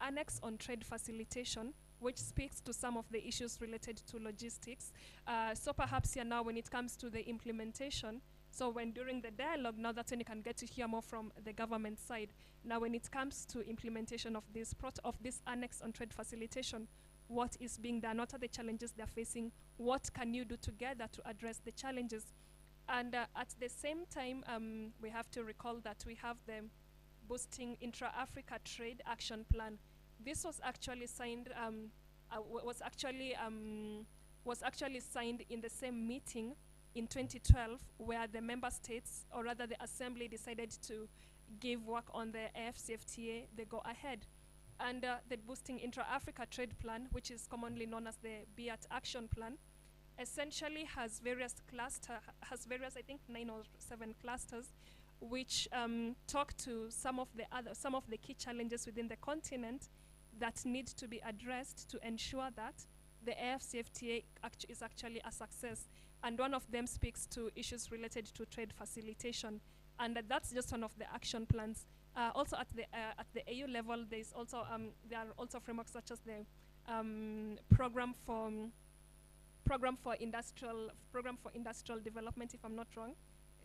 annex on trade facilitation, which speaks to some of the issues related to logistics. So perhaps here now, when it comes to the implementation, so when during the dialogue, now that's when you can get to hear more from the government side. Now when it comes to implementation of this annex on trade facilitation, what is being done, what are the challenges they're facing, what can you do together to address the challenges? And at the same time, we have to recall that we have the Boosting Intra-Africa Trade Action Plan. This was actually signed, was actually signed in the same meeting in 2012, where the member states, or rather the assembly, decided to give work on the AfCFTA the go-ahead. And the Boosting Intra-Africa Trade Plan, which is commonly known as the BIAT Action Plan, essentially has various I think 9 or 7 clusters, which talk to some of the key challenges within the continent that need to be addressed to ensure that the AfCFTA is actually a success. And one of them speaks to issues related to trade facilitation, and that's just one of the action plans. Also at the AU level, there are also frameworks such as the program for industrial development, if I'm not wrong,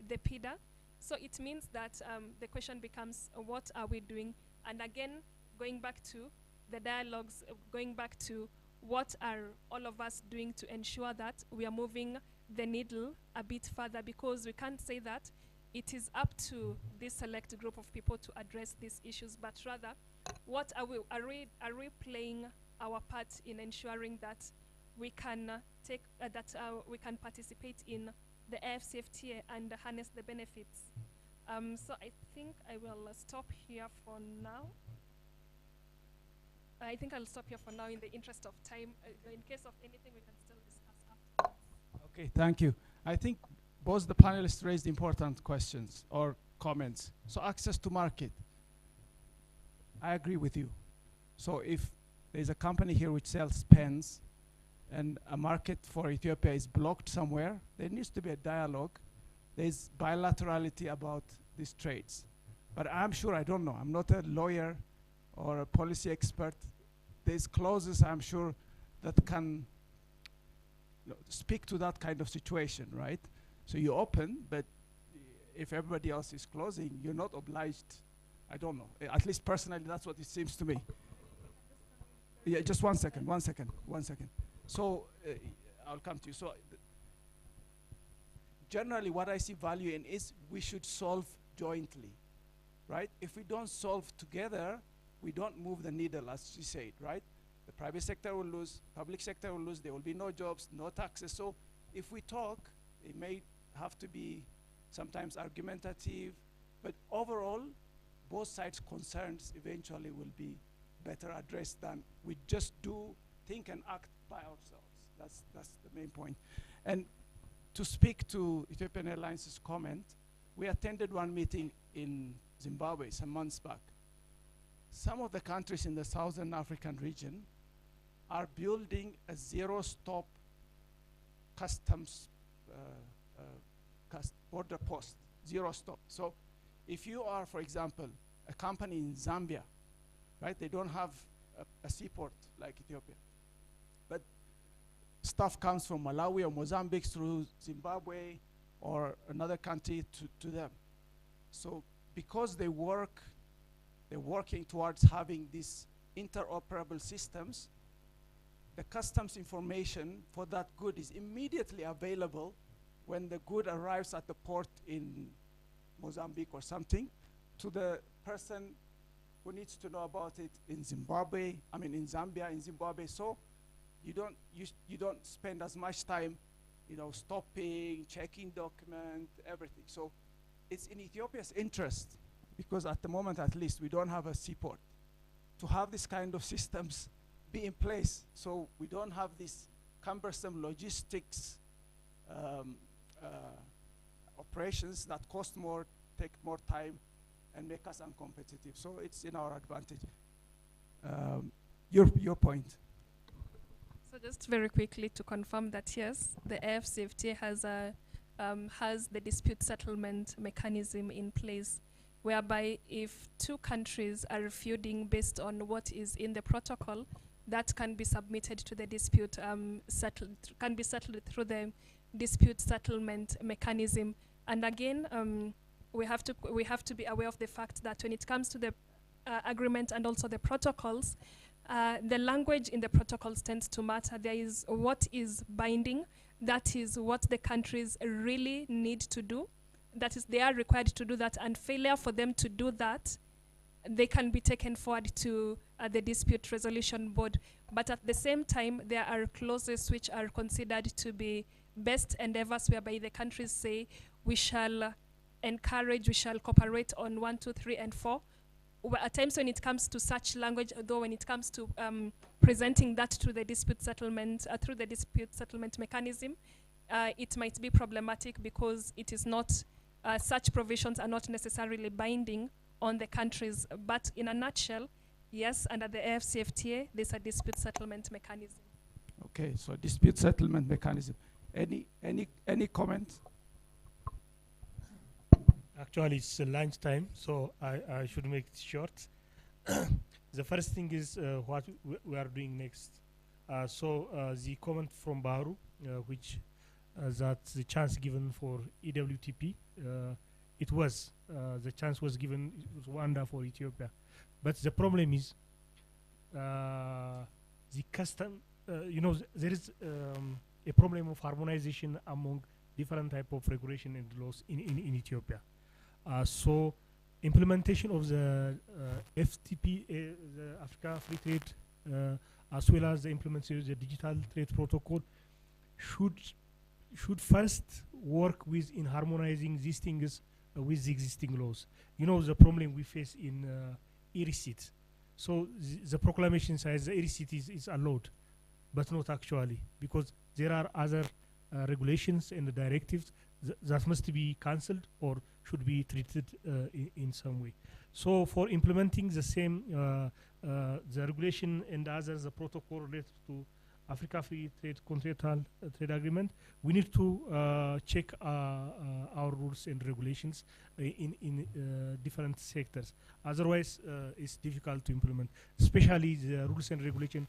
the PIDA. So it means that the question becomes, what are we doing? And again, going back to the dialogues, going back to what are all of us doing to ensure that we are moving the needle a bit further, because we can't say that it is up to this select group of people to address these issues, but rather, what are we playing our part in ensuring that we can we can participate in the AfCFTA and harness the benefits. So I think I will stop here for now. I think I'll stop here for now in the interest of time. In case of anything, we can still discuss afterwards. Okay, thank you. I think both the panelists raised important questions or comments. So access to market. I agree with you. So if there's a company here which sells pens and a market for Ethiopia is blocked somewhere, there needs to be a dialogue. There's bilaterality about these trades. But I'm sure, I don't know, I'm not a lawyer or a policy expert. There's clauses, I'm sure, that can speak to that kind of situation, right? So you open, but if everybody else is closing, you're not obliged. I don't know. At least personally, that's what it seems to me. Yeah, just one second. So I'll come to you. So generally, what I see value in is we should solve jointly, right? If we don't solve together, we don't move the needle, as you said, right? The private sector will lose, public sector will lose, there will be no jobs, no taxes. So if we talk, it may have to be sometimes argumentative, but overall, both sides' concerns eventually will be better addressed than we just think and act by ourselves. That's the main point. And to speak to Ethiopian Airlines' comment, we attended one meeting in Zimbabwe some months back. Some of the countries in the Southern African region are building a zero-stop customs border post, zero stop. So if you are, for example, a company in Zambia, right, they don't have a seaport like Ethiopia, but stuff comes from Malawi or Mozambique through Zimbabwe or another country to them. So because they're working towards having these interoperable systems, the customs information for that good is immediately available when the good arrives at the port in Mozambique or something to the person who needs to know about it in Zimbabwe, in Zambia, in Zimbabwe. So you don't spend as much time, stopping, checking document, everything. So it's in Ethiopia's interest, because at the moment at least we don't have a seaport, to have this kind of systems be in place so we don't have this cumbersome logistics operations that cost more, take more time, and make us uncompetitive. So it's in our advantage. Your point. So just very quickly to confirm that yes, the AfCFTA has the dispute settlement mechanism in place, whereby if two countries are feuding based on what is in the protocol, that can be submitted to the dispute can be settled through the dispute settlement mechanism. And again, we have to be aware of the fact that when it comes to the agreement and also the protocols, the language in the protocols tends to matter. There is what is binding, that is what the countries really need to do, that is they are required to do that, and failure for them to do that, they can be taken forward to the dispute resolution board. But at the same time, there are clauses which are considered to be best endeavors, whereby the countries say we shall encourage, we shall cooperate on 1, 2, 3, and 4. at times when it comes to such language, although when it comes to presenting that to the dispute settlement, through the dispute settlement mechanism, it might be problematic because it is not, such provisions are not necessarily binding on the countries. But in a nutshell, yes, under the AfCFTA, there's a dispute settlement mechanism. Okay, so dispute settlement mechanism. Any comments? Actually, it's lunchtime, so I should make it short. The first thing is what we are doing next. The comment from Bahru, which that the chance given for EWTP, it was the chance was given, it was Rwanda for Ethiopia, but the problem is the custom. There is a problem of harmonization among different type of regulation and laws in Ethiopia. So implementation of the FTP, the Africa Free Trade, as well as the implementation of the Digital Trade Protocol should first work with in harmonizing these things with the existing laws. The problem we face in e-receipt. So the proclamation says the e-receipt is allowed, but not actually, because there are other regulations and the directives that must be cancelled or should be treated in some way. So for implementing the same, the regulation and others, the protocol related to Africa Free Trade Continental Trade Agreement, we need to check our rules and regulations in different sectors. Otherwise, it's difficult to implement, especially the rules and regulations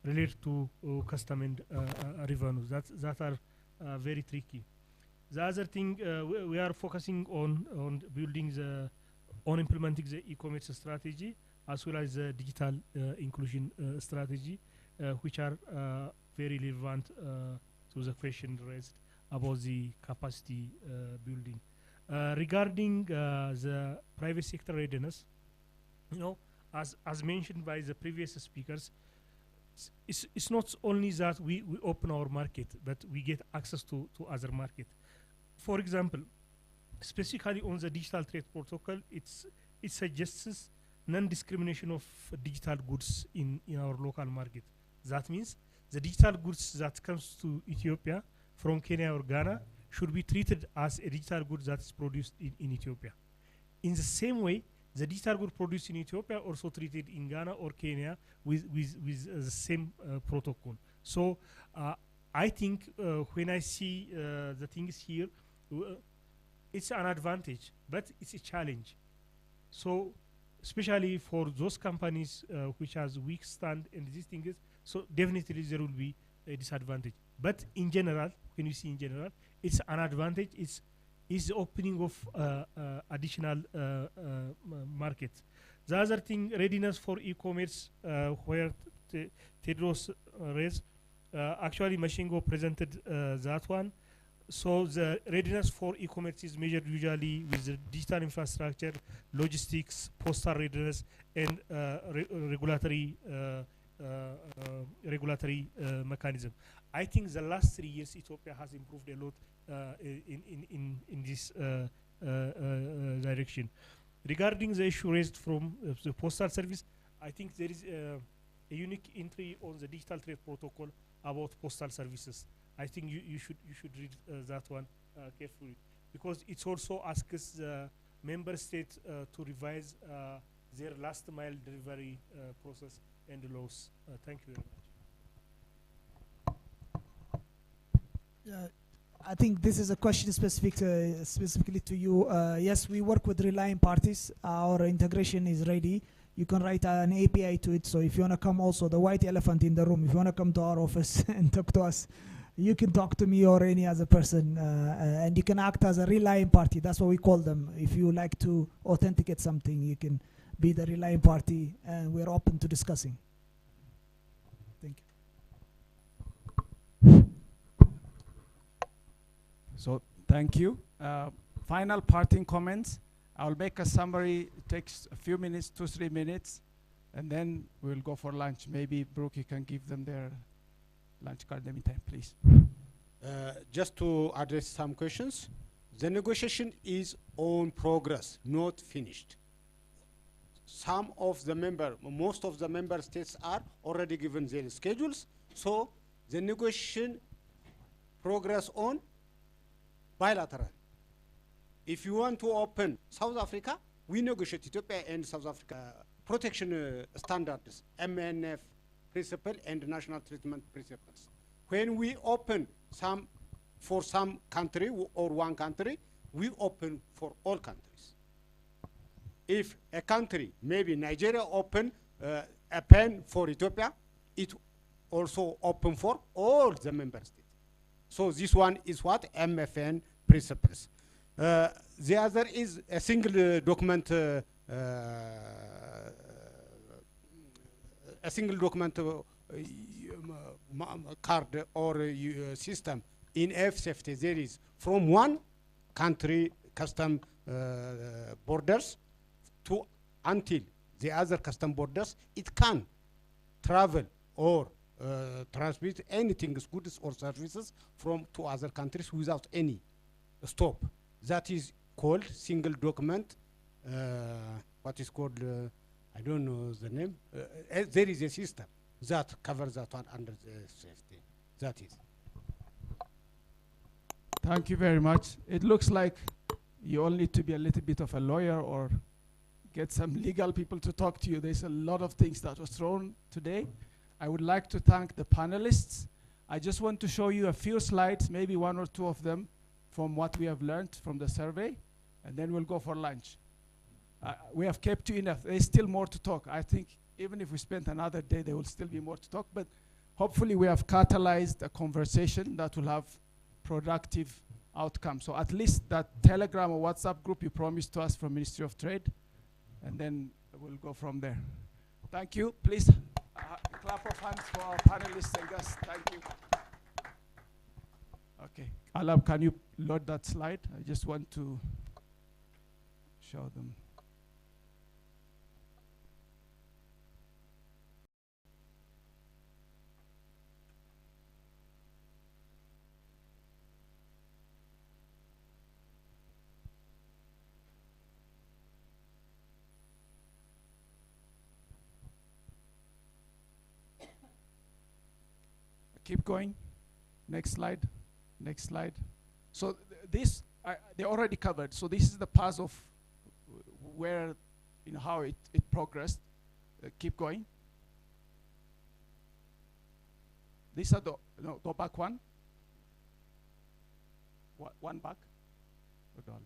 related to custom and revenues. That are very tricky. The other thing we are focusing on building on implementing the e-commerce strategy as well as the digital inclusion strategy, which are very relevant to the question raised about the capacity building. Regarding the private sector readiness, as mentioned by the previous speakers, it's not only that we open our market, but we get access to other market. For example, specifically on the digital trade protocol, it suggests non-discrimination of digital goods in our local market. That means the digital goods that comes to Ethiopia from Kenya or Ghana should be treated as a digital good that is produced in Ethiopia. In the same way, the digital good produced in Ethiopia also treated in Ghana or Kenya with the same protocol. So I think when I see the things here, it's an advantage, but it's a challenge. So especially for those companies which has weak stand in these things, so definitely there will be a disadvantage. But in general, when you see in general, it's an advantage. It's the opening of additional market. The other thing, readiness for e-commerce, where Tedros raised, actually Mashingo presented that one. So the readiness for e-commerce is measured usually with the digital infrastructure, logistics, postal readiness, and regulatory mechanism. I think the last 3 years Ethiopia has improved a lot in this direction. Regarding the issue raised from the postal service, I think there is a unique entry on the digital trade protocol about postal services. I think you should read that one carefully, because it also asks the member states to revise their last mile delivery process and laws. Thank you very much. I think this is a question specifically to you. Yes, we work with relying parties. Our integration is ready. You can write an API to it. So if you want to come, also the white elephant in the room, if you want to come to our office and talk to us, you can talk to me or any other person, and you can act as a relying party. That's what we call them. If you like to authenticate something, you can be the relying party, and we're open to discussing. Thank you. So thank you. Final parting comments. I'll make a summary. It takes a few minutes, 2-3 minutes, and then we'll go for lunch. Maybe Brooke, you can give them their lunch card in the meantime, please. Just to address some questions, the negotiation is on progress, not finished. some of the most of the member states are already given their schedules. So the negotiation progress on bilateral. If you want to open South Africa, we negotiate Ethiopia and South Africa protection standards, MNF principle and national treatment principles. When we open for some country or one country, we open for all countries. If a country, maybe Nigeria, open a pen for Ethiopia, it also open for all the member states. So this one is what MFN principles. The other is a single document, card or system in AfCFTA. There is from one country custom borders to until the other custom borders, it can travel or transmit anything, goods or services from to other countries without any stop. That is called single document. What is called? I don't know the name. There is a system that covers that one under the safety. That is. Thank you very much. It looks like you all need to be a little bit of a lawyer or get some legal people to talk to you. There's a lot of things that was thrown today. I would like to thank the panelists. I just want to show you a few slides, maybe one or two of them, from what we have learned from the survey, and then we'll go for lunch. We have kept you enough. There's still more to talk. I think even if we spend another day, there will still be more to talk, but hopefully we have catalyzed a conversation that will have productive outcome. So at least that Telegram or WhatsApp group you promised to us from Ministry of Trade, and then we'll go from there. Thank you. Please clap of hands for our panelists and guests. Thank you. Okay. Alab, can you load that slide? I just want to show them. Keep going. Next slide. Next slide. So this they already covered. So this is the path of where, how it progressed. Keep going. These are the go back one. One back. Hold on.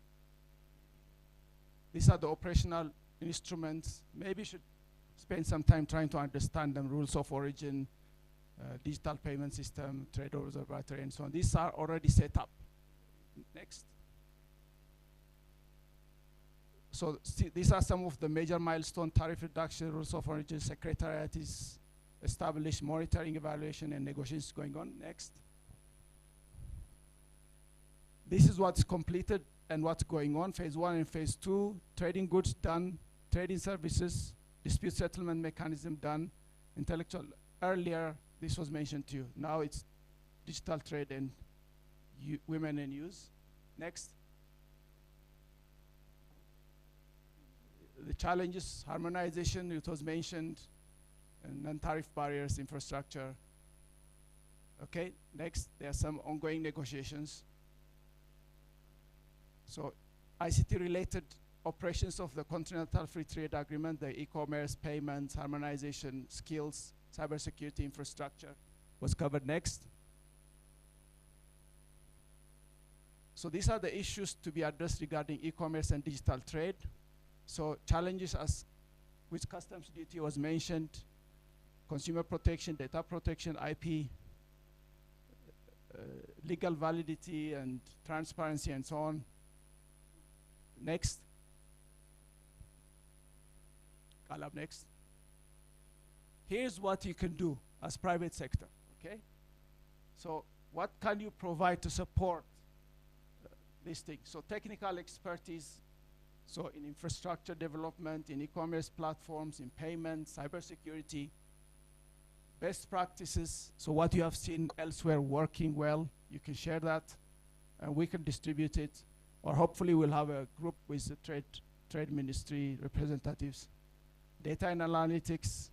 These are the operational instruments. Maybe you should spend some time trying to understand them. Rules of origin. Digital payment system, trade observatory, and so on. These are already set up. Next. So these are some of the major milestone: tariff reduction, rules of origin, secretariat is established, monitoring, evaluation, and negotiations going on. Next. This is what's completed and what's going on. Phase 1 and phase 2, trading goods done, trading services, dispute settlement mechanism done, intellectual earlier. This was mentioned to you. Now it's digital trade and women and use. Next. The challenges, harmonization, it was mentioned, and non-tariff barriers, infrastructure. Okay, next, there are some ongoing negotiations. So ICT-related operations of the Continental Free Trade Agreement, the e-commerce, payments, harmonization, skills, cybersecurity infrastructure was covered next. So these are the issues to be addressed regarding e-commerce and digital trade. So challenges as with customs duty was mentioned, consumer protection, data protection, IP, legal validity and transparency and so on. Next. Calab, next. Here's what you can do as private sector, okay? So what can you provide to support these things? So technical expertise, so in infrastructure development, in e-commerce platforms, in payments, cybersecurity, best practices, so what you have seen elsewhere working well, you can share that, and we can distribute it, or hopefully we'll have a group with the trade ministry representatives data and analytics,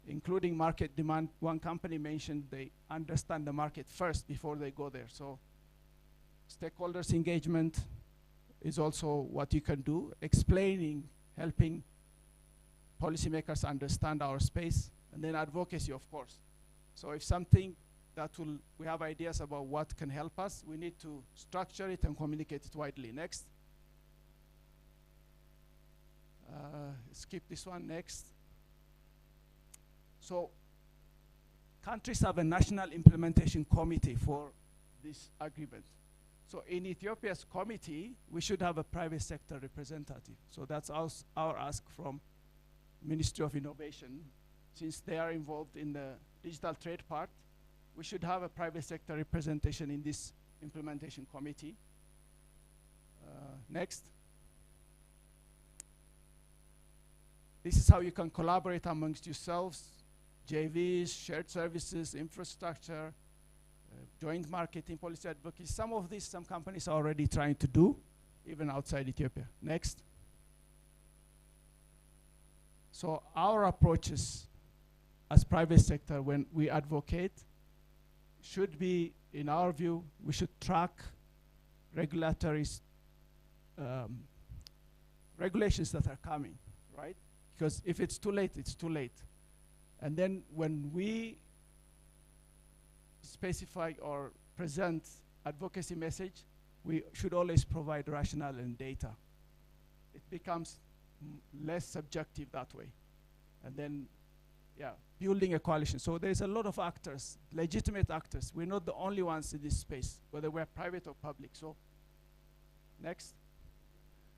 including market demand. One company mentioned they understand the market first before they go there. So stakeholders engagement is also what you can do, explaining, helping policymakers understand our space, and then advocacy, of course. So if something that we have ideas about what can help us, we need to structure it and communicate it widely. Next. Skip this one, next. So countries have a national implementation committee for this agreement. So in Ethiopia's committee, we should have a private sector representative. So that's our ask from Ministry of Innovation. Since they are involved in the digital trade part, we should have a private sector representation in this implementation committee. Next. This is how you can collaborate amongst yourselves, JVs, shared services, infrastructure, joint marketing, policy advocacy. Some of these, some companies are already trying to do, even outside Ethiopia. Next. So our approaches as private sector when we advocate should be, in our view, we should track regulatory regulations that are coming, right? Because if it's too late, it's too late. And then when we specify or present advocacy message, we should always provide rationale and data. It becomes less subjective that way. And then, yeah, building a coalition. So there's a lot of actors, legitimate actors. We're not the only ones in this space, whether we're private or public. So, next.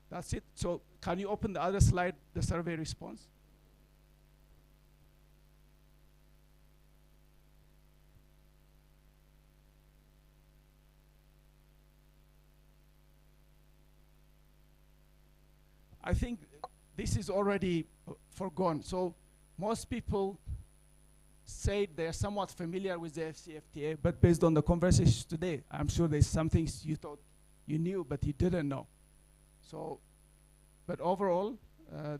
That's it. So can you open the other slide, the survey response? I think this is already forgone. So most people say they're somewhat familiar with the AfCFTA, but based on the conversations today, I'm sure there's some things you thought you knew, but you didn't know. So, but overall,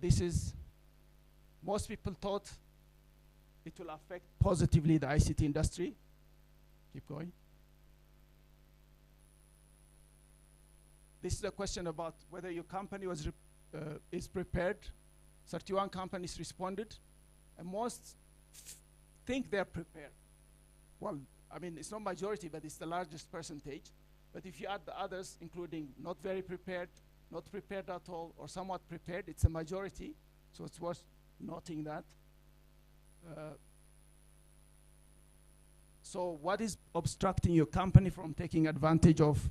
this is, most people thought it will affect positively the ICT industry. Keep going. This is a question about whether your company was is prepared. 31 companies responded, and most think they're prepared. Well, I mean, it's not majority, but it's the largest percentage. But if you add the others, including not very prepared, not prepared at all, or somewhat prepared, it's a majority. So it's worth noting that. So what is obstructing your company from taking advantage of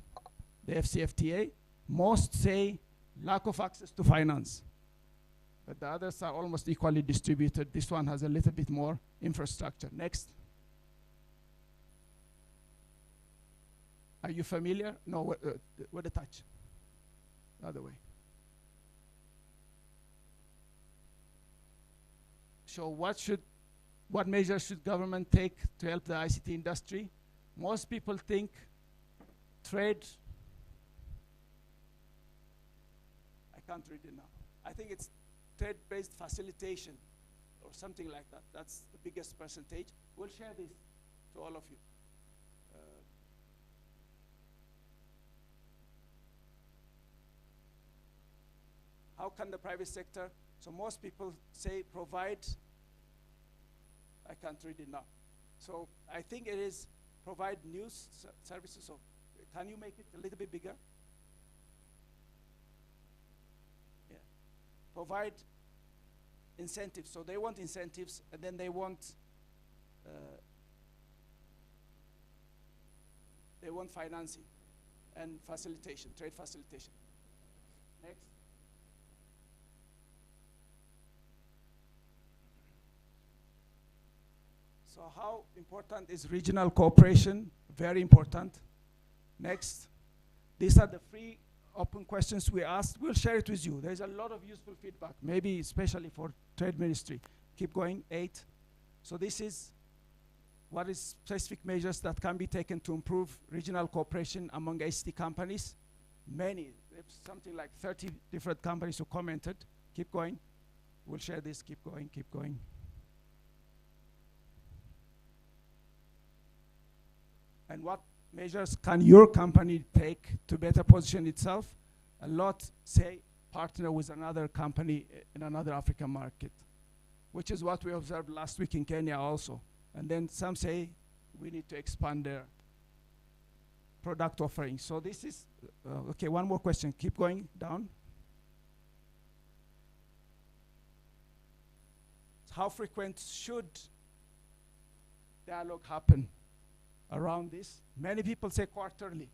the AfCFTA? Most say lack of access to finance, but the others are almost equally distributed. This one has a little bit more infrastructure. Next. Are you familiar? No, with the touch. The other way. So what measures should government take to help the ICT industry? Most people think trade. I can't read it now. I think it's trade-based facilitation or something like that. That's the biggest percentage. We'll share this to all of you. How can the private sector, so most people say provide, I can't read it now. So I think it is provide news services. So can you make it a little bit bigger? Yeah. Provide incentives. So they want incentives, and then they want financing and facilitation, trade facilitation. Next. So how important is regional cooperation? Very important. Next. These are the free open questions we asked. We'll share it with you. There's a lot of useful feedback, maybe especially for Trade Ministry. Keep going, 8. So this is what is specific measures that can be taken to improve regional cooperation among ICT companies. Many, there's something like 30 different companies who commented. Keep going. We'll share this. Keep going, keep going. And what measures can your company take to better position itself? A lot say partner with another company in another African market, which is what we observed last week in Kenya also. And then some say we need to expand their product offering. So this is, okay, one more question. Keep going down. How frequent should dialogue happen around this? Many people say quarterly.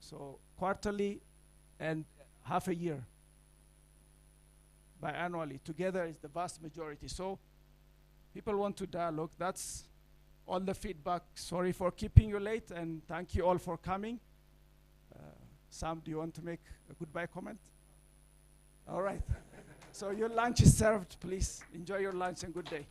So quarterly and half a year. Biannually, together is the vast majority. So people want to dialogue. That's all the feedback. Sorry for keeping you late, and thank you all for coming. Sam, do you want to make a goodbye comment? All right. So your lunch is served. Please enjoy your lunch and good day.